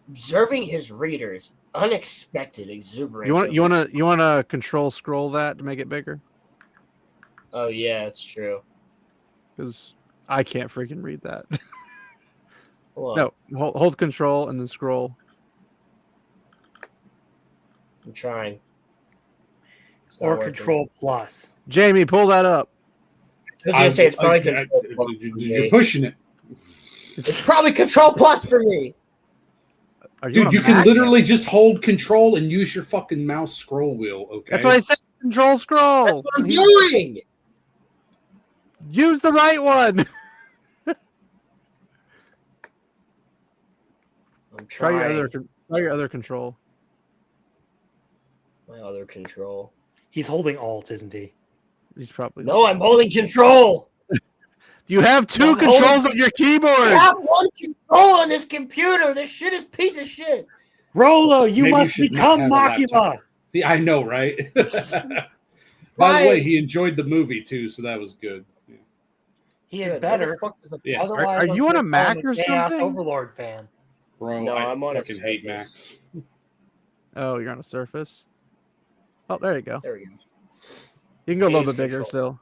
Observing his readers, unexpected exuberance. You want to control scroll that to make it bigger? Oh yeah, it's true. Because I can't freaking read that. Hold on. No, hold control and then scroll. I'm trying. It's not Or working. Control Plus. Jamie, pull that up. I was gonna say it's probably Control Plus for You're me. pushing it. It's probably Control Plus for me. Dude, you can literally just hold control and use your fucking mouse scroll wheel, okay? That's what I said. Control scroll. That's what I'm doing. Use the right one. I'm Try trying. your other control. My other control. He's holding Alt, isn't he? He's probably No, I'm holding control. You have two I'm controls holding- on your keyboard. I have one control on this computer. This shit is piece of shit. Rolo, you Maybe must you should not become have a Makima. laptop. Yeah, I know, right? By the way, he enjoyed the movie too, so that was good. Yeah. He Good. had What better. the fuck is the Yeah. Otherwise, Are I you on a would Mac call him or Chaos something? Overlord fan. Bro, No, I I'm on a fucking hate Surface. Macs. Oh, you're on a Surface. Oh, there you go. There we go. You can go a little Use bit bigger control. still.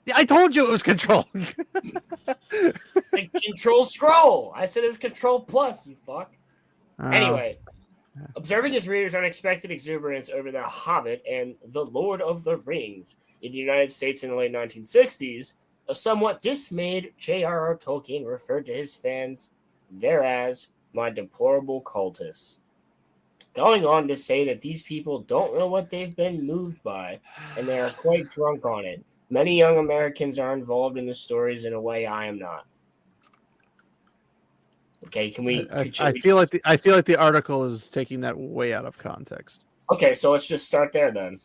Yeah, I told you it was control. Like, control scroll. I said it was Control Plus. You fuck. Anyway, observing his readers' unexpected exuberance over The Hobbit and The Lord of the Rings in the United States in the late 1960s, a somewhat dismayed J.R.R. Tolkien referred to his fans there as my deplorable cultists, going on to say that these people don't know what they've been moved by, and they are quite drunk on it. Many young Americans are involved in the stories in a way I am not. Okay, can we? I feel like the article is taking that way out of context. Okay, so let's just start there then.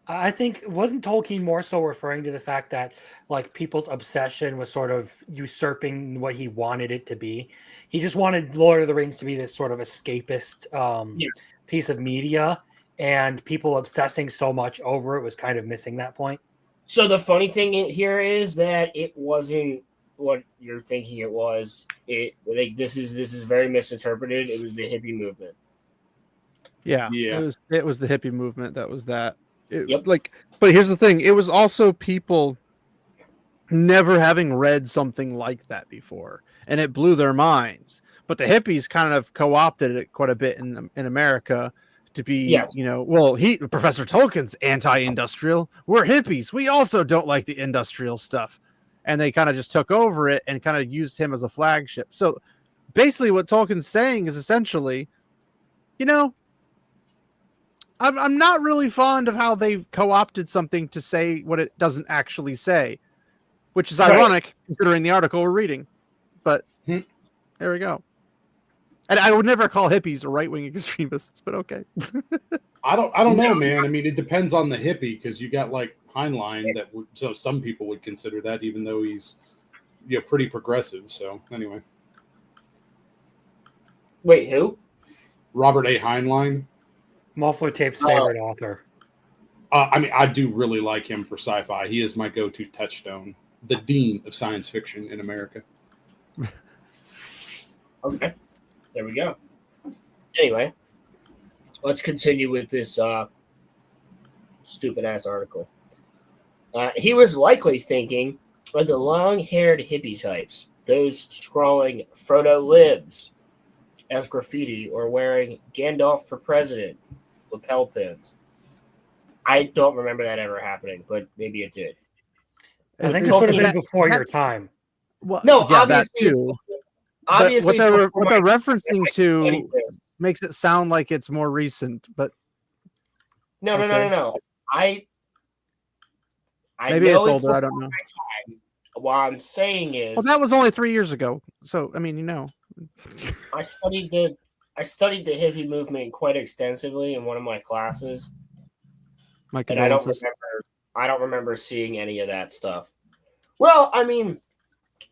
I think wasn't Tolkien more so referring to the fact that like people's obsession was sort of usurping what he wanted it to be. He just wanted Lord of the Rings to be this sort of escapist piece of media, and people obsessing so much over it was kind of missing that point. So the funny thing here is that it wasn't what you're thinking it was. This is very misinterpreted. It was the hippie movement. Yeah. Yeah. It was the hippie movement that was that. Yep. But here's the thing. It was also people never having read something like that before, and it blew their minds. But the hippies kind of co-opted it quite a bit in America to be, Professor Tolkien's anti-industrial. We're hippies. We also don't like the industrial stuff. And they kind of just took over it and kind of used him as a flagship. So basically what Tolkien's saying is essentially, I'm not really fond of how they've co-opted something to say what it doesn't actually say, which is ironic considering the article we're reading. But there we go. And I would never call hippies right-wing extremists, but okay. I don't know, man. I mean, it depends on the hippie because you got like Heinlein so some people would consider that, even though he's pretty progressive. So anyway, Wait, who? Robert A. Heinlein. Muffler Tape's favorite author. I mean, I do really like him for sci-fi. He is my go-to touchstone, the dean of science fiction in America. Okay, there we go. Anyway, let's continue with this stupid-ass article. He was likely thinking of the long-haired hippie types, those scrawling Frodo lives as graffiti or wearing Gandalf for president lapel pins. I don't remember that ever happening, but maybe it did. I think this would have been before your time. Well, No, yeah, obviously, that too. obviously, But what they're my referencing to anything. makes it sound like it's more recent, but No. I maybe know it's older. before I don't know. my time. what I'm saying is, Well, that was only 3 years ago. So I mean, I studied the hippie movement quite extensively in one of my classes, my and I condolences. don't remember seeing any of that stuff. Well, I mean,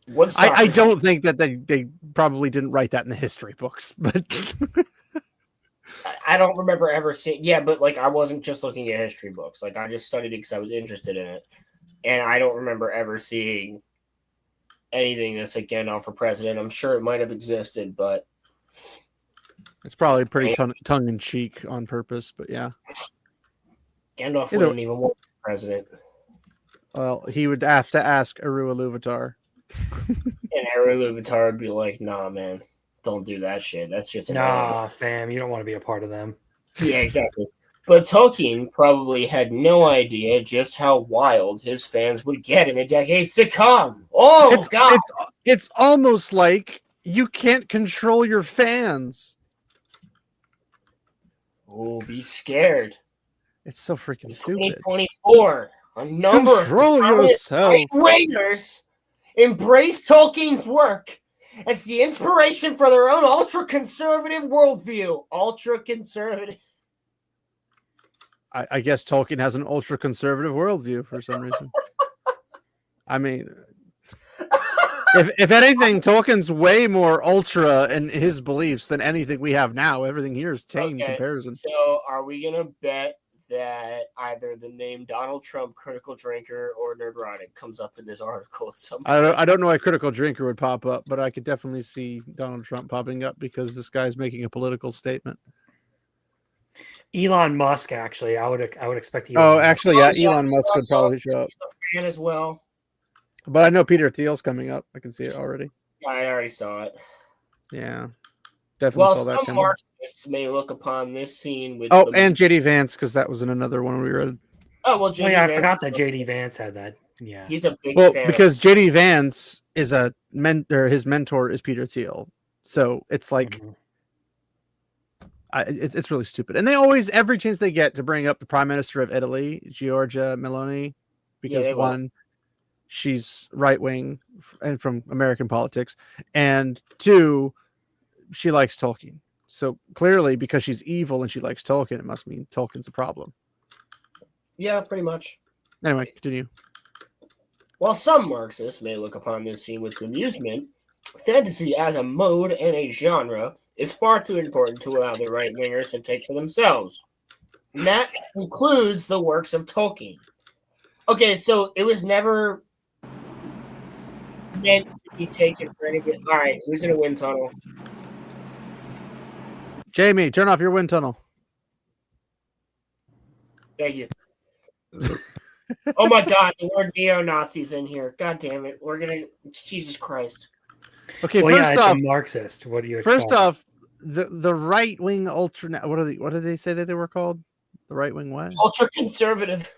Woodstock. I don't think that they probably didn't write that in the history books, but I don't remember ever seeing. Yeah, but like I wasn't just looking at history books. Like I just studied it because I was interested in it, and I don't remember ever seeing anything that's like Gandalf for president. I'm sure it might have existed, but it's probably pretty tongue in cheek on purpose. But yeah, Gandalf wouldn't even want to be president. Well, he would have to ask Eru Iluvatar. And Eru Iluvatar would be like, "Nah, man, don't do that shit. That shit's nah, fam. You don't want to be a part of them." Yeah, exactly. But Tolkien probably had no idea just how wild his fans would get in the decades to come. Oh, God. It's almost like you can't control your fans. Oh, be scared. It's so freaking stupid. 2024, a number Control of yourself. right-wingers embrace Tolkien's work as the inspiration for their own ultra-conservative worldview. Ultra-conservative. I guess Tolkien has an ultra conservative worldview for some reason. I mean, if anything, Tolkien's way more ultra in his beliefs than anything we have now. Everything here is tame comparison. So, are we gonna bet that either the name Donald Trump, critical drinker, or Nerdrotic comes up in this article at some point? I don't know why critical drinker would pop up, but I could definitely see Donald Trump popping up because this guy's making a political statement. Elon Musk, actually, I would expect. Elon Elon Musk would probably show up. He's a fan as well. But I know Peter Thiel's coming up. I can see it already. I already saw it. Yeah, definitely saw that some coming. Marxists may look upon this scene with. And JD Vance, because that was in another one we read. Oh well, JD I Vance forgot that JD Vance had that. Yeah, he's a big fan. Because JD Vance is a mentor. His mentor is Peter Thiel, so it's like. It's really stupid. And they always, every chance they get to bring up the Prime Minister of Italy, Giorgia Meloni, because one, she's right-wing and from American politics, and two, she likes Tolkien. So clearly, because she's evil and she likes Tolkien, it must mean Tolkien's a problem. Yeah, pretty much. Anyway, continue. While some Marxists may look upon this scene with amusement, fantasy as a mode and a genre is far too important to allow the right-wingers to take for themselves. And that includes the works of Tolkien. Okay, so it was never meant to be taken for anything. All right, who's in a wind tunnel? Jamie, turn off your wind tunnel. Thank you. Oh my God, the word neo-Nazi's in here. God damn it. Jesus Christ. Okay, well, first off, a Marxist. What do you? First off, the right wing ultra. What did they say that they were called? The right wing what? Ultra conservative.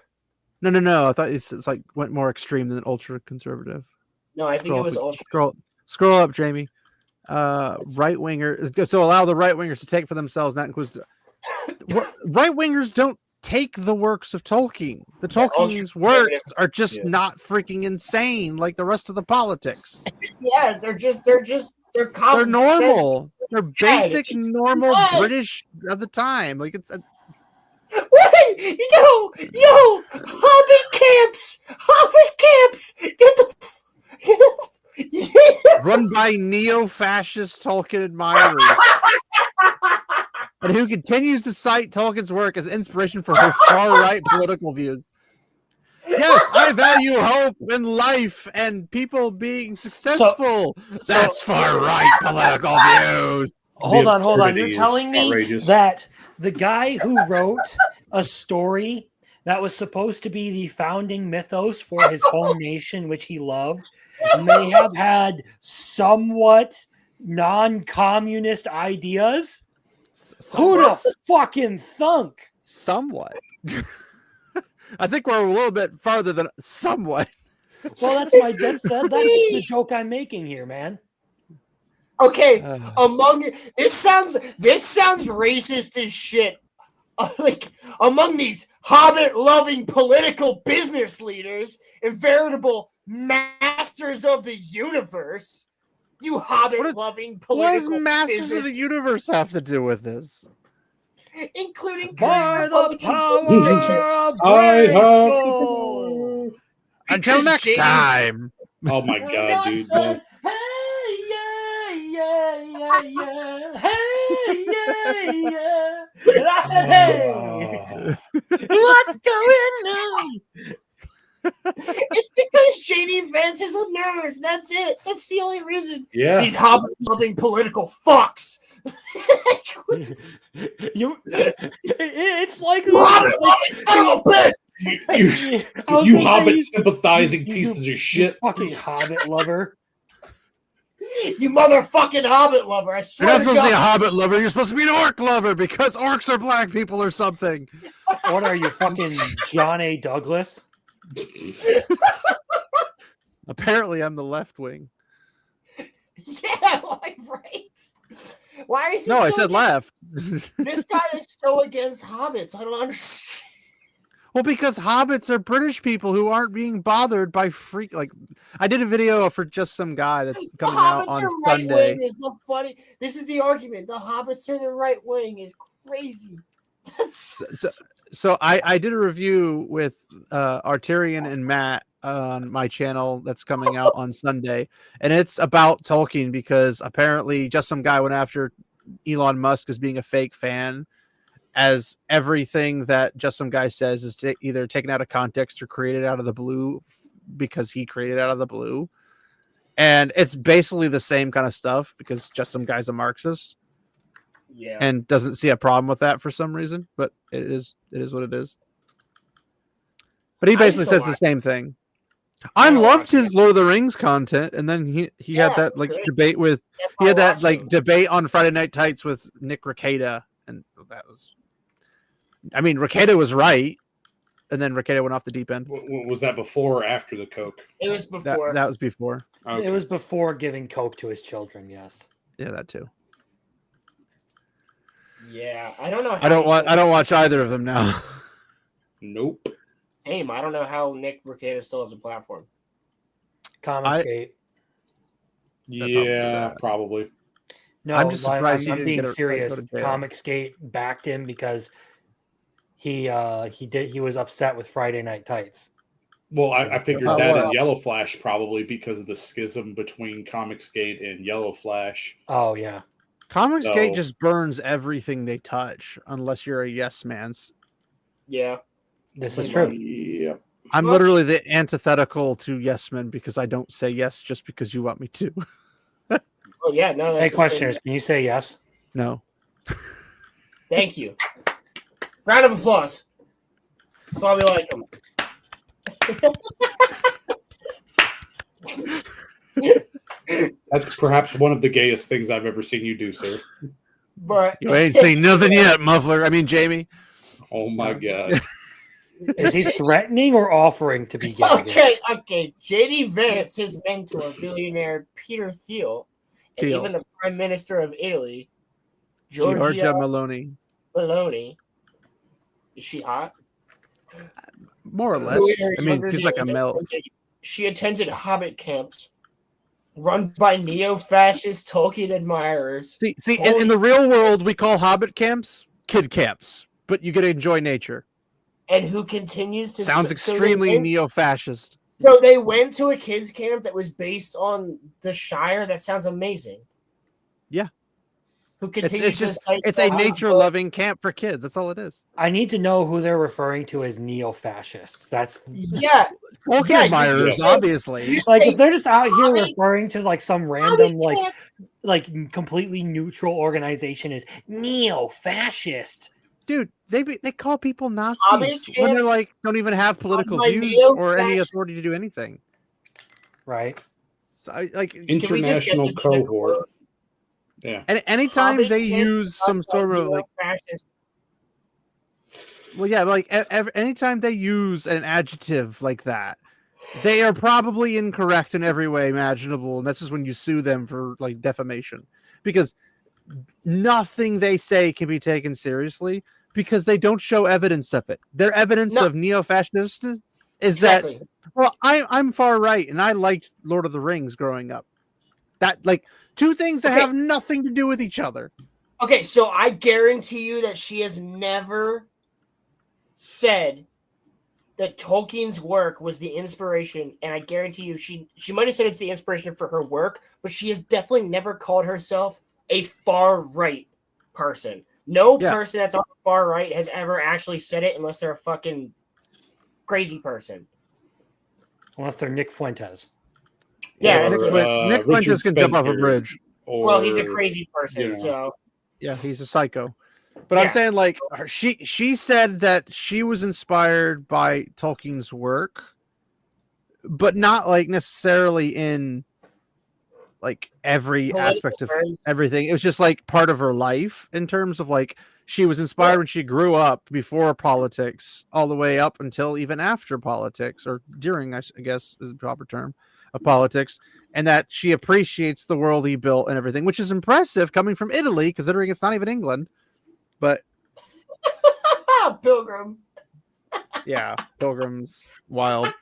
No. I thought it's like went more extreme than ultra conservative. No, I think it was ultra. Scroll up, Jamie. Right winger. So allow the right wingers to take for themselves. And that includes right wingers don't take the works of Tolkien. The Tolkien's works are just not freaking insane like the rest of the politics. Yeah, they're common normal. Sense. They're basic, normal British of the time. Like it's. Wait, yo, Hobbit camps, run by neo-fascist Tolkien admirers. And who continues to cite Tolkien's work as inspiration for her far-right political views. Yes, I value hope and life and people being successful. That's far-right political views. Hold on. You're telling me that the guy who wrote a story that was supposed to be the founding mythos for his home nation, which he loved, may have had somewhat non-communist ideas? Who the fucking thunk? Somewhat. I think we're a little bit farther than somewhat. Well, that's the joke I'm making here, man. Okay, this sounds racist as shit. Like among these hobbit-loving political business leaders and veritable master Masters of the Universe. You Hobbit-loving What does political Masters business, of the Universe have to do with this? including By the Republican power bitches. of I have Grayskull. Until Because next Shady- time. Oh my And god, I dude. says, hey, yeah. Hey, yeah. And I said, hey, what's going on? It's because JD Vance is a nerd. That's it. That's the only reason. Yeah. These Hobbit-loving political fucks. It's like You Hobbit-loving son of a bitch! You Hobbit sympathizing pieces of shit. Fucking Hobbit lover. You motherfucking Hobbit lover! I You're swear not to supposed to be a God. Hobbit lover. You're supposed to be an orc lover because orcs are black people or something. What are you, fucking John A. Douglas? Apparently, I'm the left wing. Yeah, like, right? Why is he No, I so said against- left. This guy is so against hobbits. I don't understand. Well, because hobbits are British people who aren't being bothered by freak. Like, I did a video for just some guy that's The coming out hobbits on are right Sunday. wing is the funny. This is the argument. The hobbits are the right wing is crazy. That's So I did a review with Arterian and Matt on my channel that's coming out on Sunday, and it's about Tolkien because apparently just some guy went after Elon Musk as being a fake fan, as everything that just some guy says is either taken out of context or created out of the blue because he created out of the blue. And it's basically the same kind of stuff because just some guy's a Marxist yeah. and doesn't see a problem with that for some reason, but it is what it is. But he I basically used to says the watch- same thing. I I don't loved watch his Lord of the Rings content, and then he Yeah, had that it was like great. debate with That's he why had I that watch like them. debate on Friday Night Tights with Nick Rekieta, and that was, I mean, Rekieta was right, and then Rekieta went off the deep end. Was that before or after the Coke? It was That before. that was before. Okay. It was before giving coke to his children. Yes. Yeah, that too. Yeah, I don't know. How I don't he watch. still- I don't watch either of them now. Nope. Same. I don't know how Nick Rekieta still has a platform. Comicsgate. Yeah, probably. No, I'm just surprised he I'm didn't being get a- serious. go to jail. Comicsgate backed him because he was upset with Friday Night Tights. Well, I figured Oh, that wow. and Yellow Flash probably because of the schism between Comicsgate and Yellow Flash. Oh yeah. Comicsgate So- just burns everything they touch, unless you're a yes man. Yeah. This is Pretty true. Yep. I'm Much- literally the antithetical to yes men because I don't say yes just because you want me to. Oh yeah. No. That's Hey, the same- questioners, can you say yes? No. Thank you. Round of applause. That's why we like him. That's perhaps one of the gayest things I've ever seen you do, sir. But You ain't seen nothing yet, muffler. I mean, Jamie. Oh my god. Is he threatening or offering to be gay? Okay. JD Vance, his mentor, billionaire Peter Thiel, and Thiel. even the Prime Minister of Italy, Giorgia Giorgia Meloni. Meloni. Is she hot? More or less. Who in her I mean, younger she's like a years milk. She attended Hobbit camps run by neo-fascist Tolkien admirers. See, in the real world, we call hobbit camps kid camps, but you get to enjoy nature. And who continues to Sounds so extremely they went- neo-fascist. So they went to a kids camp that was based on the Shire. That sounds amazing. Yeah. Who It's continues just to cite it's the a Hobbit nature-loving camp for kids. That's all it is. I need to know who they're referring to as neo-fascists. That's Yeah, Tolkien Yeah, you admirers, say- obviously. you like say if they're just out here Hobbit- referring to like some Hobbit random camp. like completely neutral organization as neo-fascist. Dude, they call people Nazis Hobbit when they're camps like don't even have political by views or any neo-fascist- authority to do anything. Right. So like Can we just get International this as a cohort. quote? Yeah. and anytime Hobbit they camps use some run by sort of like neo-fascist- well, yeah, like anytime they use an adjective like that, they are probably incorrect in every way imaginable, and that's just when you sue them for like defamation, because nothing they say can be taken seriously because they don't show evidence of it. Their evidence No. of neo-fascist is Exactly. that I'm far right, and I liked Lord of the Rings growing up. That like two things that Okay. have nothing to do with each other. Okay, so I guarantee you that she has never said that Tolkien's work was the inspiration, and I guarantee you she might have said it's the inspiration for her work, but she has definitely never called herself a far right person. No Yeah. person that's on the far right has ever actually said it unless they're a fucking crazy person. Unless they're Nick Fuentes. Yeah, Or, that's Nick Richard Fuentes can jump off a Spencer, bridge. well, he's a or, crazy person, you know. so Yeah, he's a psycho. But I'm Yeah. saying like she said that she was inspired by Tolkien's work, but not like necessarily in like every Political aspect of terms. everything. It was just like part of her life in terms of like she was inspired when she grew up before politics, all the way up until even after politics or during, I guess is the proper term of politics, and that she appreciates the world he built and everything, which is impressive coming from Italy, considering it's not even England. But Pilgrim. yeah, Pilgrim's wild.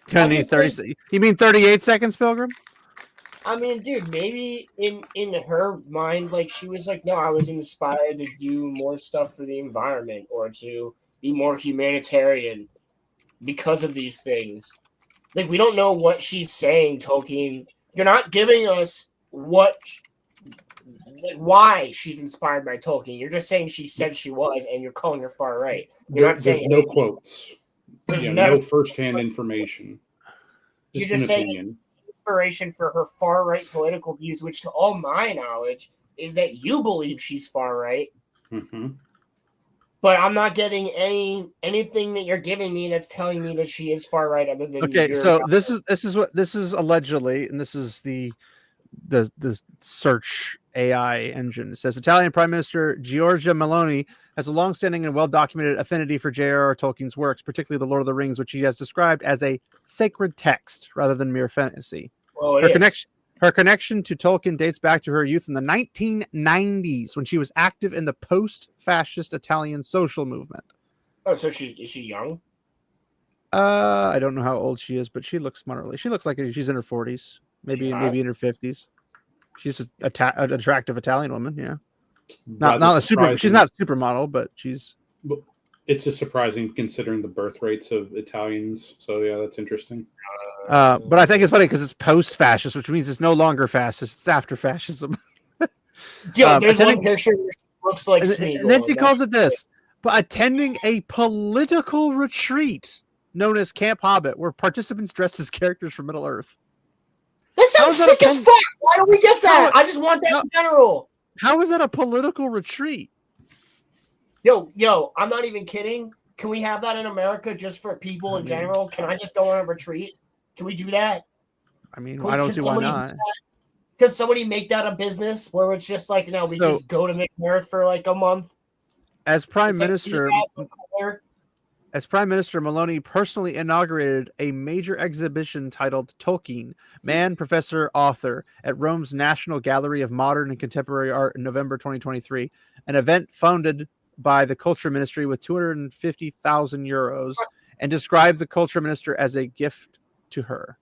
Kind of needs 30. You mean 38 seconds, Pilgrim? I mean, dude, maybe in her mind, like she was like, no, I was inspired to do more stuff for the environment or to be more humanitarian because of these things. Like, we don't know what she's saying, Tolkien. You're not giving us what, like, why she's inspired by Tolkien. You're just saying she said she was, and you're calling her far right. You're not There's saying no quotes. There's Yeah, no- no firsthand information. You're Just just an saying- opinion. inspiration for her far right political views, which, to all my knowledge, is that you believe she's far right. Mm-hmm. But I'm not getting anything that you're giving me that's telling me that she is far right, other than Okay, your so this is allegedly, and this is the search AI engine. It says Italian Prime Minister Giorgia Meloni has a long-standing and well-documented affinity for J.R.R. Tolkien's works, particularly The Lord of the Rings, which he has described as a sacred text rather than mere fantasy. Well, it is. Her connection to Tolkien dates back to her youth in the 1990s when she was active in the post-fascist Italian social movement. Oh, so is she young? I don't know how old she is, but she looks smartly. She looks like she's in her 40s, maybe She hot? maybe in her 50s. She's an attractive Italian woman. Yeah, Rather not a super. surprising. She's not a supermodel, but she's. It's just surprising considering the birth rates of Italians. So yeah, that's interesting. But I think it's funny because it's post-fascist, which means it's no longer fascist; it's after fascism. Yo, there's attending- one picture that looks like and Smeagol. then she calls it this: but attending a political retreat known as Camp Hobbit, where participants dressed as characters from Middle Earth. That sounds How's that sick as fuck. Why don't we get that? I just want that No. in general. How is that a political retreat? Yo, I'm not even kidding. Can we have that in America just for people in general? Can I just go on a retreat? Can we do that? I mean, I don't see why not. Could somebody make that a business where it's just like, no, we So- just go to Middle Earth for like a month? As Prime It's like Minister, 3,000 there. As Prime Minister, Meloni personally inaugurated a major exhibition titled Tolkien, Man, Professor, Author at Rome's National Gallery of Modern and Contemporary Art in November 2023, an event funded by the Culture Ministry with 250,000 euros, and described the Culture Minister as a gift to her.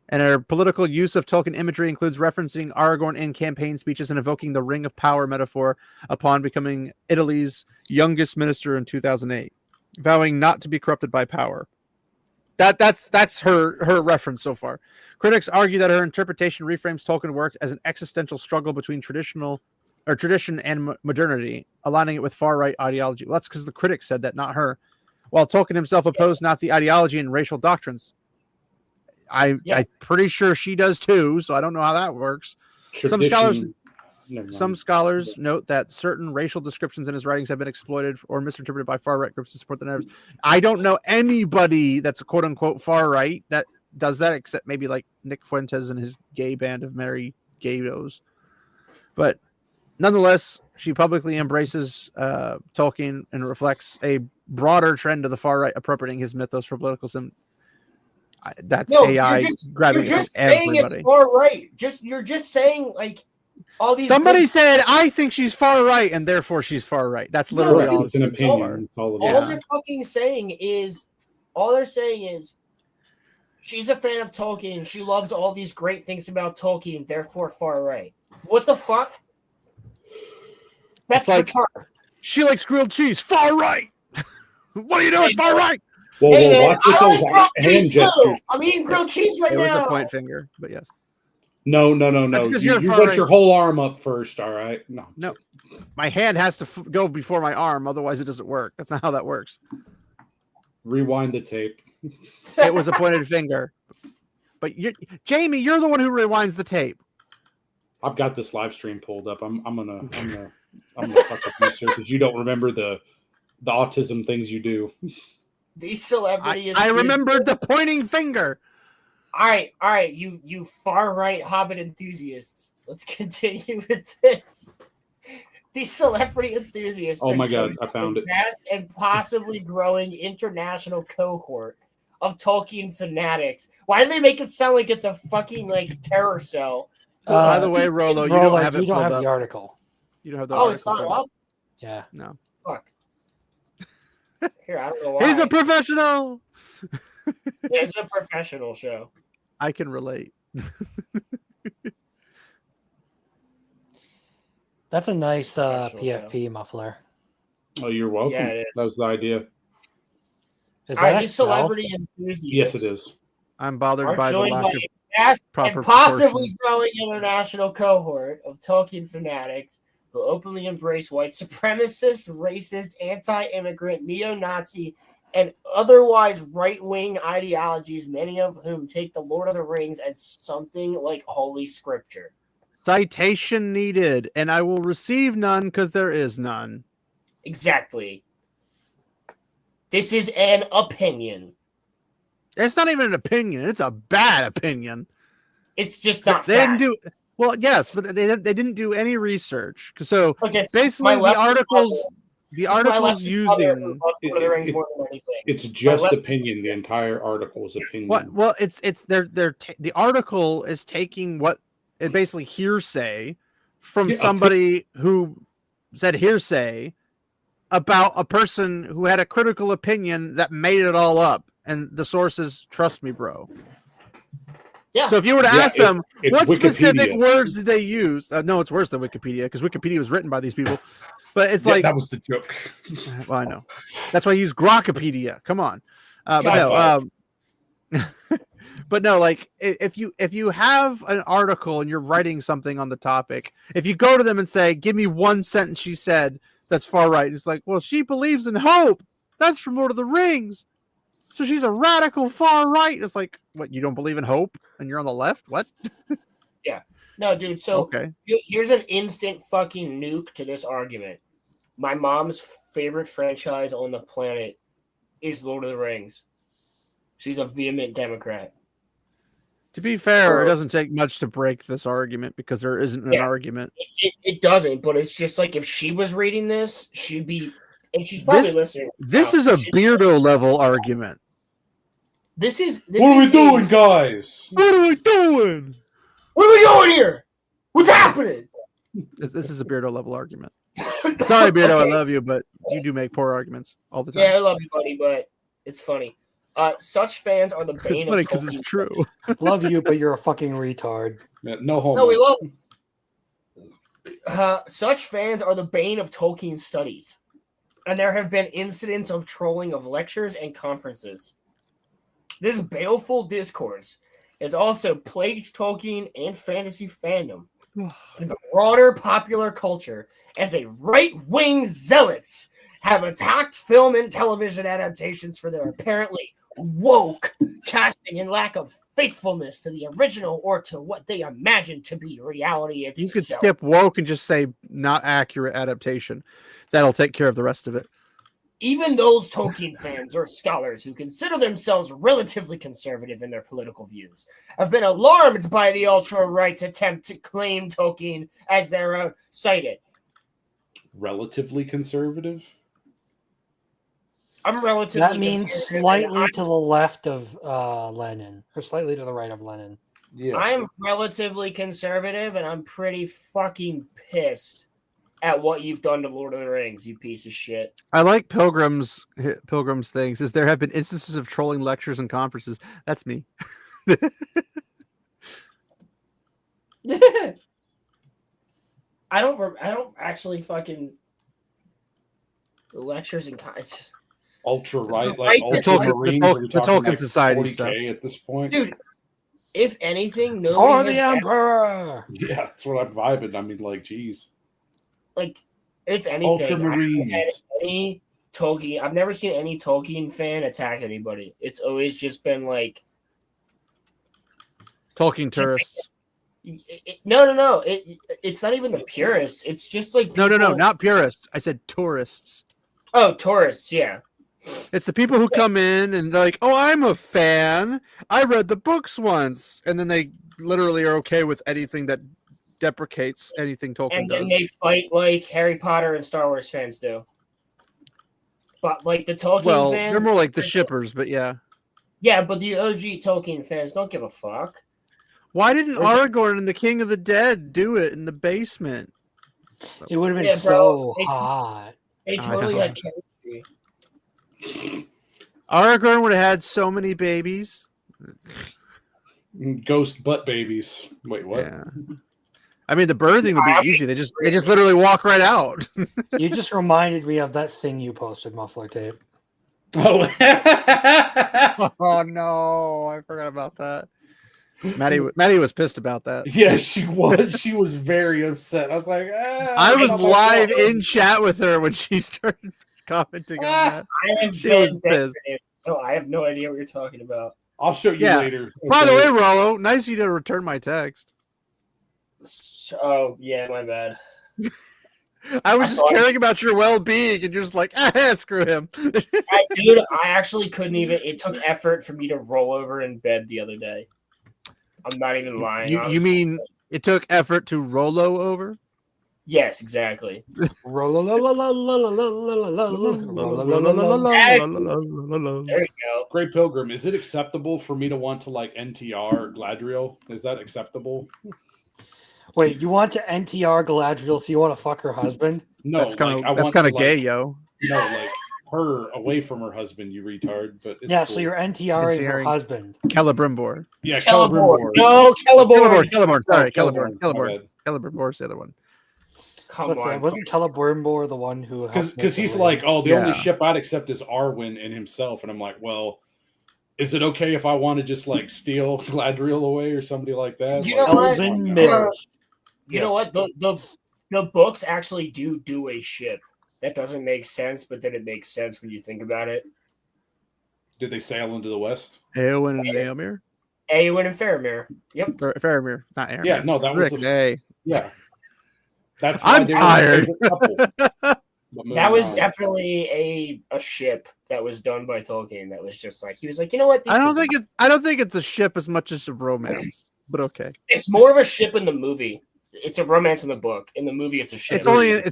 And her political use of Tolkien imagery includes referencing Aragorn in campaign speeches and evoking the Ring of Power metaphor upon becoming Italy's youngest minister in 2008. Vowing not to be corrupted by power. That's her reference so far. Critics argue that her interpretation reframes Tolkien work as an existential struggle between tradition and modernity, aligning it with far right ideology. Well, that's because the critics said that, not her. While Tolkien himself opposed Nazi ideology and racial doctrines. I'm pretty sure she does too, so I don't know how that works. Some scholars note that certain racial descriptions in his writings have been exploited or misinterpreted by far right groups to support the narratives. I don't know anybody that's quote unquote far right that does that, except maybe like Nick Fuentes and his gay band of merry gayos. But nonetheless, she publicly embraces Tolkien and reflects a broader trend of the far right appropriating his mythos for political that's AI grabbing You're just everybody. saying it's far right. You're just saying like all these Somebody good- said, I think she's far right, and therefore she's far right. That's literally all. It's an opinion. It's all all about. they're fucking saying is, all they're saying is, she's a fan of Tolkien. She loves all these great things about Tolkien. Therefore, far right. What the fuck? That's like- retarded. She likes grilled cheese. Far right. What are you doing? Hey, Far right. Whoa, Hey, man, watch with I those like grilled hand cheese too. gestures. I'm eating grilled cheese right It was now. a point finger, but yes. No. That's 'cause You you're far put right. your whole arm up first, all right? No. My hand has to go before my arm, otherwise it doesn't work. That's not how that works. Rewind the tape. It was a pointed finger. But Jamie, you're the one who rewinds the tape. I've got this live stream pulled up. I'm gonna fuck with you, sir, because you don't remember the autism things you do. These celebrities. I remembered the pointing finger. All right, you far right Hobbit enthusiasts. Let's continue with this. These celebrity enthusiasts. Oh are my God, joining I found a it. vast and possibly growing international cohort of Tolkien fanatics. Why do they make it sound like it's a fucking like terror cell? By the way, Rolo, you Rolo, don't have it you don't pulled have up. the article. You don't have the Oh, it's article not pulled up. Yeah. No. Fuck. Here, I don't know why. He's a professional. It's a professional show. I can relate. That's a nice Professional PFP muffler. Oh, you're welcome. Yeah, it is. That was the idea. Is All right, that these XL? celebrity enthusiasts. Yes, it is. I'm bothered Are by the joined lack by of a vast proper and possibly proportions. growing international cohort of Tolkien fanatics who openly embrace white supremacist, racist, anti-immigrant, neo-Nazi, and otherwise right-wing ideologies, many of whom take the Lord of the Rings as something like holy scripture. Citation needed, and I will receive none because there is none. Exactly. This is an opinion. It's not even an opinion. It's a bad opinion. It's just not They didn't fact. do well. Yes, but they didn't do any research. So Okay, so basically, my the leftist articles brother- my leftist brother using who loves Lord of the Rings more than anything. It's just left- opinion. The entire article is opinion. what? Well, it's the article is taking what it basically hearsay from Yeah, somebody who said hearsay about a person who had a critical opinion that made it all up, and the sources, trust me, bro. Yeah. So if you were to Yeah, ask them it's what specific Wikipedia. words did they use, no, it's worse than Wikipedia because Wikipedia was written by these people. But it's Yeah, like, that was the joke. well, I know. That's why I use Grokpedia. Come on, but God, no, but no. Like if you have an article and you're writing something on the topic, if you go to them and say, "Give me one sentence," she said that's far right. It's like, well, she believes in hope. That's from Lord of the Rings. So she's a radical far right. It's like, what? You don't believe in hope, and you're on the left? What? No, dude. So Okay. here's an instant fucking nuke to this argument. My mom's favorite franchise on the planet is Lord of the Rings. She's a vehement Democrat. To be fair, it doesn't take much to break this argument because there isn't an Yeah. argument. It doesn't, but it's just like if she was reading this, she'd be, and she's probably listening. This now, is a she- Beardo level argument. This is. What are we doing, guys? What are we doing? What are we doing here? What's happening? This is a Beardo level argument. Sorry, Beardo, Okay. I love you, but you do make poor arguments all the time. Yeah, I love you, buddy, but it's funny. Such fans are the bane It's funny of because it's Tolkien. true. Love you, but you're a fucking retard. Yeah, no homo. No, we love. Such fans are the bane of Tolkien studies, and there have been incidents of trolling of lectures and conferences. This baleful discourse has also plagued Tolkien and fantasy fandom and the broader popular culture as a right-wing zealots have attacked film and television adaptations for their apparently woke casting and lack of faithfulness to the original or to what they imagine to be reality itself. You could skip woke and just say not accurate adaptation. That'll take care of the rest of it. Even those Tolkien fans or scholars who consider themselves relatively conservative in their political views have been alarmed by the ultra-right's attempt to claim Tolkien as their own, cited. Relatively conservative? I'm relatively That means conservative, slightly and to the left of Lenin, or slightly to the right of Lenin. Yeah. I'm relatively conservative, and I'm pretty fucking pissed at what you've done to Lord of the Rings, you piece of shit. I like Pilgrim's things. Is there have been instances of trolling lectures and conferences? That's me. I don't actually fucking lectures and Ultra right, Right like to Ultramarines. Are we the talking Tolkien like Society 40K stuff. at this point? dude. If anything, For nobody the has Emperor. Yeah, that's what I'm vibing. I mean, like, geez. like. If anything, I haven't had Ultramarines. any Tolkien. I've never seen any Tolkien fan attack anybody. It's always just been like Tolkien tourists. no. It's not even the purists. It's just like No, people- not purists. I said tourists. Oh, tourists. Yeah. It's the people who come in and they're like, "Oh, I'm a fan. I read the books once," and then they literally are okay with anything that deprecates anything Tolkien And then does. they fight like Harry Potter and Star Wars fans do. But like the Tolkien Well, fans, they're more like the shippers, but yeah. yeah. But the OG Tolkien fans don't give a fuck. Why didn't They're just- Aragorn and the King of the Dead do it in the basement? It would have been Yeah, bro. so hot. They I totally know. had chemistry. Aragorn would have had so many babies. Ghost butt babies. Wait, what? Yeah. I mean, the birthing would be easy. They just literally walk right out. You just reminded me of that thing you posted, Muffler Tape. Oh. Oh no, I forgot about that. Maddie was pissed about that. Yeah, she was. She was very upset. I was like, I was live in chat with her when she started commenting on that. I have She been was dead pissed. for this. No, I have no idea what you're talking about. I'll show you Yeah. later. By the Okay. way, Rollo, nice of you to return my text. Oh yeah, my bad. I was I just thought- caring about your well-being, and you're just like, screw him. Dude, I actually couldn't even. It took effort for me to roll over in bed the other day. I'm not even lying. You honestly. mean it took effort to Rollo over? Yes, exactly. There you go. Great Pilgrim, is it acceptable for me to want to like NTR Gladriel? Is that acceptable? Wait, you want to NTR Galadriel, so you want to fuck her husband? No, That's kind like, I of want to, gay, like, yo. No, like her away from her husband, you retard. But it's Yeah, cool. so you're NTRing her NTRing. husband. Celebrimbor. yeah, Celeborn. Celebrimbor. No, Celeborn. Celeborn. Sorry, Celeborn, my Celeborn. bad. Celebrimbor's the other one. Come What's on. that? Wasn't Celebrimbor the one who? helped make Because the he's ring? like, oh, the only Yeah. ship I'd accept is Arwen and himself, and I'm like, well, is it okay if I want to just like steal Gladriel away or somebody like that? You Like, know what? Elven Yeah. Mill. You know what? The books actually do a ship. That doesn't make sense, but then it makes sense when you think about it. Did they sail into the west? Eowyn and Éomer? Eowyn and Faramir. Yep. Or Faramir, not Éomer. Yeah, no, that was Rick, a- hey. Yeah, that's why I'm they were tired. my favorite couple. But moving That was on. definitely a ship that was done by Tolkien. That was just like he was like, you know what? I don't think it's a ship as much as a romance, but okay. It's more of a ship in the movie. It's a romance in the book. In the movie, it's a ship. It's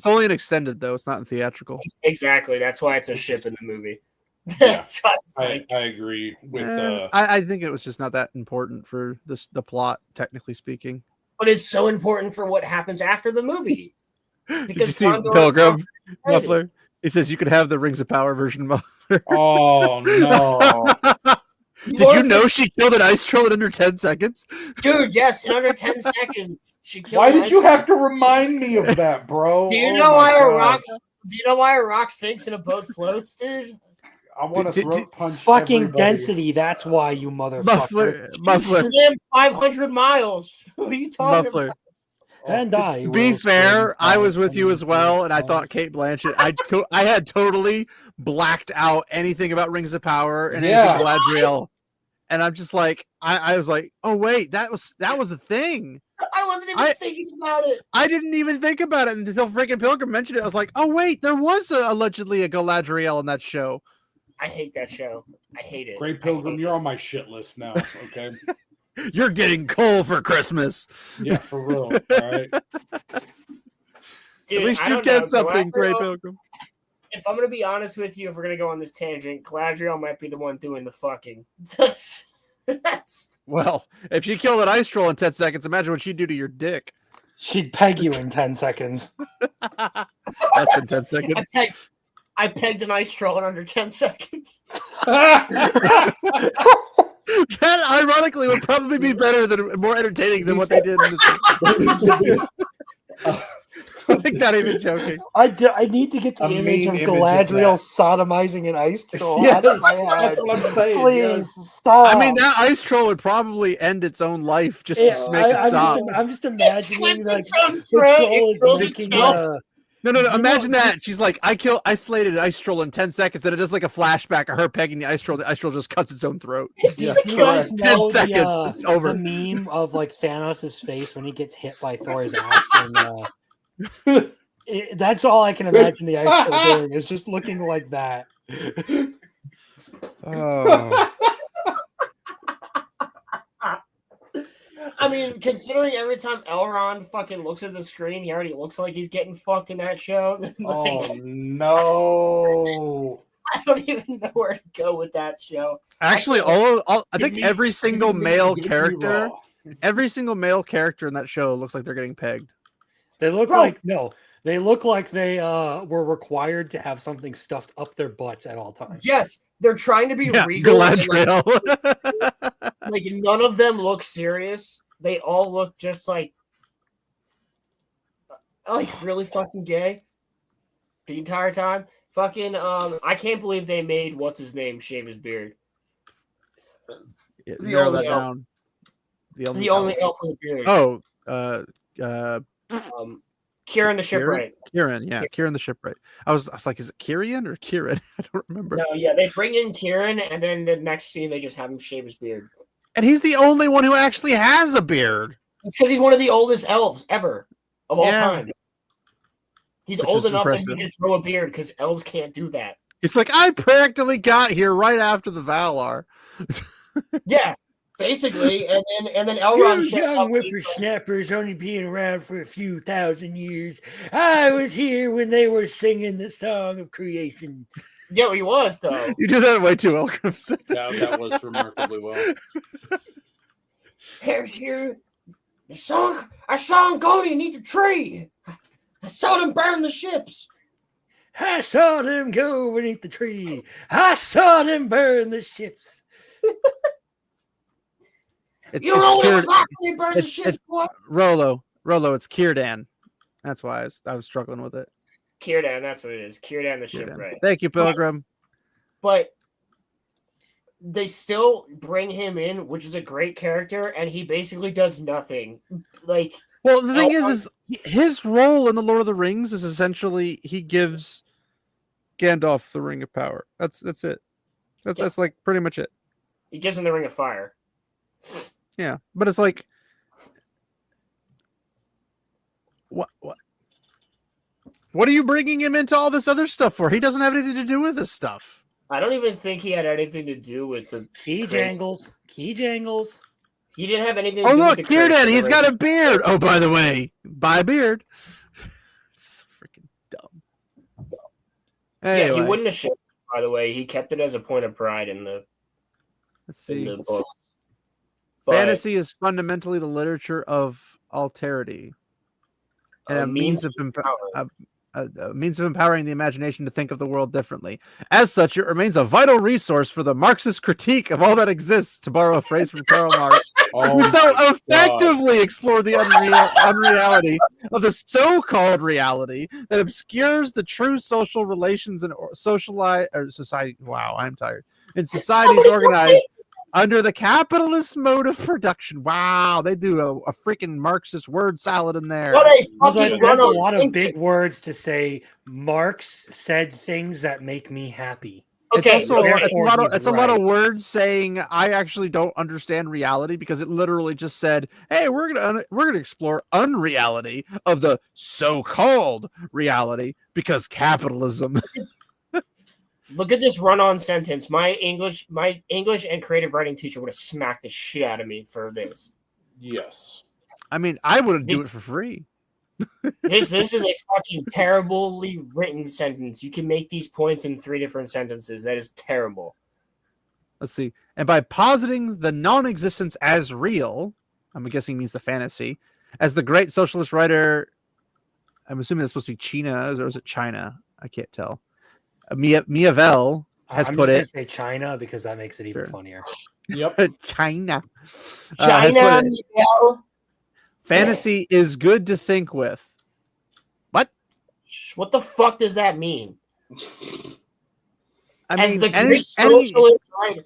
only an extended though. It's not in theatrical. Exactly. That's why it's a ship in the movie. Yeah. That's why it's I like, agree with I think it was just not that important for the plot, technically speaking. but it's so important for what happens after the movie. Did you see Gondor- Pilgrim Excited. Muffler? He says you could have the Rings of Power version Muffler. oh no. Did you know she killed an ice troll in under 10 seconds? Dude, yes, in under 10 seconds. She killed Why an did you ice- have to remind me of that, bro? Do you Oh know my why a God. rock? Do you know why a rock sinks and a boat floats, dude? I want to Did- throat punch Fucking everybody. density. That's why you motherfucker. Muffler. Swim 500 miles. What are you talking Muffler. about? And I. To be will fair, swim I was with you as well, and I 500 thought Kate Blanchett. I had totally blacked out anything about Rings of Power and Yeah. anything Galadriel, and I'm just like, I was like, oh wait, that was a thing. I wasn't even thinking about it. I didn't even think about it until freaking Pilgrim mentioned it. I was like, oh wait, there was allegedly a Galadriel in that show. I hate that show. I hate it. Great Pilgrim, you're on my shit list now. Okay. You're getting coal for Christmas. Yeah, for real. All right. Dude, At least I you don't get know. something, Great Galadriel- Pilgrim. If I'm gonna be honest with you, if we're gonna go on this tangent, Galadriel might be the one doing the fucking. Well, if she killed an ice troll in 10 seconds, imagine what she'd do to your dick. She'd peg you in 10 seconds. Less than 10 seconds. I pegged an ice troll in under 10 seconds. That ironically would probably be better than more entertaining than what they did in this. I'm not even joking. I need to get the A image of mean image of Galadriel that. sodomizing an ice troll out Yes, of my head. that's what I'm saying. Please yes. stop. I mean, that ice troll would probably end its own life just Yeah, to make it stop. I'm just imagining slits like its own the throat, troll it is kills making. itself. No. You know- Imagine that. She's like, I slated an ice troll in 10 seconds, and it does like a flashback of her pegging the ice troll. The ice troll just cuts its own throat. Yeah, You guys correct. 10 know seconds, it's over. the meme of like Thanos' face when he gets hit by Thor's axe. That's all I can imagine the ice troll doing is just looking like that. Oh. I mean, considering every time Elrond fucking looks at the screen, he already looks like he's getting fucked in that show. Like, Oh no! I don't even know where to go with that show. Actually, I think every single male Give it to me character, raw. every single male character in that show looks like they're getting pegged. They look Bro. like they look like they were required to have something stuffed up their butts at all times. Yes, they're trying to be Yeah, regal. and, Galadriel. like none of them look serious. They all look just like really fucking gay the entire time. Fucking I can't believe they made what's his name shave his beard. Yeah, The narrow only that elf. down. The only elf with a beard. Oh, Kieran the shipwright. Kieran, yeah, Kieran the shipwright. I was like, is it Kieran or Kieran? I don't remember. No, yeah, they bring in Kieran, and then the next scene they just have him shave his beard And he's the only one who actually has a beard. because he's one of the oldest elves ever of all Yeah. time. He's Which old is enough that impressive. he can grow a beard because elves can't do that. It's like I practically got here right after the Valar. Yeah, basically, and then Elrond You shows young up. and he's like, whippersnappers only being around for a few thousand years. I was here when they were singing the song of creation. yeah, he was though. You do that way too well, Crimson. That was remarkably well. Here, I saw him go underneath the tree. I saw them burn the ships. I saw them go beneath the tree. I saw them burn the ships. You don't know what it was Kier- like when they burned the it's- ships, it's- boy. Rolo, it's Kierdan. That's why I was struggling with it. Kierdan, that's what it is. Kierdan the Kierdan. shipwright. Thank you, Pilgrim. But they still bring him in, which is a great character, and he basically does nothing. Like, Well, the thing Elrond- is his role in the Lord of the Rings is essentially he gives Gandalf the Ring of Power. That's it. That's like pretty much it. he gives him the Ring of Fire. Yeah, but it's like what are you bringing him into all this other stuff for? He doesn't have anything to do with this stuff. I don't even think he had anything to do with the Key Crazy. jangles. He didn't have anything to Oh do look, with the Crazy Kierdan, he's got a Race. beard. Oh, by the way, buy a beard. It's so freaking dumb. Yeah, he Anyway, wouldn't have shaved it, by the way. He kept it as a point of pride in the let's in see. the book. But Fantasy is fundamentally the literature of alterity and a means of power. a means of empowering the imagination to think of the world differently. As such, it remains a vital resource for the Marxist critique of all that exists, to borrow a phrase from Karl Marx, Oh who so my God. effectively explored the unreality of the so-called reality that obscures the true social relations and society. Wow, I'm tired. In societies Somebody organized under the capitalist mode of production. Wow, they do a freaking Marxist word salad in there. What a That's fucking a run-on lot of big sentence. words to say. Marx said things that make me happy. Okay, It's also therefore it's he's a lot of right. words saying I actually don't understand reality, because it literally just said, "Hey, we're gonna explore unreality of the so-called reality because capitalism." look at this run-on sentence. My English and creative writing teacher would have smacked the shit out of me for this. Yes. I mean, I would do it This- for free. This is a fucking terribly written sentence. You can make these points in 3 different sentences. That is terrible. let's see. And by positing the non-existence as real, I'm guessing means the fantasy, as the great socialist writer, I'm assuming that's supposed to be China, or is it China? I can't tell. Miavel has I'm put just it. gonna say China because that makes it even Sure. funnier. Yep. China. China, has put it, Miguel. fantasy is good to think with. What? What the fuck does that mean? I As mean, the great socialist writer,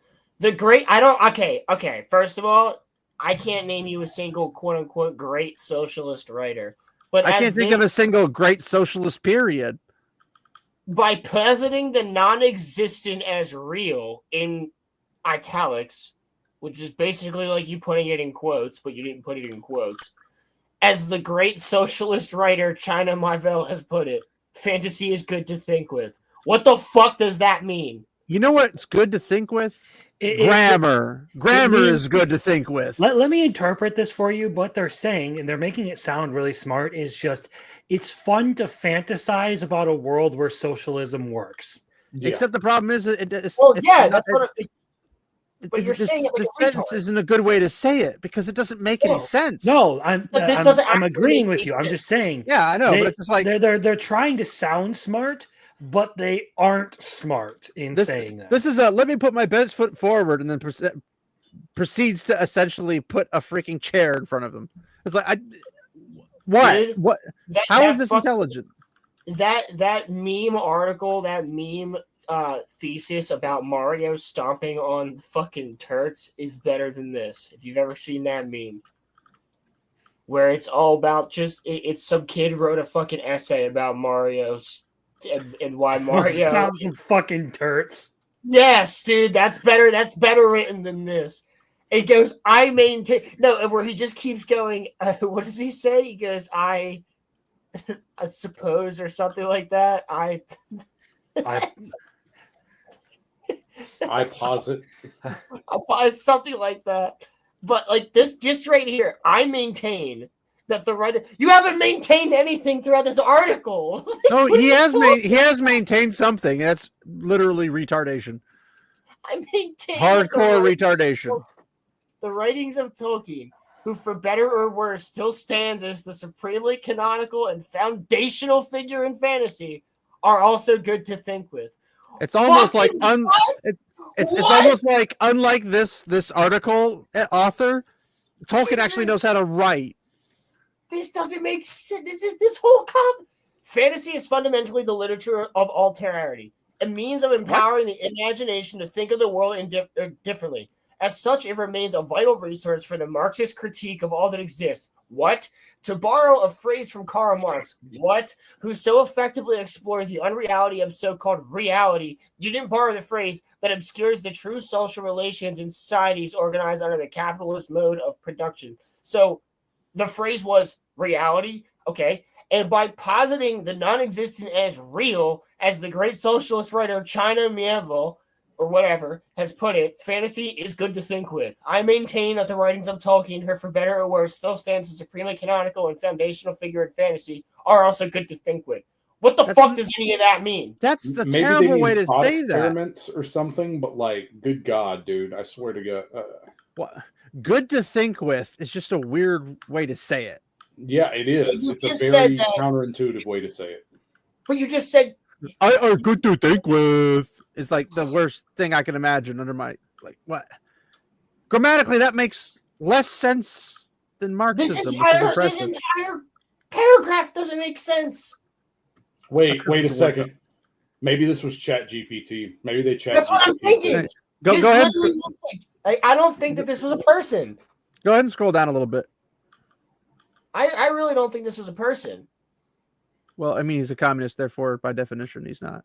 okay. First of all, I can't name you a single quote unquote great socialist writer. But I can't think of a single great socialist period. By positing the non-existent as real in italics, which is basically like you putting it in quotes, but you didn't put it in quotes. As the great socialist writer China Marvell has put it, fantasy is good to think with. What the fuck does that mean? You know what's good to think with? Grammar. Grammar is good to think with. Let me interpret this for you. What they're saying, and they're making it sound really smart, is just it's fun to fantasize about a world where socialism works. Yeah. Except the problem is, it's that's what. But you're saying it like the a sentence retard. isn't a good way to say it because it doesn't make any sense. No, But this doesn't I'm actually agreeing make with any you. I'm sense. just saying. Yeah, I know, but it's just like they're trying to sound smart, but they aren't smart in saying that. This is a let me put my best foot forward, and then proceeds to essentially put a freaking chair in front of them. It's like, Dude, what? How is this intelligent? That meme article, that meme thesis about Mario stomping on fucking turds is better than this. If you've ever seen that meme, where it's all about it's some kid wrote a fucking essay about Mario and why Mario Stomp some fucking turds. Yes, dude, that's better. That's better written than this. It goes, I maintain where he just keeps going. What does he say? He goes, I suppose, or something like that. I posit. Something like that. But like this, just right here, I maintain that the writer. You haven't maintained anything throughout this article. No, he has maintained something. That's literally retardation. I maintain hardcore retardation. The writings of Tolkien, who for better or worse still stands as the supremely canonical and foundational figure in fantasy, are also good to think with. It's almost like it's almost like, unlike this article author, Tolkien actually knows how to write. This doesn't make sense. This whole fantasy is fundamentally the literature of alterity, a means of empowering the imagination to think of the world differently. As such, it remains a vital resource for the Marxist critique of all that exists. What? To borrow a phrase from Karl Marx, who so effectively explores the unreality of so-called reality, you didn't borrow the phrase that obscures the true social relations in societies organized under the capitalist mode of production. So the phrase was reality, okay? And by positing the non-existent as real, as the great socialist writer China Mieville, or whatever, has put it, fantasy is good to think with. I maintain that the writings of Tolkien, who for better or worse still stands as supremely canonical and foundational figure in fantasy, are also good to think with. What the fuck does any of that mean? That's the terrible way to say that. Experiments or something, but like, good God, dude, I swear to God. What? Good to think with is just a weird way to say it. Yeah, it is. It's a very counterintuitive way to say it. But you just said I are good to think with. Is like the worst thing I can imagine under my what? Grammatically, that makes less sense than Marxism. This entire paragraph doesn't make sense. Wait a second. Maybe this was Chat GPT. Maybe they chat. That's what I'm thinking. Go ahead. I don't think that this was a person. Go ahead and scroll down a little bit. I really don't think this was a person. Well, I mean, he's a communist, therefore, by definition, he's not.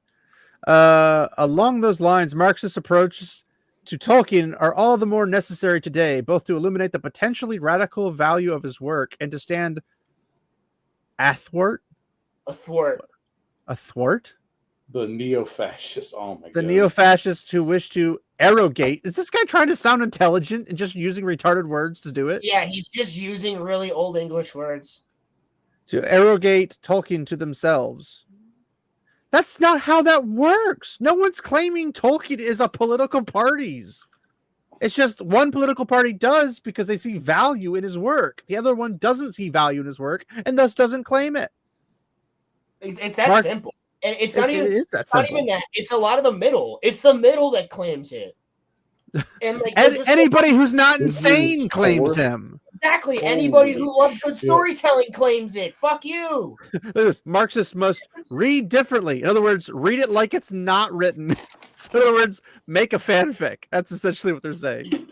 Along those lines, Marxist approaches to Tolkien are all the more necessary today, both to illuminate the potentially radical value of his work and to stand athwart. Athwart? The neo-fascist. Oh my god. The neo-fascists who wish to arrogate. Is this guy trying to sound intelligent and just using retarded words to do it? Yeah, he's just using really old English words. To arrogate Tolkien to themselves. That's not how that works. No one's claiming Tolkien is a political parties. It's just one political party does because they see value in his work. The other one doesn't see value in his work and thus doesn't claim it. It's that simple. And it's not even that. It's a lot of the middle. It's the middle that claims it. And like anybody who's not insane claims him. Exactly. Anybody who loves good storytelling claims it. Fuck you. Marxists must read differently. In other words, read it like it's not written. So in other words, make a fanfic. That's essentially what they're saying.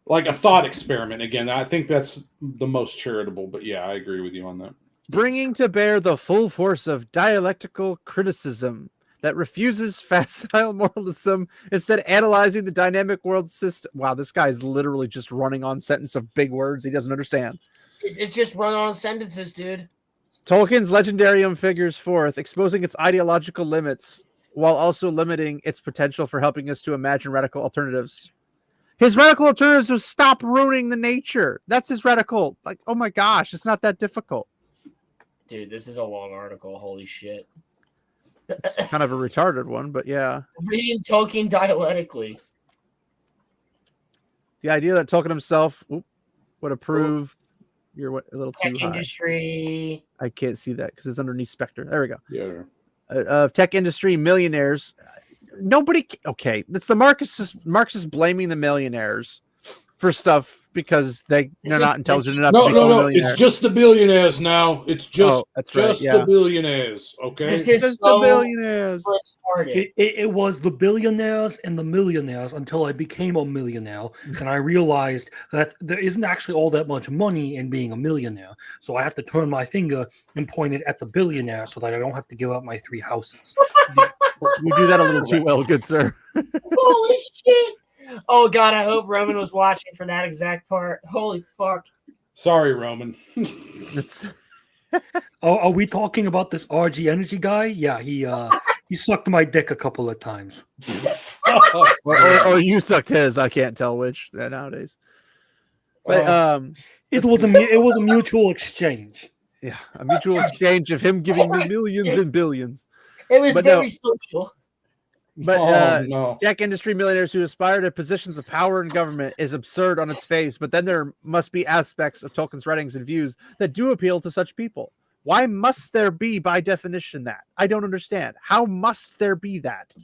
Like a thought experiment. Again, I think that's the most charitable. But yeah, I agree with you on that. Bringing to bear the full force of dialectical criticism that refuses facile moralism, instead analyzing the dynamic world system. Wow, this guy's literally just running on sentence of big words he doesn't understand. It's just run on sentences, dude. Tolkien's legendarium figures forth, exposing its ideological limits, while also limiting its potential for helping us to imagine radical alternatives. His radical alternatives was stop ruining the nature. That's his radical. Like, oh my gosh, it's not that difficult. Dude, this is a long article. Holy shit. It's kind of a retarded one, but yeah. Reading Tolkien dialectically. The idea that Tolkien himself would approve. You're a little too high. Tech industry. I can't see that because it's underneath Spectre. There we go. Yeah. Tech industry millionaires. Nobody. Okay, it's the Marxists blaming the millionaires for stuff because they're not intelligent enough to become a millionaire. It's just the billionaires now. It's just the billionaires. Okay, this is just the billionaires. It was the billionaires and the millionaires until I became a millionaire, and I realized that there isn't actually all that much money in being a millionaire. So I have to turn my finger and point it at the billionaire so that I don't have to give up my 3 houses. You do that a little too well, good sir. Holy shit! Oh god, I hope Roman was watching for that exact part. Holy fuck. Sorry, Roman. Are we talking about this RG Energy guy? Yeah, he sucked my dick a couple of times. or you sucked his. I can't tell which nowadays. But it was a mutual exchange. Yeah, a mutual exchange of him giving me millions and billions. It was very social. But tech industry millionaires who aspire to positions of power in government is absurd on its face, but then there must be aspects of Tolkien's writings and views that do appeal to such people. Why must there be, by definition, that? I don't understand. How must there be that?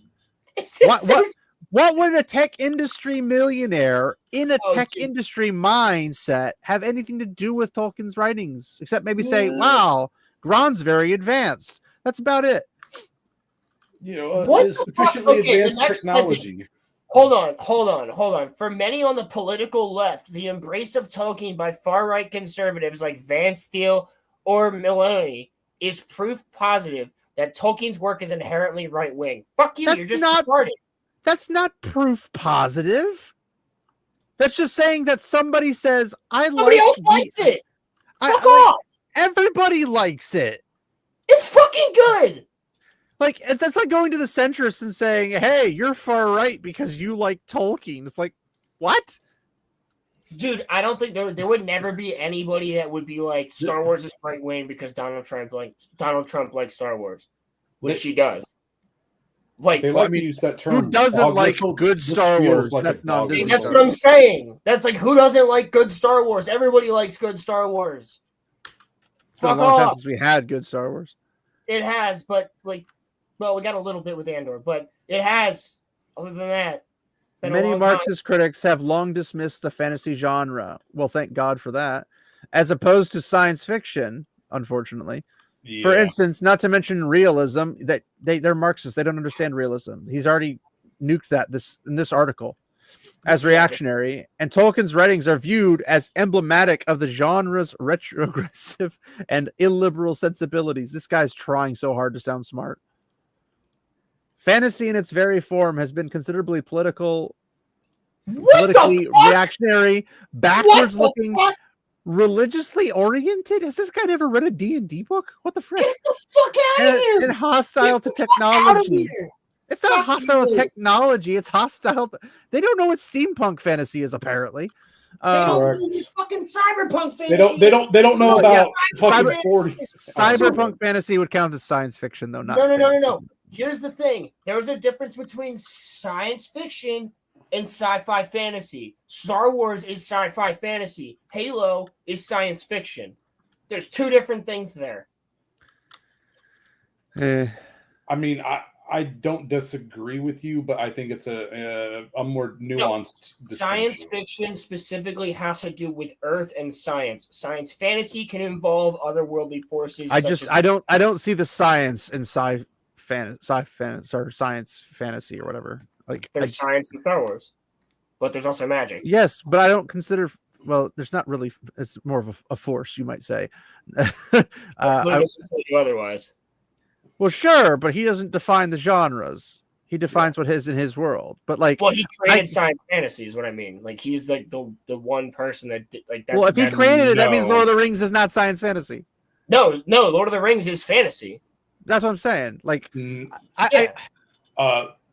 What would a tech industry millionaire in a tech industry mindset have anything to do with Tolkien's writings? Except maybe say, wow, Gron's very advanced. That's about it. You know, sufficiently advanced technology. Hold on. For many on the political left, the embrace of Tolkien by far-right conservatives like Van Steele or Maloney is proof positive that Tolkien's work is inherently right-wing. Fuck you, you're just retarded. That's not proof positive. That's just saying that somebody says, Somebody else likes it. Fuck off. Everybody likes it. It's fucking good. Like, that's like going to the centrists and saying, hey, you're far right because you like Tolkien. It's like, what? Dude, I don't think there would never be anybody that would be like, Star Wars is right wing because Donald Trump likes Star Wars, which he does. Like, they let me use that term. Who doesn't like good Star Wars? Like that's not. That's what I'm saying. That's like, who doesn't like good Star Wars? Everybody likes good Star Wars. It's been a long time since we had good Star Wars. It has, but like, well, we got a little bit with Andor, but it has. Other than that, many Marxist critics have long dismissed the fantasy genre. Well, thank God for that. As opposed to science fiction, unfortunately. Yeah. For instance, not to mention realism, that they're Marxists. They don't understand realism. He's already nuked that in this article as reactionary. And Tolkien's writings are viewed as emblematic of the genre's retrogressive and illiberal sensibilities. This guy's trying so hard to sound smart. Fantasy in its very form has been considerably politically reactionary, backwards looking, religiously oriented. Has this guy ever read a D&D book? What the frick? Get the fuck out of here! And hostile to technology. It's not hostile to technology. It's hostile. They don't know what steampunk fantasy is, apparently. They don't know fucking cyberpunk fantasy. They don't know about fucking 40. Cyberpunk fantasy would count as science fiction, though. No. Here's the thing. There's a difference between science fiction and sci-fi fantasy. Star Wars is sci-fi fantasy. Halo is science fiction. There's two different things there. I mean, I don't disagree with you, but I think it's a more nuanced distinction. Science fiction specifically has to do with Earth and science. Science fantasy can involve otherworldly forces. I don't see the science in science fantasy or whatever. Like there's science in Star Wars, but there's also magic. Yes, but I don't consider. Well, there's not really. It's more of a force, you might say. Otherwise. Well, sure, but he doesn't define the genres. He defines what is in his world. But like, well, he created science fantasy, is what I mean. Like, he's like the one person that like. That's, well, if he created it, that means Lord of the Rings is not science fantasy. No, Lord of the Rings is fantasy. That's what I'm saying. Like,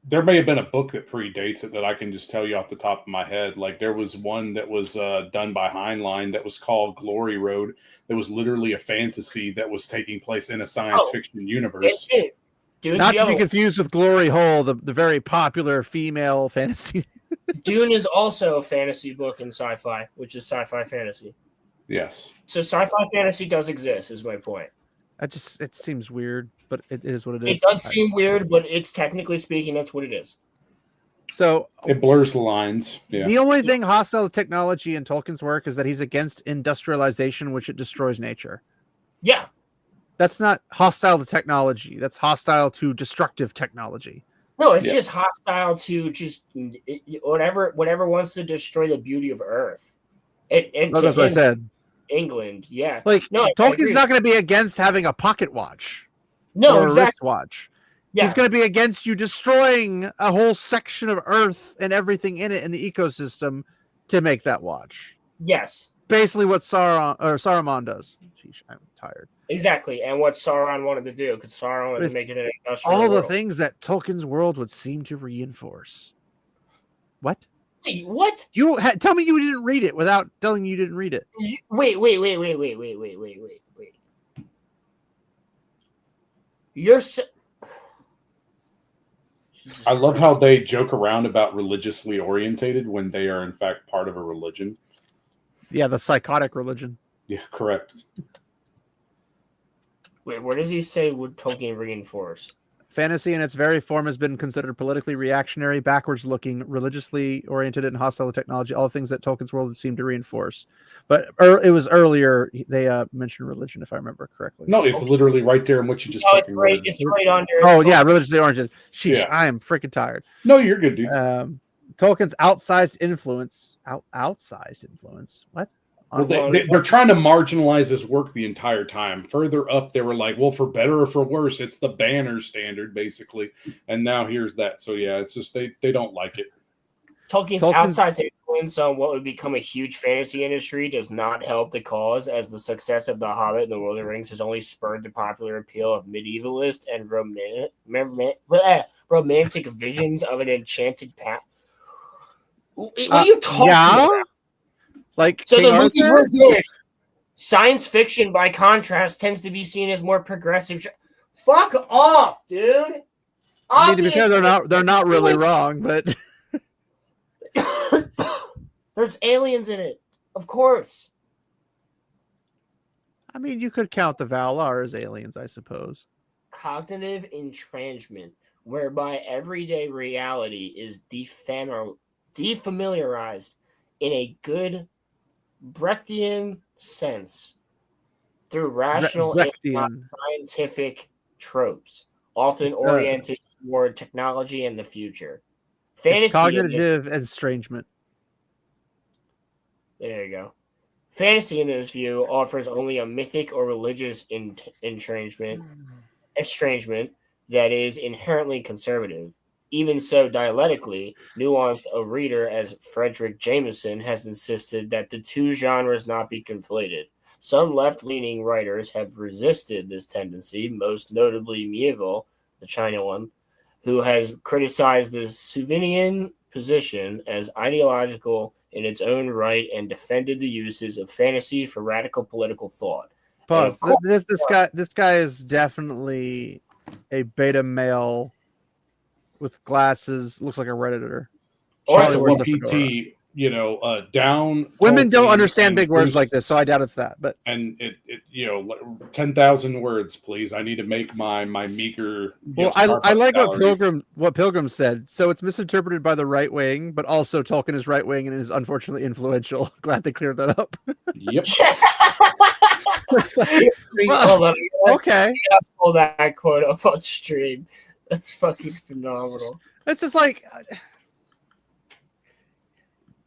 there may have been a book that predates it that I can just tell you off the top of my head. Like, there was one that was done by Heinlein that was called Glory Road. That was literally a fantasy that was taking place in a science fiction universe. Not to be confused with Glory Hole, the very popular female fantasy. Dune is also a fantasy book in sci-fi, which is sci-fi fantasy. Yes. So sci-fi fantasy does exist, is my point. It seems weird, but it is what it is. It does seem weird, but it's technically speaking, that's what it is. So it blurs the lines. Yeah. The only thing hostile to technology in Tolkien's work is that he's against industrialization, which it destroys nature. Yeah. That's not hostile to technology. That's hostile to destructive technology. No, it's just hostile to just whatever wants to destroy the beauty of Earth. And that's what I said. England, yeah. Like, no, Tolkien's not going to be against having a pocket watch. No, or exactly. a wristwatch. Yeah. He's going to be against you destroying a whole section of Earth and everything in it in the ecosystem to make that watch. Yes. Basically what Saruman does. Jeez, I'm tired. Exactly, and what Sauron wanted to do, because Sauron wanted to make it an industrial all world. The things that Tolkien's world would seem to reinforce. What? Wait, what? You tell me you didn't read it without telling me you didn't read it. Wait. I love how they joke around about religiously orientated when they are in fact part of a religion. Yeah, the psychotic religion. Yeah, correct. Wait, where does he say would Tolkien reinforce? Fantasy in its very form has been considered politically reactionary, backwards-looking, religiously oriented, and hostile to technology, all things that Tolkien's world would seem to reinforce. But it was earlier they mentioned religion, if I remember correctly. No, it's literally right there in what you just fucking read. It's right under. Oh, yeah, religiously oriented. Sheesh, yeah. I am freaking tired. No, you're good, dude. Tolkien's outsized influence. Outsized influence? What? Well, they're trying to marginalize his work the entire time. Further up, they were like, well, for better or for worse, it's the banner standard, basically. And now here's that. So, yeah, it's just they don't like it. Tolkien's outsized influence on what would become a huge fantasy industry does not help the cause, as the success of The Hobbit and The Lord of the Rings has only spurred the popular appeal of medievalist and romantic visions of an enchanted path. What are you talking about? Like, so the movies were good. Science fiction, by contrast, tends to be seen as more progressive. Fuck off, dude. I mean, to be fair, they're not really wrong, but there's aliens in it, of course. I mean, you could count the Valar as aliens, I suppose. Cognitive entrainment, whereby everyday reality is defamiliarized in a good Brechtian sense through rational if not scientific tropes, often oriented toward technology and the future. Fantasy cognitive estrangement. There you go. Fantasy in this view offers only a mythic or religious estrangement that is inherently conservative. Even so, dialectically nuanced, a reader as Frederick Jameson has insisted that the two genres not be conflated. Some left-leaning writers have resisted this tendency, most notably Mieville, the China one, who has criticized the Souvenian position as ideological in its own right and defended the uses of fantasy for radical political thought. Pause. This guy is definitely a beta male with glasses, looks like a Redditor. Or Charlie wears a fedora. ChatGPT, down. Women don't talking understand and big words boost- like this, so I doubt it's that. But And it 10,000 words, please. I need to make my meager. well, I like Starbucks what Pilgrim said. So it's misinterpreted by the right wing, but also Tolkien is right wing and is unfortunately influential. Glad they cleared that up. Yep. It's like, well, Hold on. okay, Pull that quote up on stream. That's fucking phenomenal. it's just like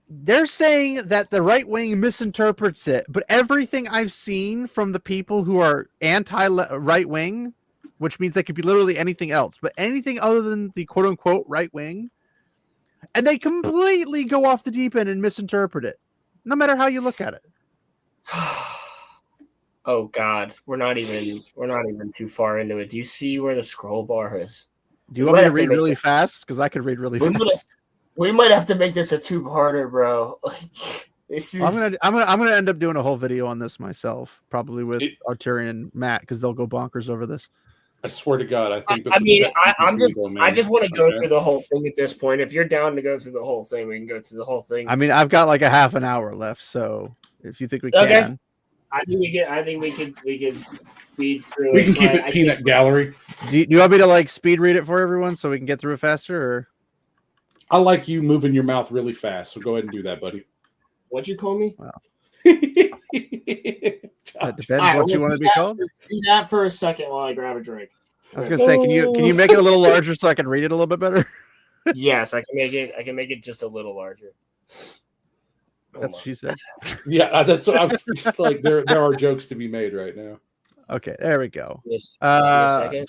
they're saying that the right wing misinterprets it, but everything I've seen from the people who are anti right wing, which means they could be literally anything else, but anything other than the quote unquote right wing, and they completely go off the deep end and misinterpret it, no matter how you look at it. Oh God, we're not even too far into it. Do you see where the scroll bar is? Do you want me to read really fast? Because I could read really fast. We might have to make this a two-parter, bro. Like, this is. I'm gonna end up doing a whole video on this myself, probably with Arturian and Matt, because they'll go bonkers over this. I swear to God, I think. I just want to go through the whole thing at this point. If you're down to go through the whole thing, we can go through the whole thing. I mean, I've got like a half an hour left, so if you think we can, I think we could speed through. We can keep it peanut gallery. Do you want me to like speed read it for everyone so we can get through it faster? Or I like you moving your mouth really fast, so go ahead and do that, buddy. What'd you call me? Wow. It depends what you want to be called. Do that for a second while I grab a drink. I was gonna say, can you make it a little larger so I can read it a little bit better? Yes, I can make it just a little larger. That's what she said. Yeah, that's what I was like. There are jokes to be made right now. Okay, there we go. Just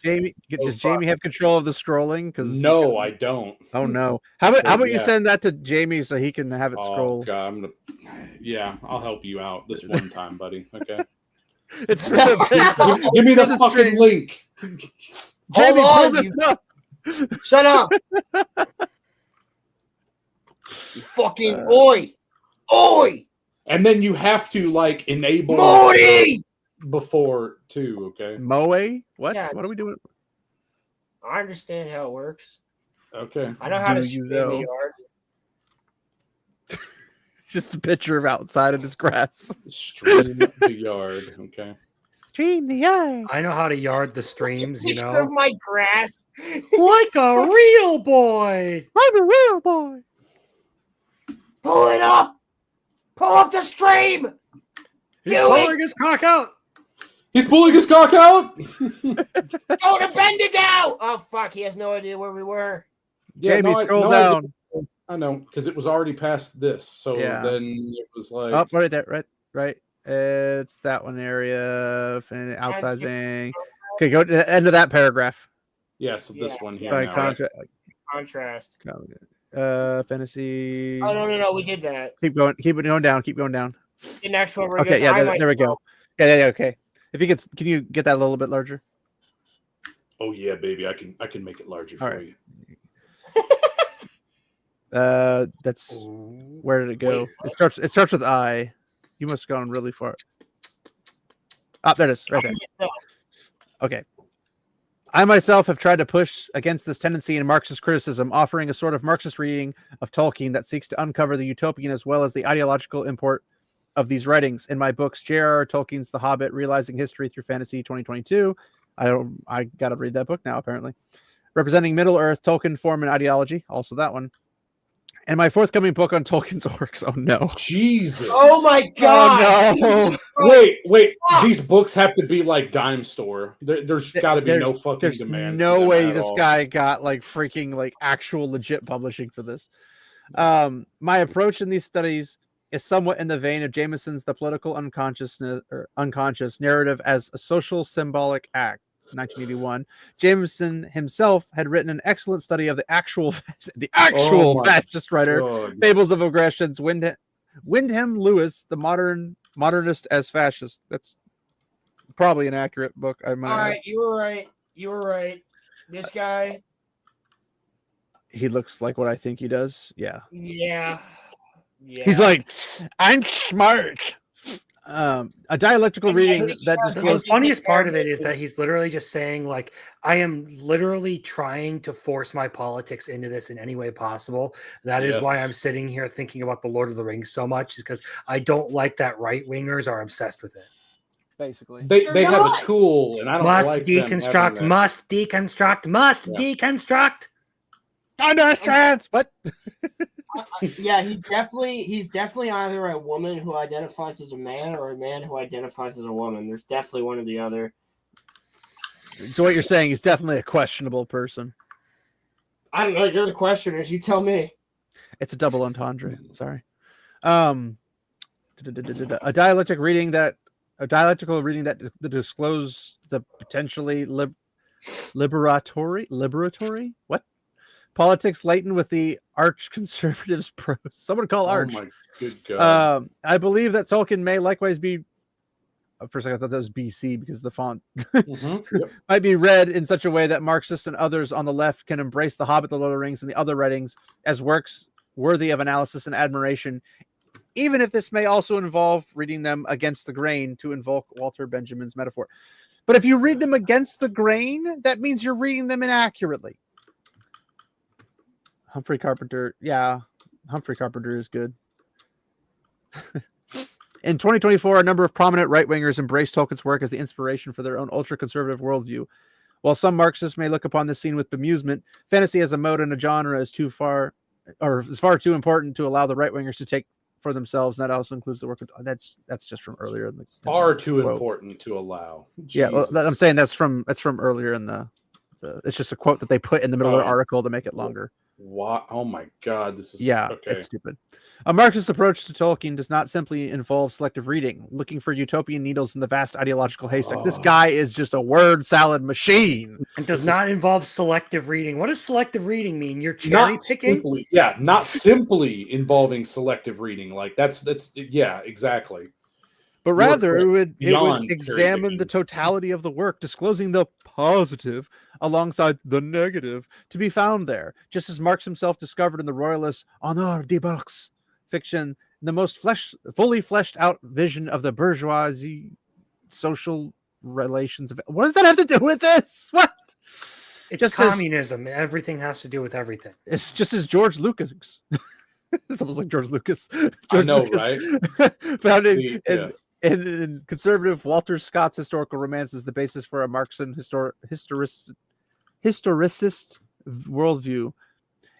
Jamie, does Jamie have control of the scrolling? Because no, I don't. Oh no! How about you send that to Jamie so he can have it scroll? Oh God, I'll help you out this one time, buddy. Okay. It's for the, give me the fucking link. Jamie, pull this up. Shut up! You fucking oi! And then you have to like enable before too. Okay. Moe? What? Yeah. What are we doing? I understand how it works. Okay. I know how to stream the yard. Just a picture of outside of this grass. Stream the yard. Okay. Stream the yard. I know how to yard the streams, you Picture know. of my grass. Like a real boy. I'm a real boy. Pull it up. Pull up the stream. He's pulling his cock out. He's pulling his cock out. Go to Bendigo. Oh fuck! He has no idea where we were. Jamie, scroll down. I know, because it was already past this. So then it was like, oh, right there, right. It's that one area and outsizing. Okay, go to the end of that paragraph. Yeah, so this one here. Sorry, now, Contrast. Fantasy. Oh no, we did that. Keep going down. The next one. Okay, yeah, there we go. Yeah, okay. If you can you get that a little bit larger? Oh yeah, baby, I can make it larger for you. That's where did it go? Wait, it starts with I. You must have gone really far. Oh, there it is, right there. Okay. I myself have tried to push against this tendency in Marxist criticism, offering a sort of Marxist reading of Tolkien that seeks to uncover the utopian as well as the ideological import of these writings. In my books, J.R.R. Tolkien's The Hobbit, Realizing History Through Fantasy 2022. I got to read that book now, apparently. Representing Middle Earth, Tolkien, Form, and Ideology. Also that one. And my forthcoming book on Tolkien's works. Oh, no. Jesus. Oh, my God. Oh, no. Wait. These books have to be like dime store. There's got to be no fucking demand. No way this guy got like freaking like actual legit publishing for this. My approach in these studies is somewhat in the vein of Jameson's The Political Unconscious Narrative as a Social Symbolic Act, 1981. Jameson himself had written an excellent study of the actual fascist writer, God. Fables of Aggressions, Wyndham Lewis, the modernist as fascist. That's probably an accurate book. All right, you were right. This guy, he looks like what I think he does. Yeah. Yeah. He's like, I'm smart. A dialectical reading that The discloses. funniest part of it is that he's literally just saying, like, I am literally trying to force my politics into this in any way possible. That is why I'm sitting here thinking about the Lord of the Rings so much, is because I don't like that right wingers are obsessed with it. Basically, they have a tool, and I don't Must like deconstruct, them must deconstruct, must deconstruct. understands what? Yeah, he's definitely either a woman who identifies as a man or a man who identifies as a woman. There's definitely one or the other. So what you're saying, he's definitely a questionable person. I don't know. You're the questioners. You tell me. It's a double entendre. Sorry. A dialectical reading that disclose the potentially liberatory what politics latent with the arch conservatives pros. Someone call Arch. Oh my good God. I believe that Tolkien may likewise be. For a second, I thought that was BC because the font might be read in such a way that Marxists and others on the left can embrace The Hobbit, The Lord of the Rings, and the other writings as works worthy of analysis and admiration, even if this may also involve reading them against the grain, to invoke Walter Benjamin's metaphor. But if you read them against the grain, that means you're reading them inaccurately. Humphrey Carpenter is good. In 2024, a number of prominent right-wingers embraced Tolkien's work as the inspiration for their own ultra-conservative worldview. While some Marxists may look upon this scene with bemusement, fantasy as a mode and a genre is far too important to allow the right-wingers to take for themselves. And that also includes the work of that's just from earlier in the far too quote. Important to allow. Yeah, well, I'm saying that's from earlier in the it's just a quote that they put in the middle of the article to make it longer. What? Oh my God, this is okay. It's stupid. A Marxist approach to Tolkien does not simply involve selective reading, looking for utopian needles in the vast ideological haystack. This guy is just a word salad machine. It does not involve selective reading. What does selective reading mean? You're cherry picking? Not simply involving selective reading. Like that's exactly. But rather, it would examine the totality of the work, disclosing the positive alongside the negative to be found there, just as Marx himself discovered in the royalist Honneur des Bourgs fiction, the most fully fleshed out vision of the bourgeoisie social relations. What does that have to do with this? What? It's just communism. Everything has to do with everything. It's just as George Lucas. It's almost like George Lucas. I know, right? Founded in conservative Walter Scott's historical romance is the basis for a Marxian historicist worldview.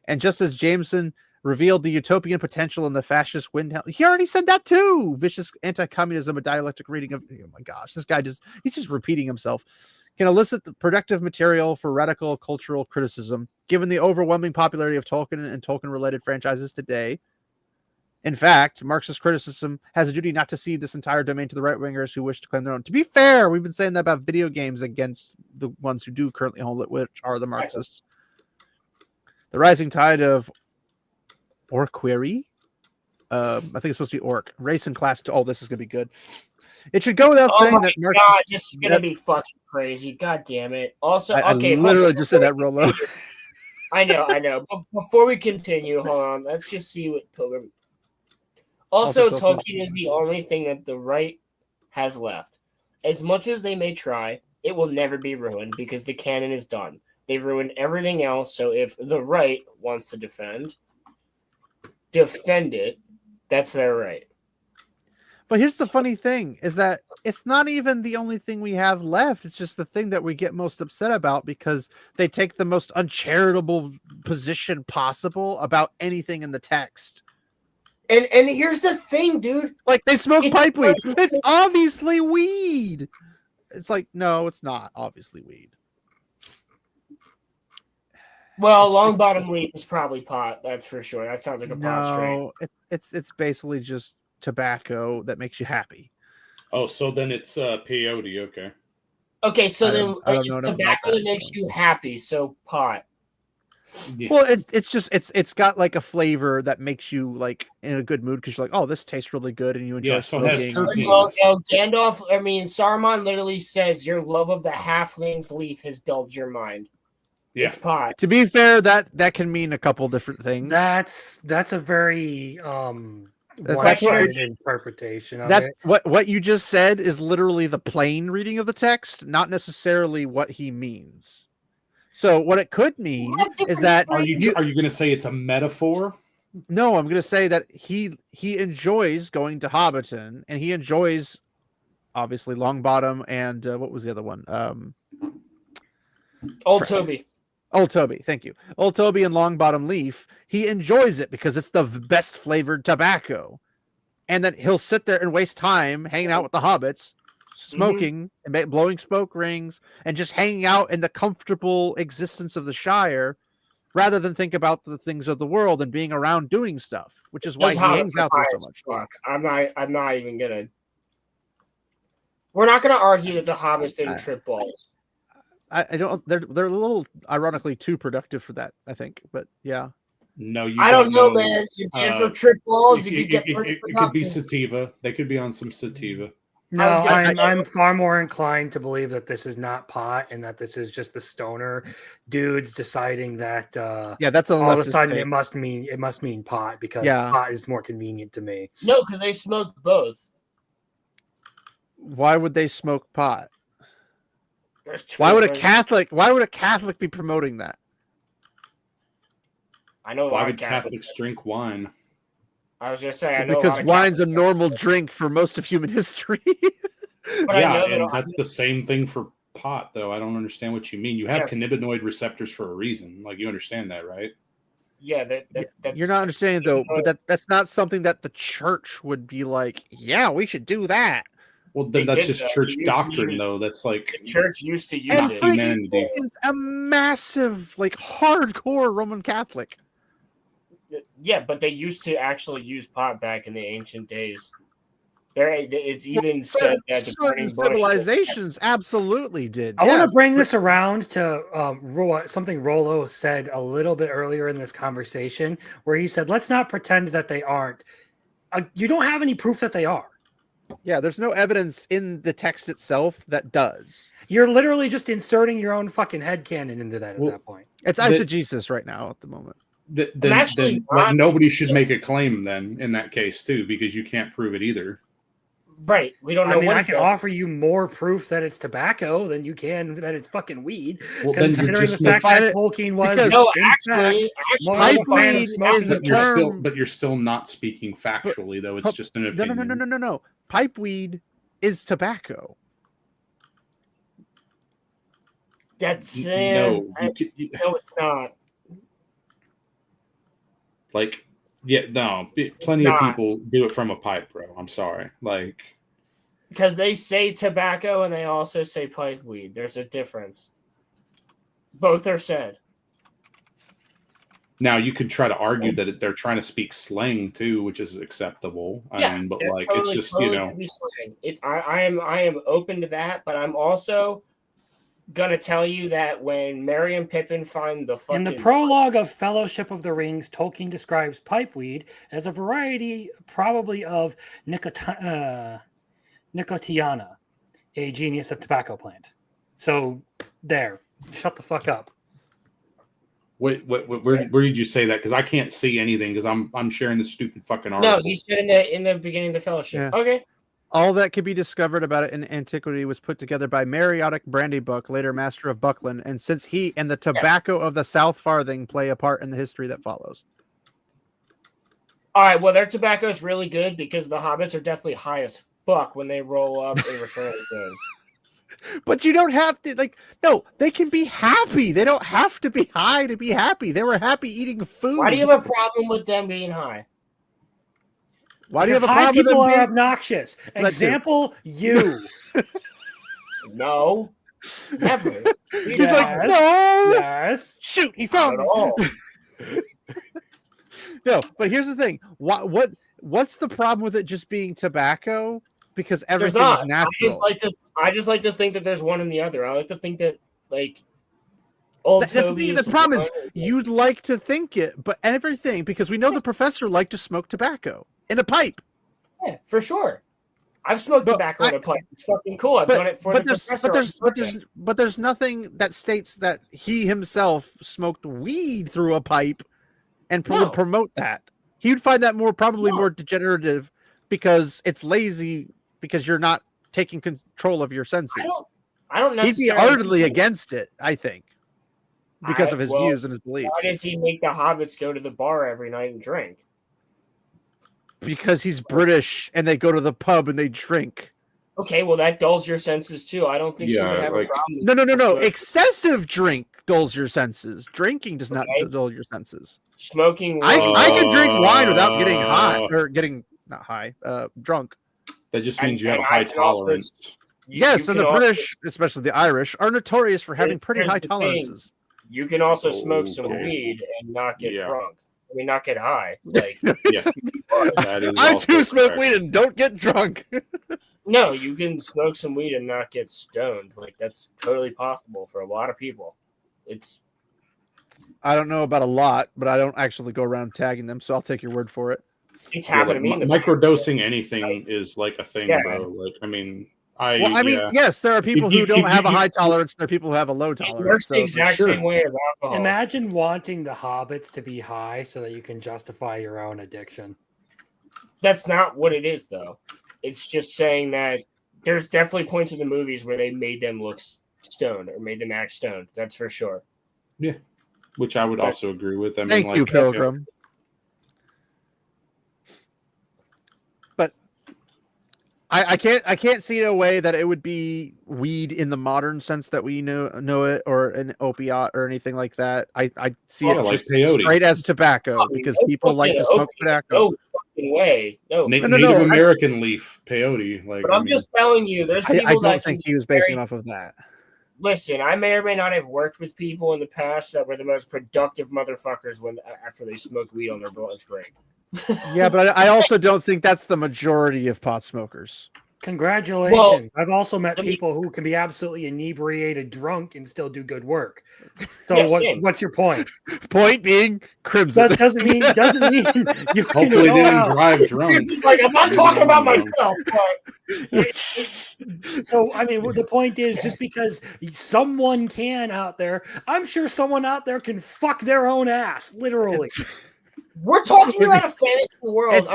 And just as Jameson revealed the utopian potential in the fascist wind, he already said that too. Vicious anti-communism, a dialectic reading of, oh my gosh, this guy he's just repeating himself, can elicit the productive material for radical cultural criticism, given the overwhelming popularity of Tolkien and Tolkien-related franchises today. In fact, Marxist criticism has a duty not to cede this entire domain to the right-wingers who wish to claim their own. To be fair, we've been saying that about video games against the ones who do currently hold it, which are the Marxists. The rising tide of orquery, I think it's supposed to be orc, race and class. Oh, this is going to be good. It should go without saying that Marxists... God, this is going to be fucking crazy. God damn it. Also, I literally just said that real low. I know. But before we continue, hold on. Let's just see what Pilgrim... Also, Tolkien is the only thing that the right has left. As much as they may try, it will never be ruined because the canon is done. They've ruined everything else, so if the right wants to defend it, that's their right. But here's the funny thing, is that it's not even the only thing we have left. It's just the thing that we get most upset about because they take the most uncharitable position possible about anything in the text. And here's the thing, dude. Like, they smoke pipe weed. It's obviously weed. It's like, no, it's not obviously weed. Well, long bottom leaf is probably pot. That's for sure. That sounds like a pot strain. It's basically just tobacco that makes you happy. Oh, so then it's peyote. Okay. Okay, so then it's tobacco that makes you happy. So pot. Yeah. Well, it's got like a flavor that makes you like in a good mood because you're like, oh, this tastes really good, and you enjoy. Yeah, so it has terpenes. Saruman literally says your love of the halfling's leaf has dulled your mind. Yeah. It's pot. To be fair, that can mean a couple different things. That's a very That's what one interpretation of that it. what you just said is literally the plain reading of the text, not necessarily what he means. So what it could mean is that Are you going to say it's a metaphor? no, I'm going to say that he enjoys going to Hobbiton, and he enjoys obviously Longbottom and what was the other one? Old Toby. Old Toby, thank you. Old Toby and Longbottom Leaf. He enjoys it because it's the best flavored tobacco, and that he'll sit there and waste time hanging out with the hobbits, smoking and blowing smoke rings, and just hanging out in the comfortable existence of the Shire, rather than think about the things of the world and being around doing stuff, which is why Those he hobbits hangs are out there high so as much. fuck. I'm not even gonna. We're not gonna argue that the hobbits didn't trip balls. I don't. They're a little ironically too productive for that, I think. But yeah, No, you. I don't know, man. If you ever trip balls, you could get. It could be sativa. They could be on some sativa. No, say- I'm far more inclined to believe that this is not pot and that this is just the stoner dudes deciding that yeah, that's all of a leftist sudden take. it must mean pot because Yeah. pot is more convenient to me. No, because they smoked both. Why would they smoke pot? There's two Why would a different- Catholic be promoting that? I know. Why would Catholics drink wine? I was gonna say I know Because a lot of wine's a Catholics- normal drink for most of human history. But I Yeah, know that and that's the same thing for pot, though. I don't understand what you mean. You have Yeah. cannabinoid receptors for a reason. Like, you understand that, right? Yeah, that's You're not understanding though, but that's not something that the church would be like. Yeah, we should do that. Well, then They that's did just that. church They doctrine, used- though. That's like the church used to use And it. humanity. Frankie is a massive, like, hardcore Roman Catholic. Yeah, but they used to actually use pot back in the ancient days. It's even said that the Certain burning bush- civilizations absolutely did. I want yes, to bring this around to something Rolo said a little bit earlier in this conversation, where he said, "Let's not pretend that they aren't." You don't have any proof that they are. Yeah, there's no evidence in the text itself that does. You're literally just inserting your own fucking headcanon into that at Well, that point. It's But- eisegesis right now at the moment. Then actually like, not- nobody should make a claim then in that case too, because you can't prove it either. Right. We don't know I mean, what I it can does. offer you more proof that it's tobacco than you can that it's fucking weed. Well, then you're Considering just the fact making- that Tolkien was because- No, in actually, fact, more of a pipe fan of weed smoking is a but you're still term- but you're still not speaking factually though. It's just an No, opinion. no. Pipe weed is tobacco. That's No, you that's- could- no, it's not. Like, yeah, no, plenty of Not. people do it from a pipe, bro. I'm sorry. Like, Because they say tobacco and they also say pipe weed. There's a difference. Both are said. now you could try to argue that they're trying to speak slang too, which is acceptable. I mean, but that's like, it's totally- just totally you know, could be slang. I am open to that, but I'm also gonna tell you that when Merry and Pippin find the fucking In the prologue of Fellowship of the Rings, Tolkien describes pipeweed as a variety, probably of Nicotiana, a genius of tobacco plant. So, there. Shut the fuck up. where did you say that? Because I can't see anything because I'm sharing this stupid fucking no, article. he said in the beginning of the Fellowship. Yeah. Okay, All that could be discovered about it in antiquity was put together by Mariotic Brandybuck, later master of Buckland, and since he and the tobacco of the South Farthing play a part in the history that follows. all right. Well, their tobacco is really good because the hobbits are definitely high as fuck when they roll up in Return of the King. But you don't have to, like, no, they can be happy. They don't have to be high to be happy. They were happy eating food. Why do you have a problem with them being high? Why do you have a High problem with people them are being... obnoxious. Let's do- Example, you. No, never. He's Yes. like, no, Yes. shoot, he Not found at me. all. No, but here's the thing. What's the problem with it just being tobacco? Because There's everything not. is natural. I just like to think that there's one in the other. I like to think that like old That's the Toby. thing. The problem is you'd like to think it, but everything, because we know the professor liked to smoke tobacco in a pipe. yeah, for sure. I've smoked But tobacco in a pipe. It's fucking cool. I've done it for the professor. But there's nothing that states that he himself smoked weed through a pipe and No. promote that. He would find that probably more degenerative because it's lazy because you're not taking control of your senses. I don't He'd be necessarily ardently against it, I think, because of his views and his beliefs. Why does he make the hobbits go to the bar every night and drink? Because he's British and they go to the pub and they drink. Okay, well that dulls your senses too. I don't think he would have a problem. No. Excessive drink dulls your senses. Drinking does not dull your senses. Smoking. I can drink wine without getting high or getting not high, drunk. That just means you have a high tolerance. Yes, and the British, especially the Irish, are notorious for having pretty high tolerances. You can also smoke some weed and not get drunk. I mean, not get high. Like, I too smoke weed and don't get drunk. No, you can smoke some weed and not get stoned. Like, that's totally possible for a lot of people. I don't know about a lot, but I don't actually go around tagging them, so I'll take your word for it. It's happened to me. Microdosing anything is like a thing, bro. Like, I mean, yes, there are people who don't have a high tolerance. There are people who have a low tolerance. It works the exact same way as alcohol. Imagine wanting the hobbits to be high so that you can justify your own addiction. That's not what it is, though. It's just saying that there's definitely points in the movies where they made them look stoned or made them act stoned. That's for sure. Yeah, which I would also agree with. I mean, thank you, Pilgrim. But I can't see a way that it would be weed in the modern sense that we know it, or an opiate or anything like that. I see it like just straight as tobacco because people like to smoke tobacco. No fucking way. No. Native American leaf peyote. Like, but I'm just telling you, there's people I don't think he was basing off of that. Listen, I may or may not have worked with people in the past that were the most productive motherfuckers after they smoked weed on their lunch break. Yeah, but I also don't think that's the majority of pot smokers. Congratulations. Well, I've also met people who can be absolutely inebriated drunk and still do good work. So what's your point? Point being Crimson. That doesn't mean you can hopefully didn't drive drunk. Like, I'm not talking about myself, but so I mean the point is, just because someone can out there, I'm sure someone out there can fuck their own ass, literally. We're talking about a fantasy world.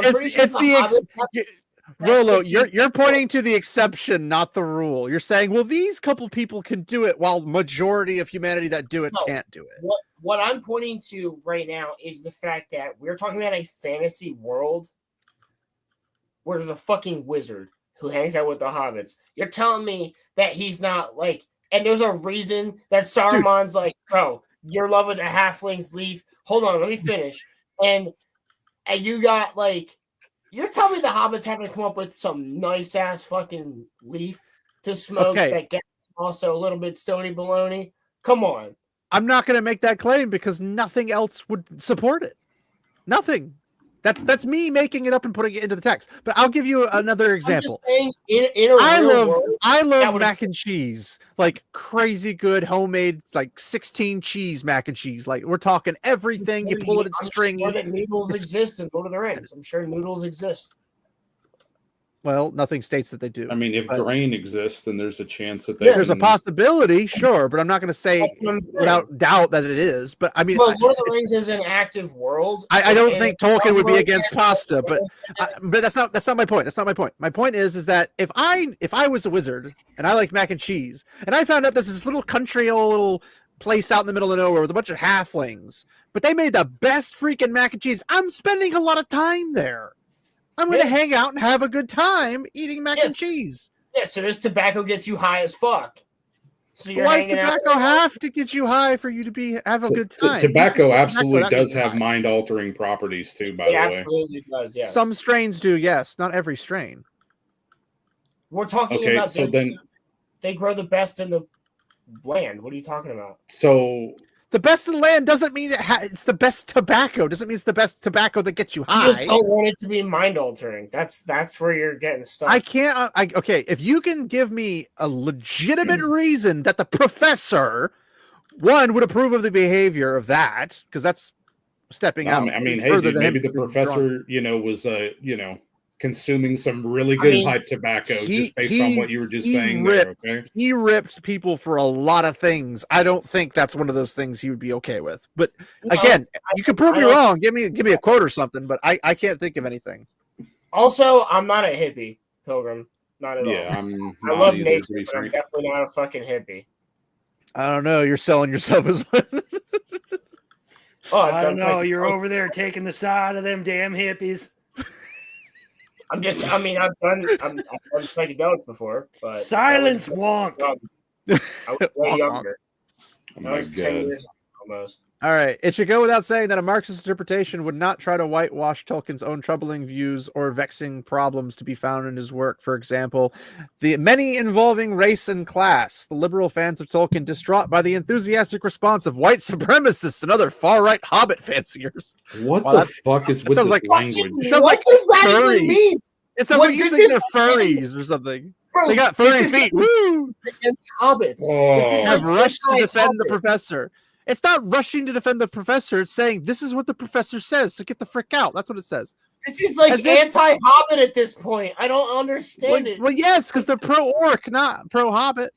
Rolo, you're pointing to the exception, not the rule. You're saying, well, these couple people can do it, while majority of humanity that do it can't do it. What I'm pointing to right now is the fact that we're talking about a fantasy world where there's a fucking wizard who hangs out with the hobbits. You're telling me that he's not like, and there's a reason that Saruman's like, bro, your love of the halflings leave. Hold on, let me finish. And you got like, you're telling me the hobbits haven't come up with some nice ass fucking leaf to smoke that gets also a little bit stony baloney? Come on. I'm not going to make that claim because nothing else would support it. Nothing. That's me making it up and putting it into the text. But I'll give you another example. I'm just saying, I love mac and cheese, like crazy good homemade, like 16 cheese mac and cheese. Like we're talking everything. You pull it in stringy. I'm sure that noodles exist in Lord of the Rings. I'm sure noodles exist. Well, nothing states that they do. I mean, if grain exists, then there's a chance that there's a possibility, sure, but I'm not going to say without doubt that it is. But I mean, Lord of the Rings is an active world. I don't think Tolkien would be against pasta, but that's not my point. That's not my point. My point is that if I was a wizard and I like mac and cheese, and I found out there's this little country little place out in the middle of nowhere with a bunch of halflings, but they made the best freaking mac and cheese, I'm spending a lot of time there. I'm going to hang out and have a good time eating mac and cheese. Yeah, so this tobacco gets you high as fuck. So why does tobacco have to get you high for you to have a good time? Tobacco absolutely does have mind-altering properties too, by the way. It absolutely does, yeah. Some strains do, yes. Not every strain. We're talking about they grow the best in the land. What are you talking about? So the best in the land doesn't mean it's the best tobacco. Doesn't mean it's the best tobacco that gets you high. You just don't want it to be mind altering. That's where you're getting stuck. I can't. Okay, if you can give me a legitimate reason that the professor would approve of the behavior of that, because that's stepping out. I mean, hey, dude, maybe the professor, was consuming some really good pipe tobacco just based on what you were just saying there. Okay, he ripped people for a lot of things. I don't think that's one of those things he would be okay with. But again, you can prove me wrong. Give me a quote or something. But I can't think of anything. Also, I'm not a hippie, Pilgrim. Not at all. I love nature, but I'm definitely not a fucking hippie. I don't know. You're selling yourself as one. I don't know. You're over there taking the side of them damn hippies. I've done psychedelics before, but silence wonk. I was way younger. I was 10 years almost. All right. It should go without saying that a Marxist interpretation would not try to whitewash Tolkien's own troubling views or vexing problems to be found in his work. For example, the many involving race and class. The liberal fans of Tolkien distraught by the enthusiastic response of white supremacists and other far-right Hobbit fanciers. What the fuck is with this language? It sounds like furry. It sounds like you think they're furries or something. Bro, they got furry feet. Woo! Against hobbits. This have rushed to defend the professor. It's not rushing to defend the professor. It's saying this is what the professor says. So get the frick out. That's what it says. This is like anti-hobbit at this point. I don't understand it. Well, yes, because they're pro-orc, not pro-hobbit.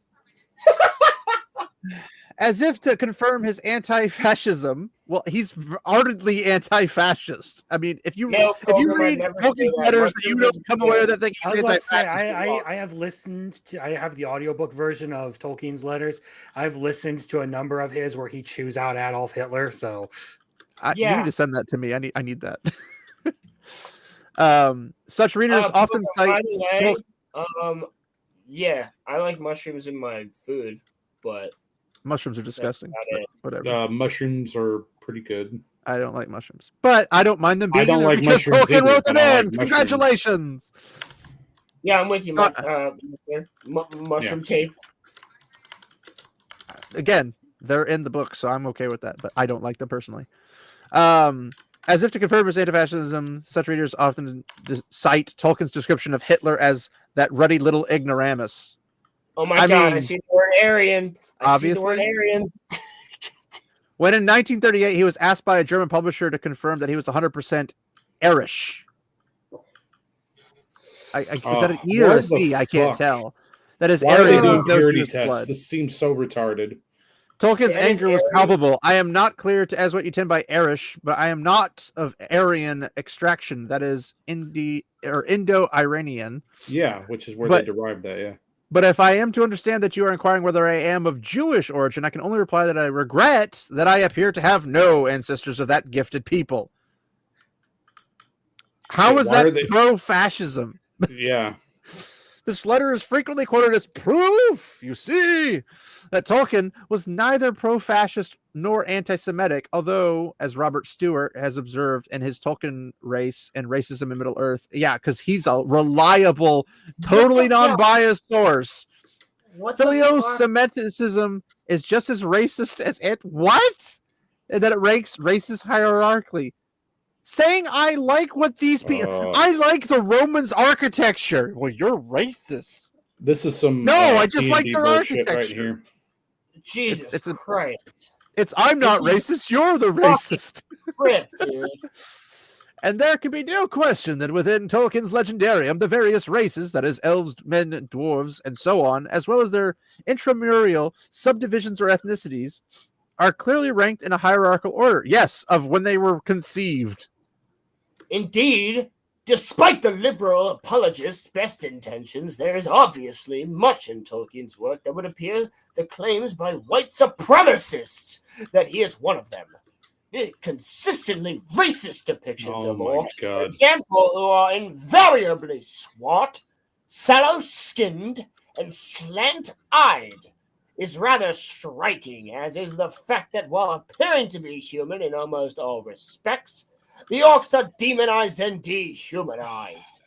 As if to confirm his anti-fascism. Well, he's ardently anti-fascist. I mean, if you read Tolkien's letters, you don't become aware that he's anti-fascist. I have listened to. I have the audiobook version of Tolkien's letters. I've listened to a number of his where he chews out Adolf Hitler. So, you need to send that to me. I need that. Such readers often cite. Yeah, I like mushrooms in my food, but. Mushrooms are disgusting. Whatever. Mushrooms are pretty good. I don't like mushrooms, but I don't mind them being. I don't like mushrooms. Tolkien wrote them in. Like congratulations. Yeah, I'm with you. Mushroom tape. Again, they're in the book, so I'm okay with that. But I don't like them personally. As if to confirm his anti-fascism, such readers often cite Tolkien's description of Hitler as that ruddy little ignoramus. Oh my God! I see the word Aryan. Obviously. When in 1938 he was asked by a German publisher to confirm that he was 100% Irish. Is that an E or a C? I can't tell. That is Aryan. Purity test. This seems so retarded. Tolkien's anger was palpable. I am not clear as what you intend by Irish, but I am not of Aryan extraction. That is Indo-Iranian. Yeah, which is where they derived that. Yeah. But if I am to understand that you are inquiring whether I am of Jewish origin, I can only reply that I regret that I appear to have no ancestors of that gifted people. How is that pro-fascism? Yeah. This letter is frequently quoted as proof, you see, that Tolkien was neither pro-fascist nor anti-Semitic, although, as Robert Stewart has observed in his Tolkien Race and Racism in Middle-earth, because he's a reliable, totally non-biased source. Phileo-Semitism is just as racist as what? And that it ranks races hierarchically. Saying I like what these people, I like the Romans' architecture. Well, you're racist. This is some I just like their architecture. Right here. Jesus Christ! I'm not racist. You're the racist. Dude. And there can be no question that within Tolkien's legendarium, the various races, that is, elves, men, dwarves, and so on, as well as their intramural subdivisions or ethnicities, are clearly ranked in a hierarchical order. Yes, of when they were conceived. Indeed, despite the liberal apologist's best intentions, there is obviously much in Tolkien's work that would appear the claims by white supremacists that he is one of them. The consistently racist depictions of orcs, for example, who are invariably swart, sallow-skinned, and slant-eyed, is rather striking, as is the fact that while appearing to be human in almost all respects, the orcs are demonized and dehumanized.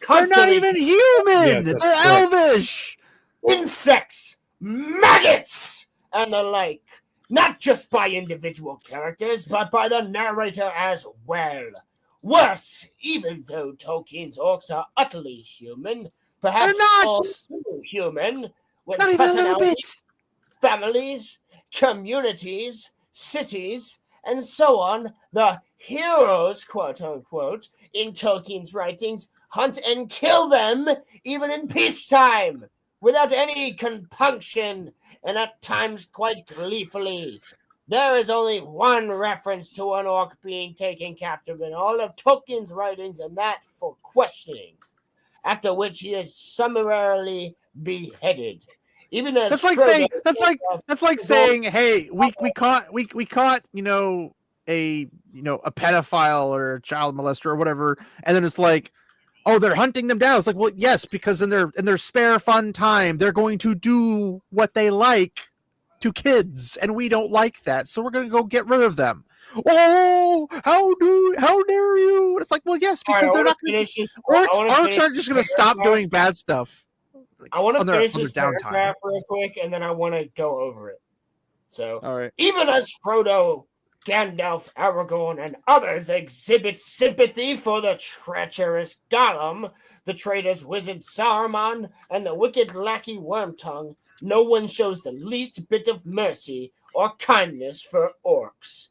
They're not even human! They're elvish! Insects, maggots, and the like. Not just by individual characters, but by the narrator as well. Worse, even though Tolkien's orcs are utterly human, perhaps all human, with personalities, families, communities, cities, and so on, the heroes, quote unquote, in Tolkien's writings hunt and kill them even in peacetime, without any compunction, and at times quite gleefully. There is only one reference to an orc being taken captive in all of Tolkien's writings, and that for questioning, after which he is summarily beheaded. Even as That's like Frodo saying is saying, hey, we caught a pedophile or a child molester or whatever, and then it's like, oh, they're hunting them down. It's like, well, yes, because in their spare fun time, they're going to do what they like to kids, and we don't like that, so we're going to go get rid of them. Oh, how dare you? It's like, well, yes, All right, because I they're wanna not going finish to. this- I wanna Orcs finish aren't just going to stop paragraph. doing bad stuff. I want to on their finish this downtime. paragraph real quick, and then I want to go over it. So, All right. even as Frodo, Gandalf, Aragorn, and others exhibit sympathy for the treacherous Gollum, the traitorous wizard Saruman, and the wicked lackey Wormtongue, no one shows the least bit of mercy or kindness for orcs.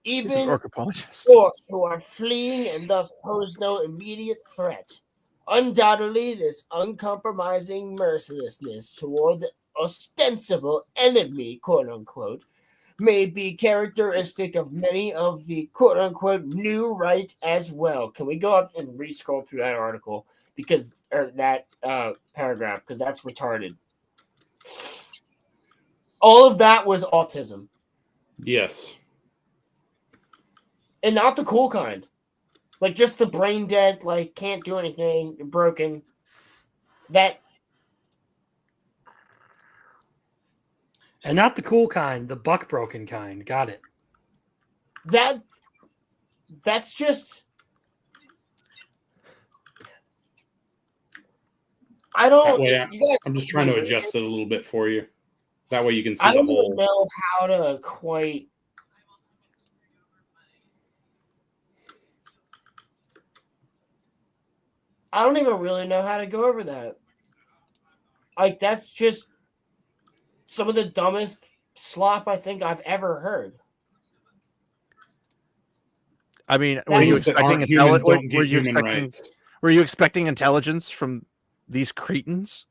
He's an Even orc apologist. orcs who are fleeing and thus pose no immediate threat. Undoubtedly, this uncompromising mercilessness toward the ostensible enemy, quote unquote, may be characteristic of many of the quote unquote new right as well. Can we go up and re-scroll through that article or that paragraph, because that's retarded. All of that was autism, Yes. and not the cool kind. Like just the brain dead, like can't do anything, broken. That And not the cool kind, the buck broken kind. Got it. that's just. I That don't. way, You guys, I'm just trying to adjust it a little bit for you. That way you can see I the don't even whole. know how to quite. I don't even really know how to go over that. Like that's just some of the dumbest slop I think I've ever heard. I mean, That were you was- Things that aren't human don't get human rights. Were you expecting intelligence from these cretins?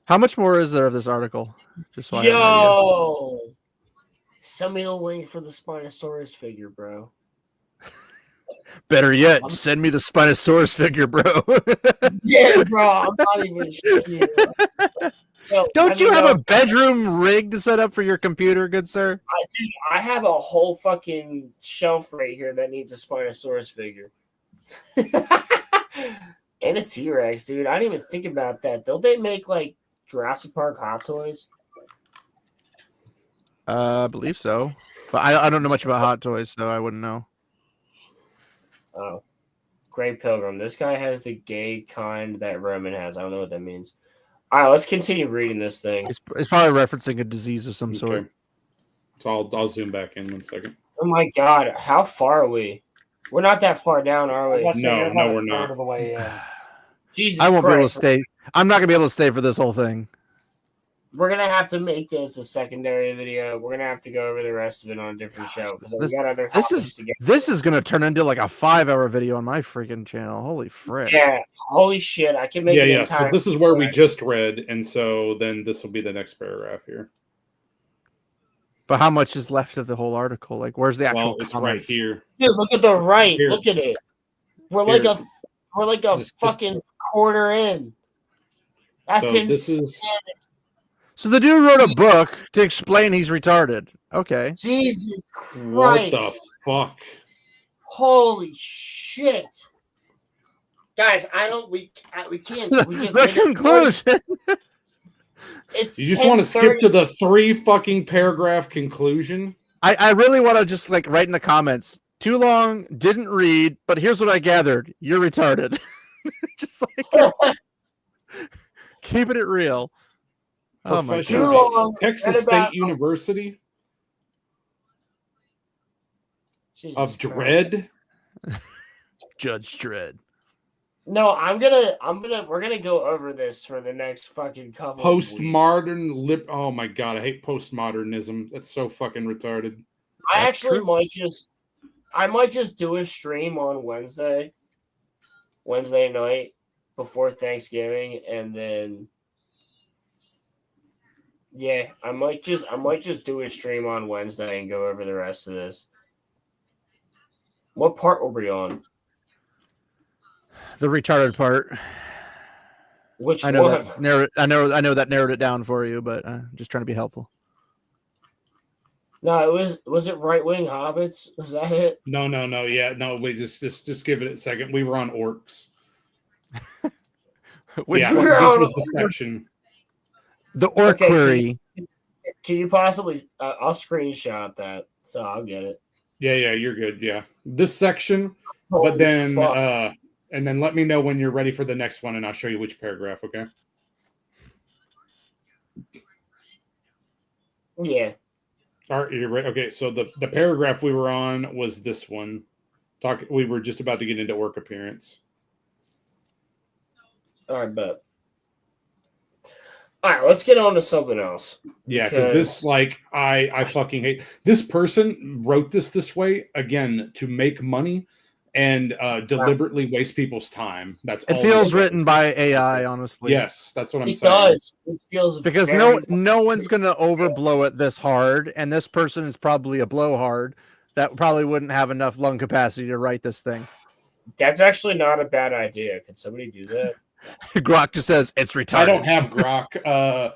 How much more is there of this article? Just so I have an idea. Yo, send me the link for the Spinosaurus figure, bro. Better yet, send me the Spinosaurus figure, bro. Yeah, bro, I'm not even shitting you. Yo, Don't you let me have know a bedroom rig to set up for your computer, good sir? I have a whole fucking shelf right here that needs a Spinosaurus figure. And a T-Rex, dude. I didn't even think about that. Don't they make like Jurassic Park Hot Toys? I believe so. But I don't know much about Hot Toys, so I wouldn't know. Oh. Grey Pilgrim. This guy has the gay kind that Roman has. I don't know what that means. All right, let's continue reading this thing. It's probably referencing a disease of some sort. Okay. So I'll zoom back in 1 second. Oh my god, how far are we? We're not that far down, are we? No, we're not. Of the way in. Jesus I won't be able to Christ. stay. I'm not gonna be able to stay for this whole thing. We're gonna have to make this a secondary video. We're gonna have to go over the rest of it on a different show because we got other topics to get. This is gonna turn into like a 5-hour video on my freaking channel. Holy frick! Yeah, holy shit! I can make Yeah, an yeah. entire. So this is where we just read, and so then this will be the next paragraph here. But how much is left of the whole article? Like, where's the actual Well, it's comments? right here. Dude, look at the right. Here. Look at it. We're Here. like a Just- fucking quarter in. That's So insane. this is So the dude wrote a book to explain he's retarded. Okay. Jesus what Christ! the fuck? Holy shit! Guys, we can't. We just The made it 40. conclusion. It's You just want to skip 10:30. to the 3 fucking paragraph conclusion? I really want to just like write in the comments. Too long, didn't read, but here's what I gathered. You're retarded. Just like keeping it real. Oh my Professor Too god. long. at Texas Read about- State University Jesus of Christ. Dread. Judge Dredd. No, we're gonna go over this for the next fucking couple of weeks. Postmodern oh my god, I hate postmodernism. That's so fucking retarded. I That's actually true. I might just do a stream on Wednesday night before Thanksgiving, and then yeah, I might just do a stream on Wednesday and go over the rest of this. What part were we on? The retarded part. Which I know one? that narrowed it down for you, but just trying to be helpful. No, was it Right Wing Hobbits? Was that it? No, yeah, no. We just give it a second. We were on orcs. Which yeah, one? this was the section. The orc query. Can you possibly? I'll screenshot that, so I'll get it. Yeah, you're good. Yeah, this section, Holy but then fuck. and then let me know when you're ready for the next one, and I'll show you which paragraph. Okay. Yeah. All right, you're right. Okay, so the paragraph we were on was this one. We were just about to get into orc appearance. All right, bet. All right, let's get on to something else. Yeah, because this, like, I fucking hate this person wrote this way again to make money and deliberately waste people's time. That's It all feels this written is. by AI, honestly. Yes, that's what I'm It saying. does. It feels Because no one's gonna overblow it this hard, and this person is probably a blowhard that probably wouldn't have enough lung capacity to write this thing. That's actually not a bad idea. Could somebody do that? Grok just says it's retarded. I don't have Grok.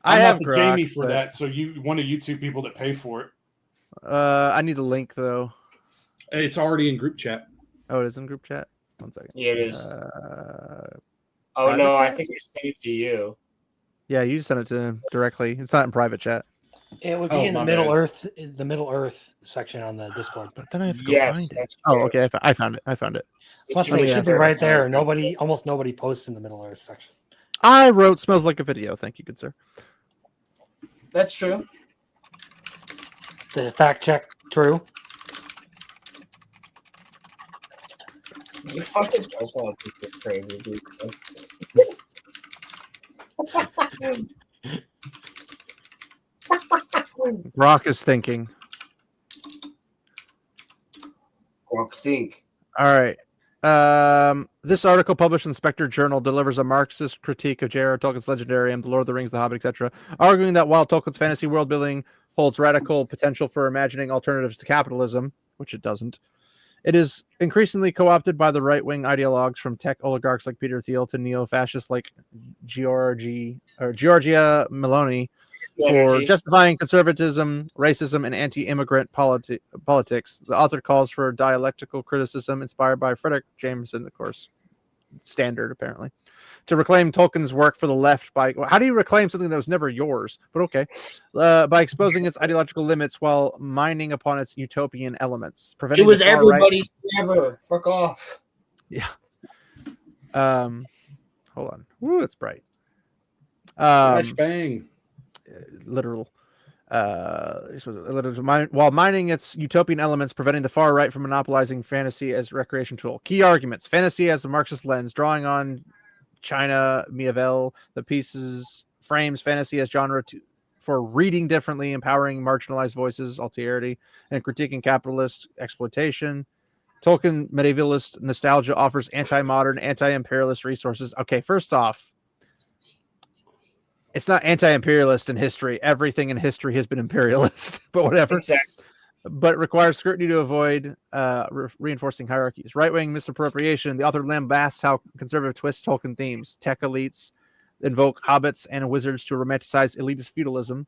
I have not the Grok, Jamie for but- that. So you one of you two people that pay for it. I need a link though. It's already in group chat. Oh, it is in group chat. 1 second. Yeah, it is. Oh No, private I chat? think I sent it to you. Yeah, you sent it to him directly. It's not in private chat. It would be Oh, in the my Middle Earth section on the Discord. But then I have to go Yes, find it. that's Oh, true. okay. I found it. Plus, Let me it should be answer right that. there. Almost nobody posts in the Middle Earth section. I wrote "Smells Like a Video." Thank you, good sir. That's true. The fact check true. You fucking sound crazy, dude. Grok is thinking. Think. All right. This article published in Spectre Journal delivers a Marxist critique of J.R.R. Tolkien's Legendarium, The Lord of the Rings, The Hobbit, etc., arguing that while Tolkien's fantasy world building holds radical potential for imagining alternatives to capitalism, which it doesn't, it is increasingly co-opted by the right-wing ideologues from tech oligarchs like Peter Thiel to neo-fascists like Giorgia Meloni for Energy. justifying conservatism, racism, and anti-immigrant politics. The author calls for dialectical criticism inspired by Frederick Jameson, of course, standard apparently, to reclaim Tolkien's work for the left by how do you reclaim something that was never yours? But okay, by exposing its ideological limits while mining upon its utopian elements, It preventing was the far right. everybody's ever. Fuck off. Yeah. Hold on. Woo, it's bright. Flashbang. Literal. While mining its utopian elements, preventing the far right from monopolizing fantasy as a recreation tool. Key arguments: fantasy as a Marxist lens, drawing on China Miéville. The pieces frames fantasy as genre for reading differently, empowering marginalized voices, alterity, and critiquing capitalist exploitation. Tolkien medievalist nostalgia offers anti-modern, anti-imperialist resources. Okay, first off, it's not anti-imperialist in history. Everything in history has been imperialist, but whatever. Exactly. But it requires scrutiny to avoid reinforcing hierarchies. Right-wing misappropriation. The author lambasts how conservative twists Tolkien themes. Tech elites invoke hobbits and wizards to romanticize elitist feudalism.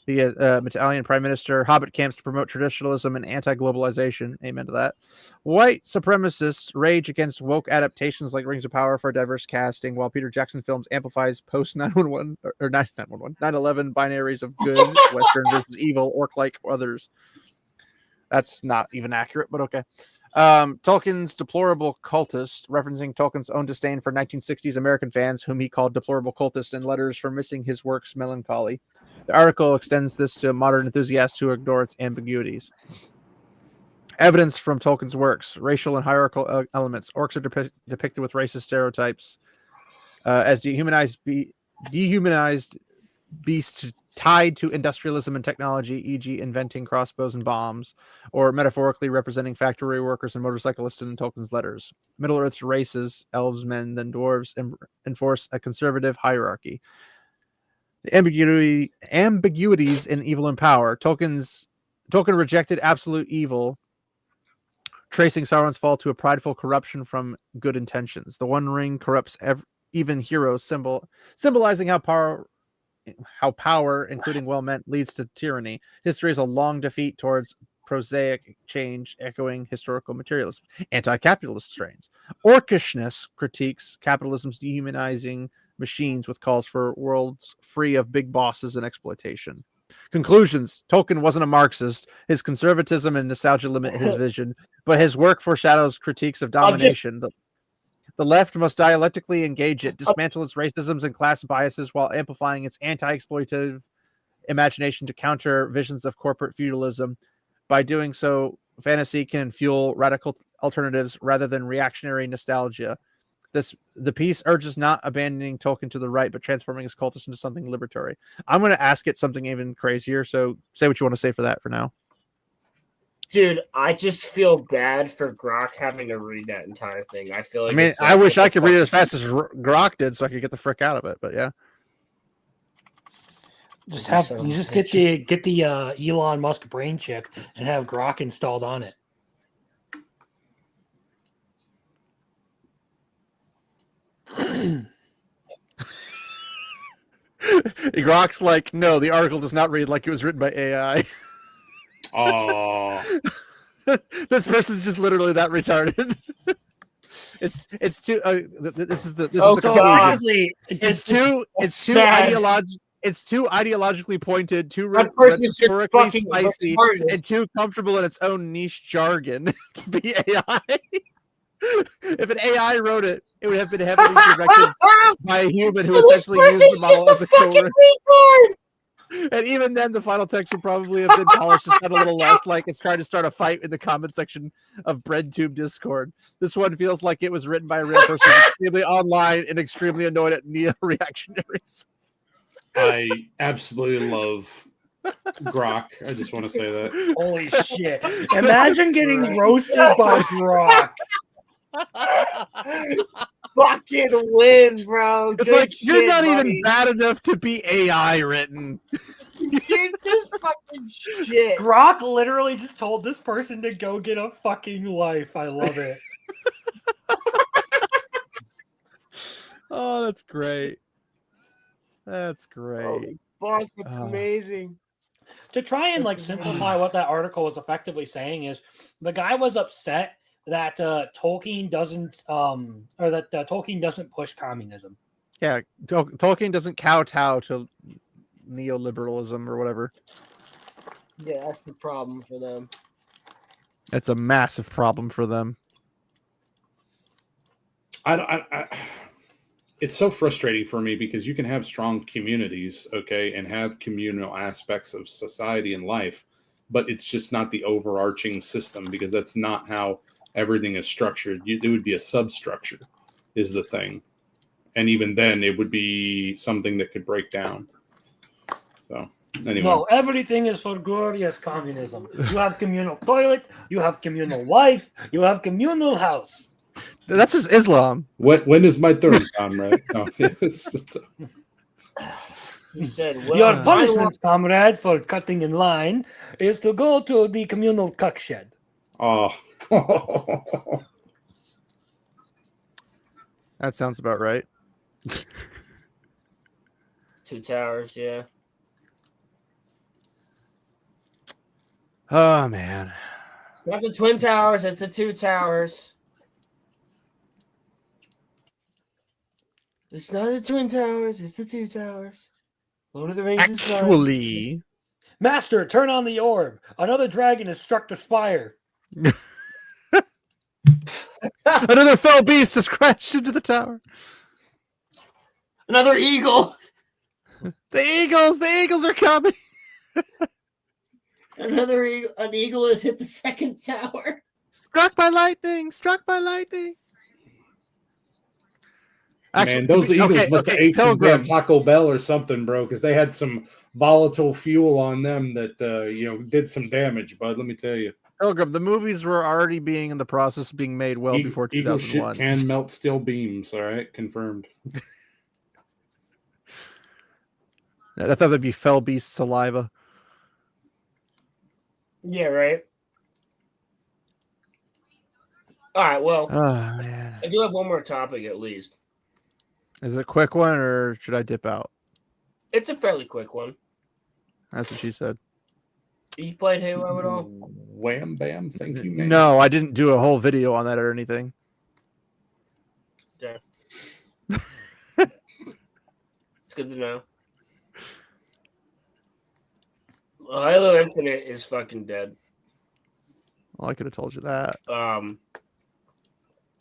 The Italian prime minister, hobbit camps to promote traditionalism and anti-globalization. Amen to that. White supremacists rage against woke adaptations like Rings of Power for diverse casting, while Peter Jackson films amplifies post 911 or 9/11 binaries of good, Western versus evil, orc-like others. That's not even accurate, but okay. Tolkien's deplorable cultist, referencing Tolkien's own disdain for 1960s American fans, whom he called deplorable cultists in letters for missing his work's melancholy. The article extends this to modern enthusiasts who ignore its ambiguities. Evidence from Tolkien's works: racial and hierarchical elements. Orcs are depicted with racist stereotypes as dehumanized beasts tied to industrialism and technology, e.g., inventing crossbows and bombs, or metaphorically representing factory workers and motorcyclists in Tolkien's letters. Middle Earth's races, elves, men, then dwarves, enforce a conservative hierarchy. The ambiguities in evil and power. Tolkien rejected absolute evil, tracing Sauron's fall to a prideful corruption from good intentions. The One Ring corrupts even heroes, symbolizing how power, including well-meant, leads to tyranny. History is a long defeat towards prosaic change, echoing historical materialism. Anti-capitalist strains. Orcishness critiques capitalism's dehumanizing machines with calls for worlds free of big bosses and exploitation. Conclusions. Tolkien wasn't a Marxist. His conservatism and nostalgia limit his vision, but his work foreshadows critiques of domination. The left must dialectically engage it, dismantle its racisms and class biases while amplifying its anti-exploitative imagination to counter visions of corporate feudalism. By doing so, fantasy can fuel radical alternatives rather than reactionary nostalgia. The piece urges not abandoning Tolkien to the right, but transforming his cultists into something liberatory. I'm going to ask it something even crazier, so say what you want to say for that for now. Dude, I just feel bad for Grok having to read that entire thing. I feel like I wish I could read it as fast as Grok did so I could get the frick out of it, but yeah. Just get the Elon Musk brain chip and have Grok installed on it. Grok's like, no, the article does not read like it was written by AI. Oh, this person's just literally that retarded. It's too. This is the it's too ideologically pointed, too rhetorically spicy, and too comfortable in its own niche jargon to be AI. If an AI wrote it, it would have been heavily directed by a human who essentially used the model as a fucking retard. And even then, the final text would probably have been polished to sound a little less like it's trying to start a fight in the comment section of BreadTube Discord. This one feels like it was written by a real person, extremely online and extremely annoyed at neo-reactionaries. I absolutely love Grok. I just want to say that. Holy shit. Imagine getting roasted by Grok. Fucking win, bro. It's like you're not even bad enough to be AI written. Dude, this fucking shit. Grok literally just told this person to go get a fucking life. I love it. Oh, that's great. That's great. Oh, fuck, it's amazing. To try and simplify what that article was effectively saying is the guy was upset that Tolkien doesn't Tolkien doesn't push communism. Yeah, Tolkien doesn't kowtow to neoliberalism or whatever. Yeah, that's the problem for them. It's a massive problem for them. It's so frustrating for me because you can have strong communities, okay, and have communal aspects of society and life, but it's just not the overarching system because that's not how everything is structured. It would be a substructure is the thing. And even then it would be something that could break down. So anyway. No, everything is for glorious communism. You have communal toilet, you have communal wife, you have communal house. That's just Islam. When is my turn, comrade? No, You said, well, your punishment, comrade, for cutting in line is to go to the communal cuck shed. Oh. That sounds about right. Two towers, yeah. Oh, man. Not the Twin Towers, it's the Two Towers. It's not the Twin Towers, it's the Two Towers. Lord of the Rings is fine. Actually. Master, turn on the orb. Another dragon has struck the spire. Another fell beast has crashed into the tower. Another eagle. The eagles are coming. An eagle has hit the second tower. Struck by lightning! Struck by lightning! Man, those Eagles must have ate some damn Pilgrim. Taco Bell or something, bro, because they had some volatile fuel on them that did some damage, bud. Let me tell you. Pilgrim, the movies were already being in the process of being made well before Eagle 2001. shit can melt steel beams, all right? Confirmed. I thought that'd be fell beast saliva. Yeah, right. All right, well, Oh, man. I do have one more topic at least. Is it a quick one or should I dip out? It's a fairly quick one. That's what she said. You played Halo at all? Wham bam, thank you, man. No, I didn't do a whole video on that or anything. Yeah. It's good to know. Well, Halo Infinite is fucking dead. Well, I could have told you that.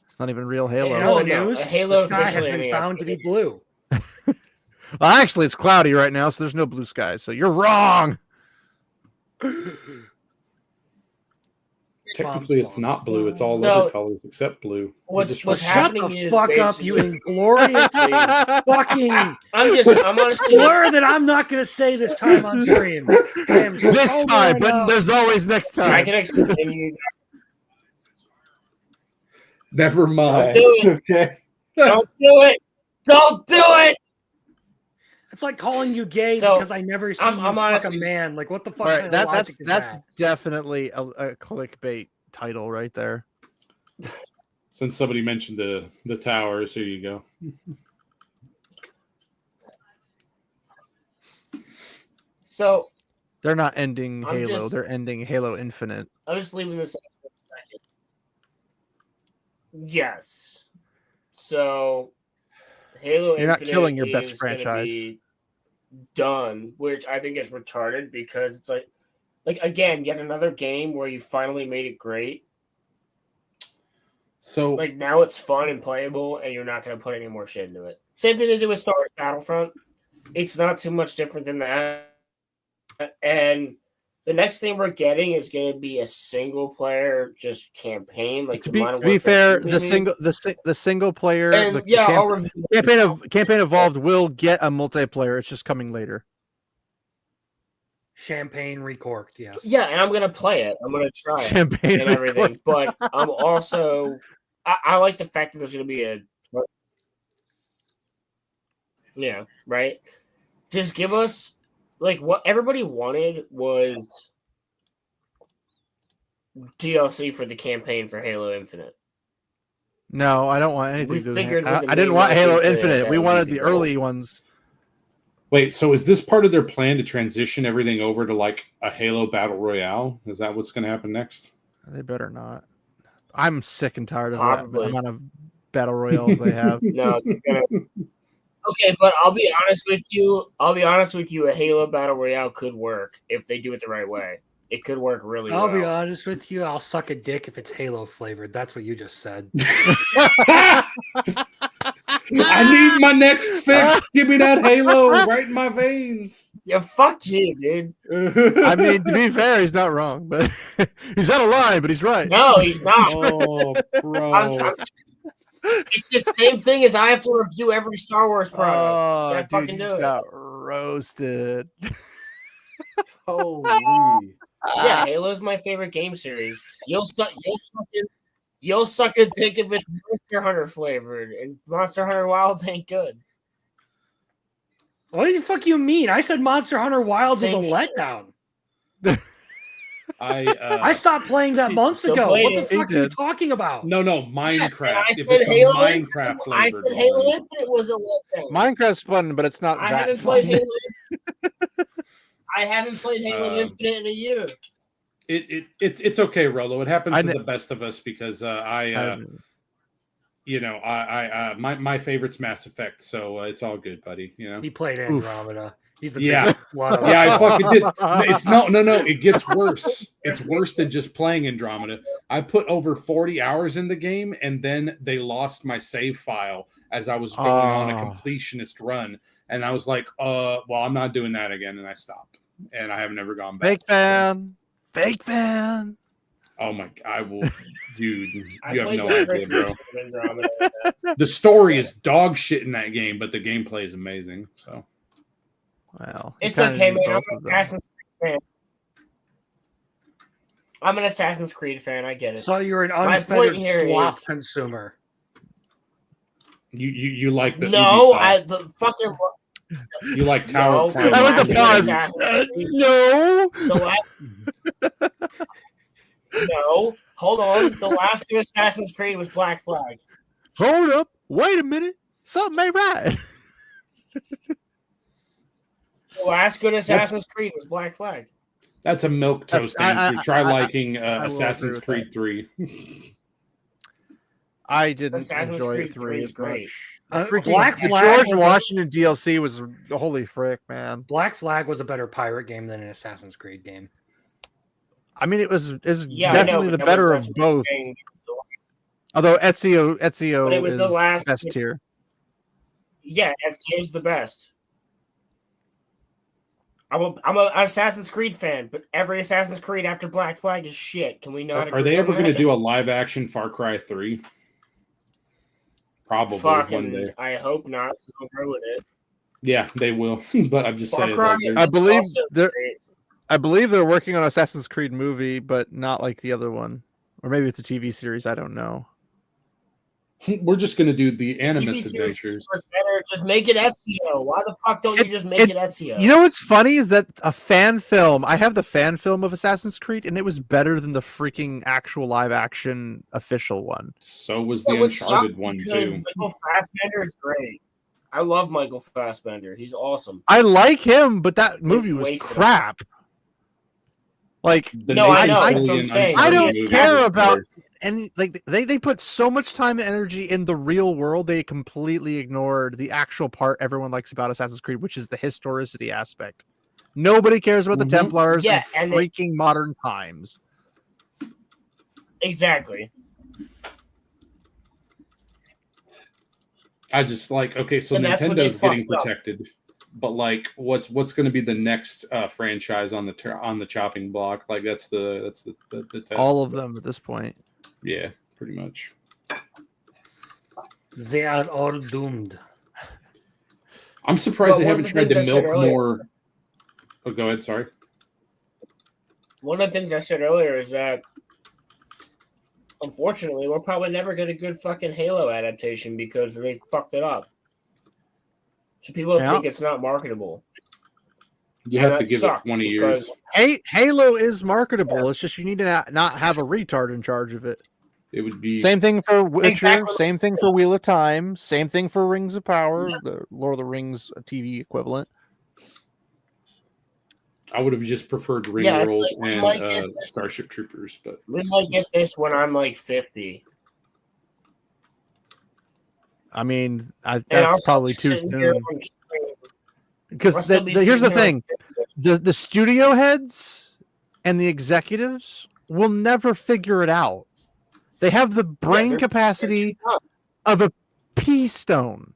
It's not even real Halo. You know the no, news? Halo The sky has officially been found to be blue. Well, actually, it's cloudy right now, so there's no blue skies. So you're wrong. Technically, it's not blue. It's all No. other colors except blue. What's Shut happening the is fuck up, you basically- ingloriously fucking I'm honestly slur that I'm not going to say this time on stream. I am This sober time, but enough. there's always next I time. can explain you. Never mind. Don't do it. Okay. Don't do it. Don't do it. It's like calling you gay So, because I never see I'm you fuck honestly- a man. Like, what the fuck All kind right, of logic is that's that? definitely a clickbait title right there. Since somebody mentioned the towers, here you go. So They're not ending I'm Halo. just- They're ending Halo Infinite. I'm just leaving this up for a second. Yes. So Halo You're not Infinite killing your best is gonna franchise. be done, which I think is retarded because it's like again, yet another game where you finally made it great. So Like now it's fun and playable, and you're not going to put any more shit into it. Same thing they did with Star Wars Battlefront. It's not too much different than that. And the next thing we're getting is going to be a single player just campaign, like To the be, Modern to be Warfare fair, 2 the single player, And the yeah, I'll review campaign evolved will get a multiplayer. It's just coming later. Champagne recorked, yes. Yeah, and I'm going to play it. I'm going to try it Champagne and everything. But I'm also I like the fact that there's going to be a yeah, right. Just give us like what everybody wanted was DLC for the campaign for Halo Infinite. No, I don't want anything We to do with figured Halo. with the I didn't name want of Halo Infinite, Infinite. that We would wanted be the the goal. early ones. wait, so is this part of their plan to transition everything over to like a Halo Battle Royale? Is that what's going to happen next? They better not. I'm sick and tired of Probably. that amount of battle royales they have. No, it's gonna... Okay, but I'll be honest with you. A Halo Battle Royale could work if they do it the right way. It could work really I'll well. be honest with you. I'll suck a dick if it's Halo flavored. That's what you just said. I need my next fix. Give me that Halo right in my veins. Yeah, fuck you, dude. I mean, to be fair, he's not wrong, but he's out of line, but he's right. No, he's not. Oh, bro. It's the same thing as I have to review every Star Wars product. Oh, Gotta dude, fucking you do just it. got roasted. Holy. Yeah, Halo's my favorite game series. You'll suck a dick if it's Monster Hunter flavored, and Monster Hunter Wilds ain't good. What the fuck you mean? I said Monster Hunter Wilds was a Same shit. letdown. I stopped playing that months Still ago. played What the it. fuck He are you did. talking about? no Yes, Minecraft. and I If said it's a Halo Minecraft Infinite. I flavored said Halo one. Infinite was a letdown. Minecraft's fun, but it's not I that haven't fun. played Halo. I haven't played Halo Infinite in a year. It's okay, Rolo. It happens I to kn- the best of us because my favorite's Mass Effect, so it's all good, buddy. You know. He played Andromeda. He's the Yeah. biggest slut of Yeah, I us all. fucking did. It's no. It gets worse. It's worse than just playing Andromeda. I put over 40 hours in the game, and then they lost my save file as I was going on a completionist run, and I was like, well, I'm not doing that again, and I stopped, and I have never gone back. Fake fan. Fake fan. Oh my! I will, dude. I You have played no the idea, first bro. version of Andromeda. The story is dog shit in that game, but the gameplay is amazing. So Well, you It's kinda okay, need man. I'm both an of them. Assassin's Creed fan. I'm an Assassin's Creed fan. I get it. So you're an My point unfettered here slop is- consumer. you like the No, Ubisoft. the fucking You like Tower No, of Clown. I like last the game pause. Assassin's Creed- No. The last. No, hold on. The last two Assassin's Creed was Black Flag. Hold up. Wait a minute. Something ain't right. The last good Assassin's Creed was Black Flag. That's a milk toast That's- answer. Try liking will Assassin's agree with Creed 3. I didn't Assassin's enjoy Creed 3 is as great. much. Black The Flag George was Washington DLC was holy frick, man. Black Flag was a better pirate game than an Assassin's Creed game. I mean, it was Yeah, definitely I know, the but better that's of what I'm both. saying. Although Ezio But it was is the last- best tier. Yeah, FCA's the best. I'm an Assassin's Creed fan, but every Assassin's Creed after Black Flag is shit. Can we not? Are they agree on ever going to that? do a live action Far Cry 3? Probably one Fucking, day. I hope not. Don't ruin it. Yeah, they will. But I'm just Far saying. Cry Like, is I believe also they're- great. I believe they're working on Assassin's Creed movie, but not like the other one. Or maybe it's a TV series. I don't know. we're just going to do the TV Animus series Adventures. are better. Just make it Ezio. Why the fuck don't you just make it Ezio? You know what's funny is that a fan film. I have the fan film of Assassin's Creed, and it was better than the freaking actual live action official one. So was That the would suck Uncharted one, because too. Michael Fassbender is great. I love Michael Fassbender. He's awesome. I like him, but that movie was wasted him. crap. Like, The No, I Nathan know, that's Fillion what I'm saying. I Uncharted don't movie care was about worse. and like they put so much time and energy in the real world, they completely ignored the actual part everyone likes about Assassin's Creed, which is the historicity aspect. Nobody cares about the Mhm. Templars Yeah, in and they- freaking modern times. Exactly. I just like, okay, so And that's what they Nintendo's getting fucked up. protected, but like, what's going to be the next franchise on the chopping block? Like, that's the test. All of them at this point. Yeah, pretty much. They are all doomed. I'm surprised Well, they one of haven't the tried to things I said milk earlier- more. Oh, go ahead. Sorry. One of the things I said earlier is that unfortunately we'll probably never get a good fucking Halo adaptation because they fucked it up. So people Yeah. think it's not marketable. You And have to that give it sucks 20 years. because- Halo is marketable. It's just you need to not have a retard in charge of it. It would be Same thing for Witcher. Exactly. Same thing for Wheel of Time. Same thing for Rings of Power, the Lord of the Rings TV equivalent. I would have just preferred Yeah, it's Ringworld like we might get and this- Starship Troopers, but We might get this when I'm like 50. I mean, And I'll that's still probably be too sitting here soon. on screen. Because I'll still be here's the sitting here thing: the studio heads and the executives will never figure it out. They have the brain they're- capacity of a pea stone.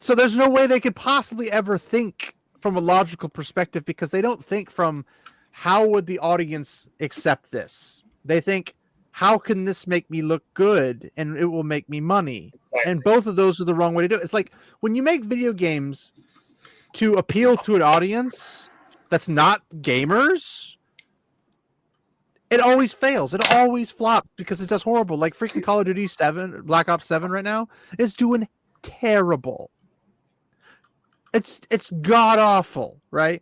So there's no way they could possibly ever think from a logical perspective because they don't think from how would the audience accept this? They think, how can this make me look good and it will make me money? And both of those are the wrong way to do it. It's like when you make video games to appeal to an audience that's not gamers, it always fails. It always flops because it does horrible. Like freaking Call of Duty 7, Black Ops 7 right now is doing terrible. It's god awful, right?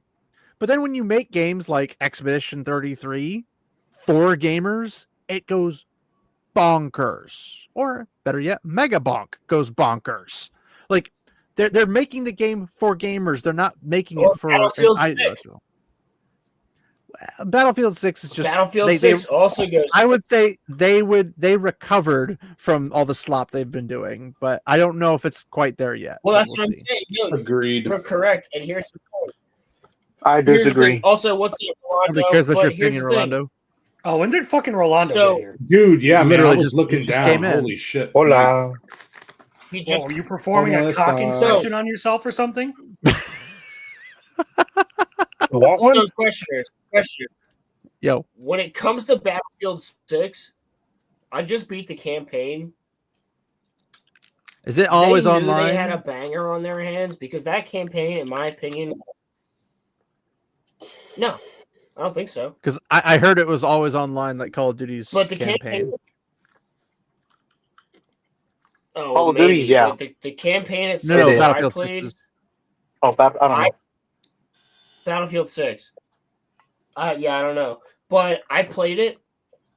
But then when you make games like Expedition 33 for gamers, it goes bonkers. Or better yet, Mega Bonk goes bonkers. Like they're making the game for gamers. They're not making Or it for Battlefield I- 6. Battlefield 6 is just Battlefield they- 6 also goes. I would say they recovered from all the slop they've been doing, but I don't know if it's quite there yet. Well, but that's we'll what I'm see. saying. No, agreed. you're correct. And here's the point. I Here's the thing. disagree. Also, what's the Nobody Rolando? cares about But your here's opinion, the thing. Rolando. Oh, when did fucking Rolando So- get here? Dude, yeah, man, Literally I was just- looking he just down. came in. Holy shit. Hola. He Whoa, just were you performing a Hola, cock star. inspection on yourself or something? Want one? So, question. Yo, When it comes to Battlefield 6, I just beat the campaign. is it always they knew online? They had a banger on their hands because that campaign, in my opinion, no, I don't think so. Because I heard it was always online, like Call of Duty's But the campaign. Call of Duty's, yeah. But the campaign No, itself It is. that I Battlefield played, 6 is- Oh, I don't know. Battlefield 6. Yeah, I don't know. But I played it.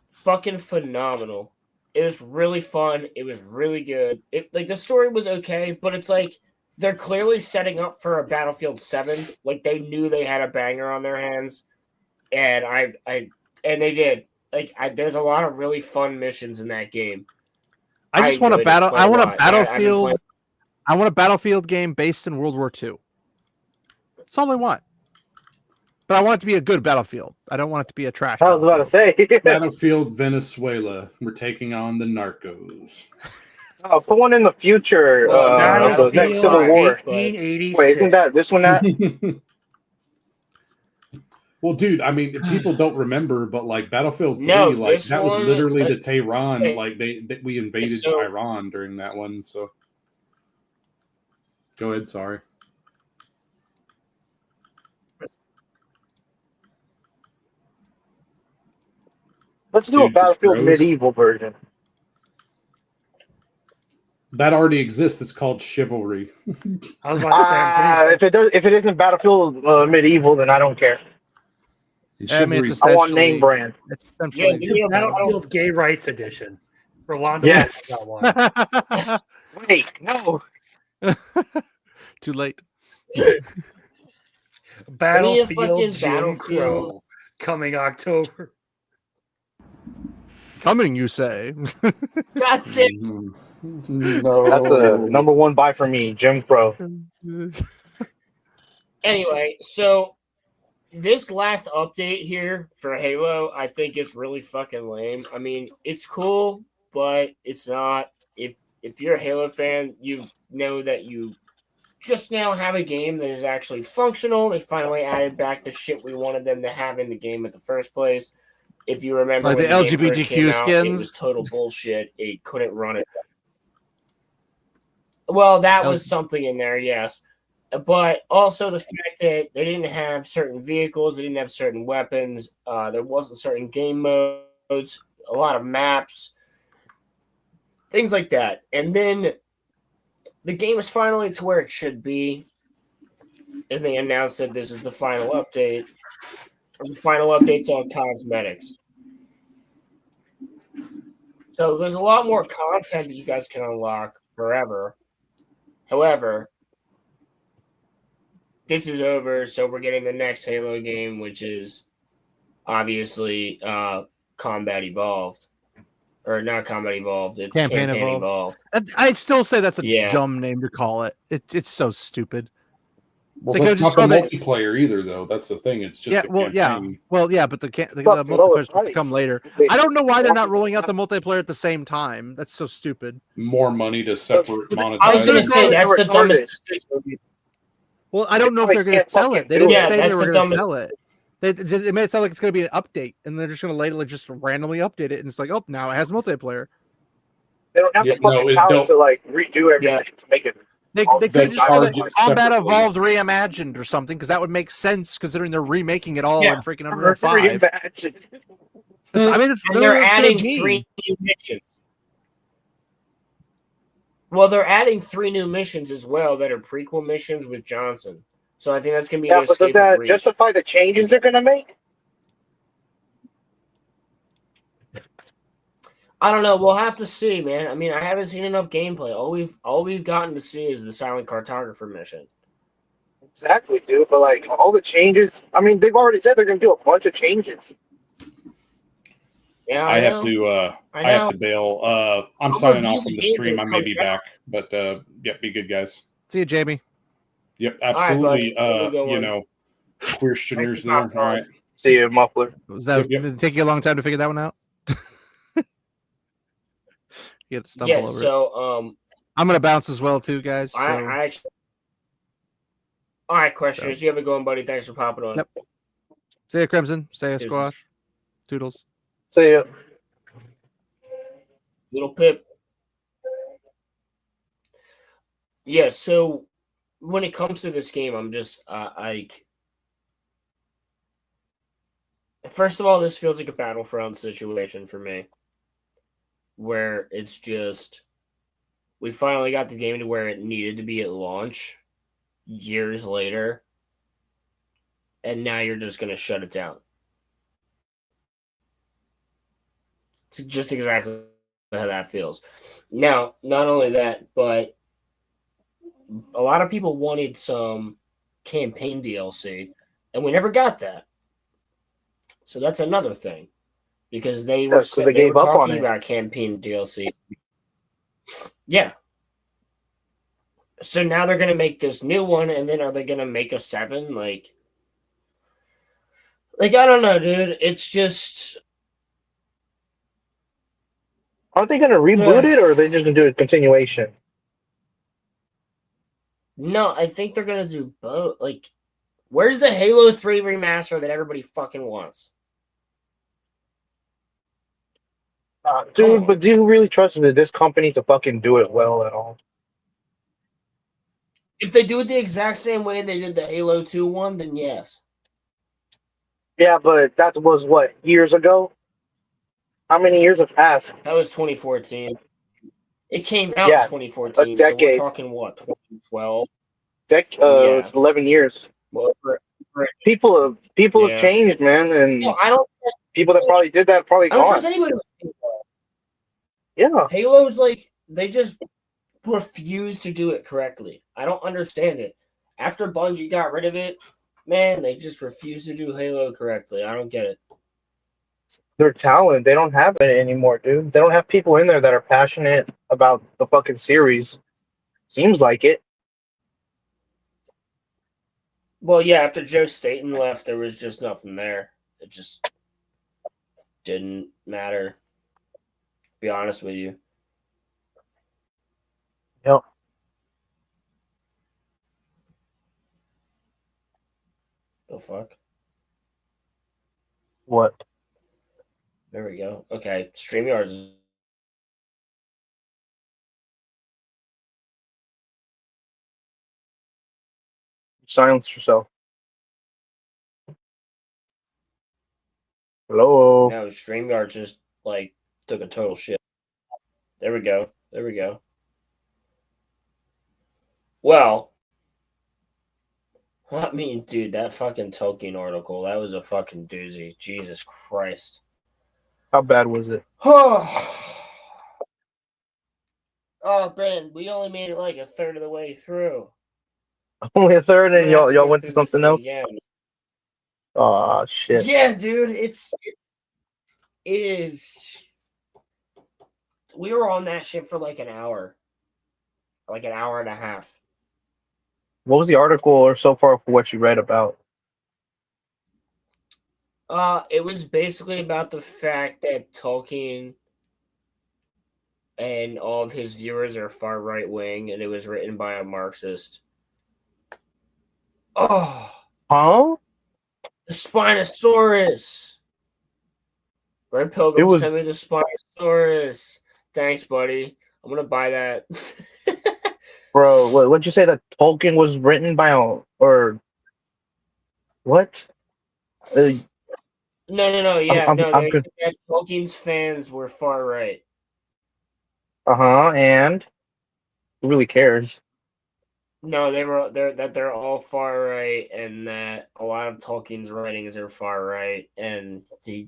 Fucking phenomenal. It was really fun. It was really good. Like the story was okay, but it's like they're clearly setting up for a Battlefield 7. Like they knew they had a banger on their hands. And and they did. Like there's a lot of really fun missions in that game. I just want a enjoyed it battle. quite I want a lot. I've been Battlefield. playing- I want a Battlefield game based in World War II. That's all I want. But I want it to be a good Battlefield. I don't want it to be a trash. I was about to say. Battlefield Venezuela. We're taking on the narcos. Oh, put one in the future. Battlefield The next Civil War. 1886. Wait, isn't that this one that? Well, dude, I mean, people don't remember, but like Battlefield 3, No, like this that was one, literally like, the Tehran, okay. like we invaded So- Iran during that one. So, go ahead. Sorry. Let's do a Dude, just Battlefield froze. medieval version. That already exists. It's called Chivalry. I was about to say, I'm pretty If it isn't Battlefield medieval, then I don't care. And I mean, it's Chivalry's I want name essentially- brand. It's Yeah, essentially give me a Battlefield Gay Rights Edition. Rolando Yes. got one. Wait, no. too late. Battlefield fucking Jim Battlefield. Crow coming October. Coming, you say? God damn. No. That's a number one buy for me, Jim Crow. Anyway, so this last update here for Halo, I think is really fucking lame. I mean, it's cool, but it's not. If you're a Halo fan, you know that you just now have a game that is actually functional. They finally added back the shit we wanted them to have in the game in the first place. If you remember, Like when the game first LGBTQ came out, it skins? was total bullshit. It couldn't run it. Well, that was something in there, yes. But also the fact that they didn't have certain vehicles, they didn't have certain weapons, there wasn't certain game modes, a lot of maps, things like that. And then the game is finally to where it should be, and they announced that this is the final update. The final update's on cosmetics. So there's a lot more content that you guys can unlock forever. However, this is over, so we're getting the next Halo game, which is obviously Combat Evolved. Or not Combat Evolved, it's Campaign Campaign Evolved. Evolved. I'd still say that's a Yeah. dumb name to call it. It's so stupid. Well, They that's could've not just the called it- multiplayer either, though. That's the thing. It's just Yeah, a well, campaign. but the Fuck, multiplayer's lower supposed to come price. later. I don't know why they're not rolling out the multiplayer at the same time. That's so stupid. More money to separate monetize. I was going to They're say, that's the retarded. dumbest decision. Well, I don't know if They they're going to can't sell fucking it. They do didn't it. say Yeah, they that's were the going to dumbest- sell it. They made it sound like it's going to be an update, and they're just going to later just randomly update it, and it's like, oh, now it has multiplayer. They don't have Yeah, the fucking no, it talent don't- to like redo everything Yeah. to make it. They They could just call it charge it Combat separately. Evolved Reimagined or something, because that would make sense considering they're remaking it all Yeah. in freaking Unreal 5. Reimagine. I mean, it's And they're literally what it's adding gonna be. 3 new missions. Well, they're adding 3 new missions as well that are prequel missions with Johnson. So I think that's going to be Yeah, the but does escape of that Reach. justify the changes they're gonna make? I don't know. We'll have to see, man. I mean, I haven't seen enough gameplay. All we've gotten to see is the silent cartographer mission. Exactly, dude. But like all the changes, I mean, they've already said they're gonna do a bunch of changes. Yeah, I have know. to. I I have know. to bail. I'm I'll signing review off from the the game stream. when I it may be comes back, but yeah, be good, guys. See you, Jamie. Yep, right, absolutely. buddy. Have a good You one. know, questioners Thank you, there. All Pop. right. See you, muffler. Was that, Yep. Did it take you a long time to figure that one out? You had to stumble Yeah, over it. so I'm gonna bounce as well too, guys. So I actually All right, questioners, you have it going, buddy. Thanks for popping on. Yep. Say a Crimson. Say a Deuces. Squash. Toodles. See ya. Little Pip. Yeah, so when it comes to this game, I'm just like, first of all, this feels like a Battlefront situation for me, where it's just we finally got the game to where it needed to be at launch years later, and now you're just gonna shut it down. It's just exactly how that feels. Now, not only that, but a lot of people wanted some campaign DLC, and we never got that. So that's another thing, because they were Yes, 'cause they gave up on talking it. about campaign DLC. Yeah. So now they're gonna make this new one, and then are they gonna make a 7? Like I don't know, dude. It's just Aren't they gonna reboot it, or are they just gonna do a continuation? no. I think they're gonna do both. Like, where's the Halo 3 remaster that everybody fucking wants? Dude, but do you really trust this company to fucking do it well at all? If they do it the exact same way they did the Halo 2 one, then yes. Yeah, but that was what, years ago? How many years have passed? That was 2014. It came out Yeah, in 2014, a so we're decade. talking what, 2012? Yeah. 11 years. Well, People have yeah. changed, man, and No, I don't trust, people that probably did that probably I don't trust gone. anybody. Yeah. Halo's like, they just refuse to do it correctly. I don't understand it. After Bungie got rid of it, man, they just refuse to do Halo correctly. I don't get it. Their talent, they don't have it anymore, dude. They don't have people in there that are passionate about the fucking series. Seems like it. Well, yeah, after Joe Staten left, there was just nothing there. It just didn't matter, to be honest with you. Yep. The fuck? What? There we go. Okay, StreamYard is Silence yourself. Hello. no, StreamYard just like took a total shit. There we go. There we go. Well, I mean, dude, that fucking Tolkien article, that was a fucking doozy. Jesus Christ. How bad was it? Oh, Ben, we only made it like a third of the way through. Only a third, and We're gonna have y'all go went to through this something thing else. again. Oh shit. Yeah, dude, it is. We were on that shit for like an hour and a half. What was the article or so far for what you read about? It was basically about the fact that Tolkien and all of his viewers are far right wing, and it was written by a Marxist. Oh, Huh? the Spinosaurus. Red It Pilgrim was sent me the Spinosaurus. Thanks, buddy. I'm gonna buy that. bro. What'd you say that Tolkien was written by or what? No. Yeah, no. I'm Tolkien's fans were far right. and who really cares? No, they're all far right, and that a lot of Tolkien's writings are far right, and the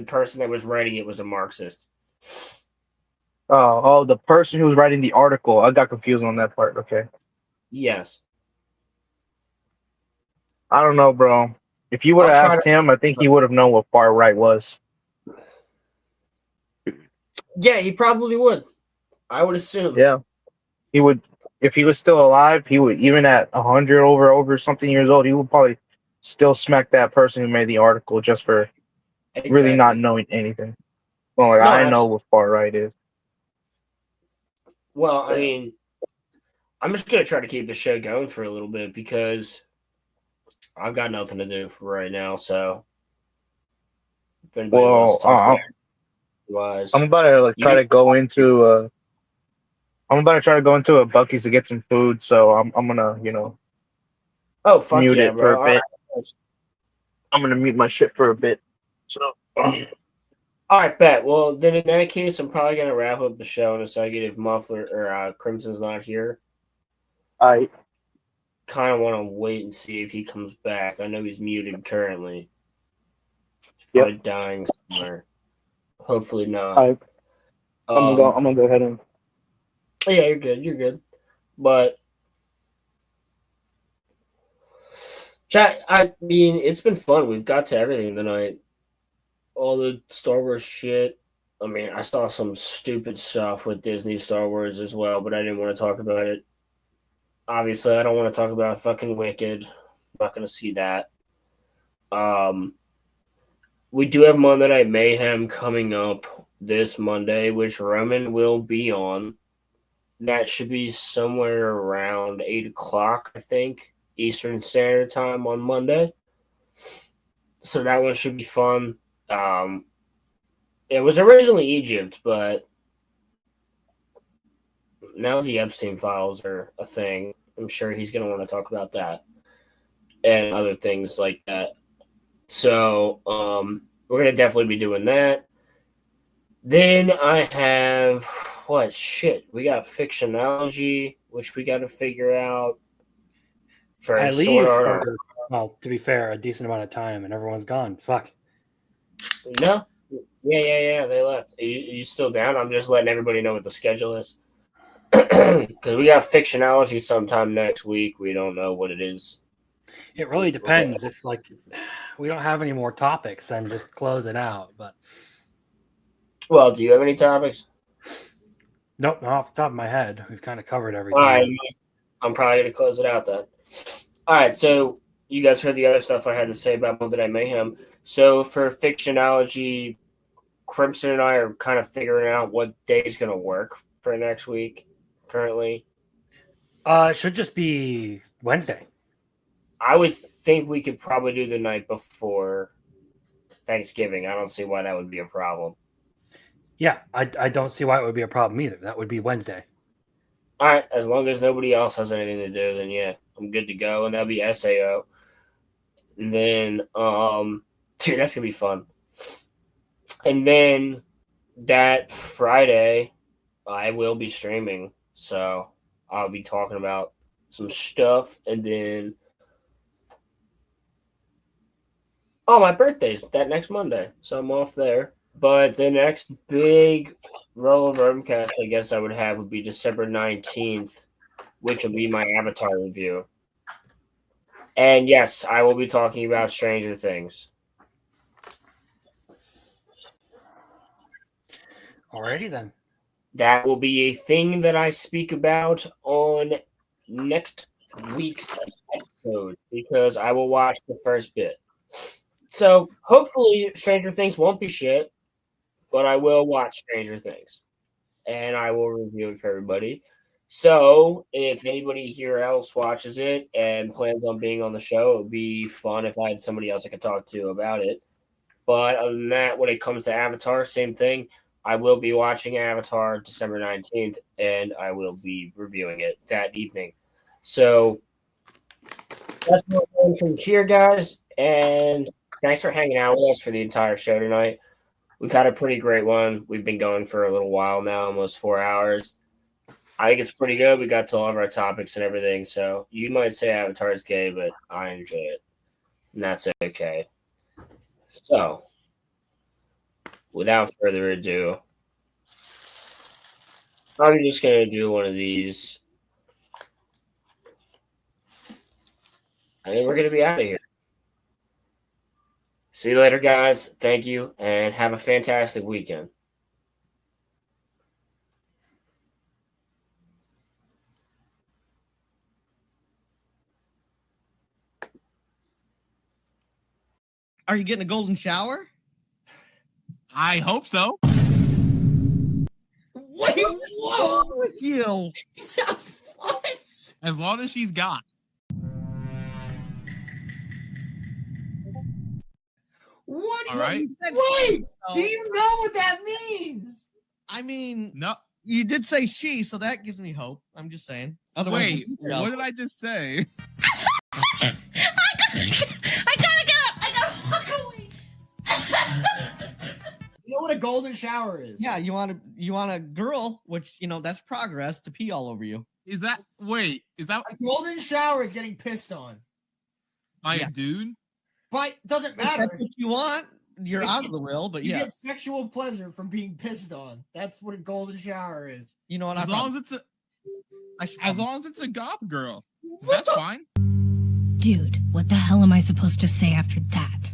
person that was writing it was a Marxist. Oh, the person who was writing the article. I got confused on that part. Okay. Yes. I don't know, bro. If you would have asked him, I think he would have known what far right was. Yeah, he probably would. I would assume. Yeah, he would. If he was still alive, he would, even at 100 over something years old, he would probably still smack that person who made the article just for really not knowing anything. Well, like, No, I know what far right is. Well, I mean, I'm just gonna try to keep the show going for a little bit because I've got nothing to do for right now, so if anybody wants Well, to talk about it, wise, I'm about to you try do- to go into. I'm about to try to go into a Bucky's to get some food, so I'm gonna oh fuck mute yeah, it for bro! a All bit. right. I'm gonna mute my shit for a bit. So. All right, bet. Well, then in that case, I'm probably gonna wrap up the show in a second if Muffler or Crimson's not here. I Kind of want to wait and see if he comes back. I know he's muted currently. He's Yep. probably dying somewhere. Hopefully not. I'm gonna go ahead and. Yeah, you're good. You're good. But chat. I mean, it's been fun. We've got to everything tonight. All the Star Wars shit. I mean, I saw some stupid stuff with Disney Star Wars as well, but I didn't want to talk about it. Obviously, I don't want to talk about fucking Wicked. I'm not going to see that. We do have Monday Night Mayhem coming up this Monday, which Roman will be on. That should be somewhere around 8 o'clock, I think, Eastern Standard Time on Monday. So that one should be fun. It was originally Egypt, but now the Epstein files are a thing. I'm sure he's going to want to talk about that and other things like that. So we're going to definitely be doing that. Then I have, what, shit. We got Fictionology, which we got to figure out. For I Sword leave Art for, well, to be fair, a decent amount of time, and everyone's gone. Fuck. No. Yeah. They left. Are you still down? I'm just letting everybody know what the schedule is. Because we got Fictionology sometime next week. We don't know what it is. It really depends. If like we don't have any more topics, then just close it out. But Well, do you have any topics? nope, not off the top of my head. We've kind of covered everything. All right. I'm probably going to close it out then. All right. So you guys heard the other stuff I had to say about Monday Night Mayhem. So for Fictionology, Crimson and I are kind of figuring out what day is going to work for next week currently. It should just be Wednesday. I would think we could probably do the night before Thanksgiving. I don't see why that would be a problem. Yeah, I don't see why it would be a problem either. That would be Wednesday. All right, as long as nobody else has anything to do, then yeah, I'm good to go, and that'll be SAO. And then, dude, that's gonna be fun. And then that Friday, I will be streaming, so I'll be talking about some stuff, and then my birthday's that next Monday, so I'm off there. But the next big RoloRome cast I guess I would have would be December 19th, which will be my Avatar review. And yes, I will be talking about Stranger Things. Alrighty then. That will be a thing that I speak about on next week's episode because I will watch the first bit. So hopefully Stranger Things won't be shit, but I will watch Stranger Things. And I will review it for everybody. So if anybody here else watches it and plans on being on the show, it would be fun if I had somebody else I could talk to about it. But other than that, when it comes to Avatar, same thing. I will be watching Avatar December 19th, and I will be reviewing it that evening. So that's what we're going from here, guys. And thanks for hanging out with us for the entire show tonight. We've had a pretty great one. We've been going for a little while now, almost 4 hours. I think it's pretty good. We got to all of our topics and everything. So you might say Avatar is gay, but I enjoy it. And that's okay. So without further ado, I'm just going to do one of these. I think we're going to be out of here. See you later, guys. Thank you, and have a fantastic weekend. Are you getting a golden shower? I hope so. What is wrong with you? As long as she's got. What? All right. You said Wait, so- do you know what that means? I mean, No. you did say she, so that gives me hope. I'm just saying. Otherwise, Wait, what did I just say? I gotta get up. I gotta walk away. You know what a golden shower is? Yeah, you want a girl, which that's progress to pee all over you. Is that wait? Is that A golden shower is getting pissed on. by Yeah. a dude? But doesn't If matter. that's what you want, you're out of the will. But You yeah, get sexual pleasure from being pissed on. That's what a golden shower is. you know what? As long as it's a goth girl, that's fine. Dude, what the hell am I supposed to say after that?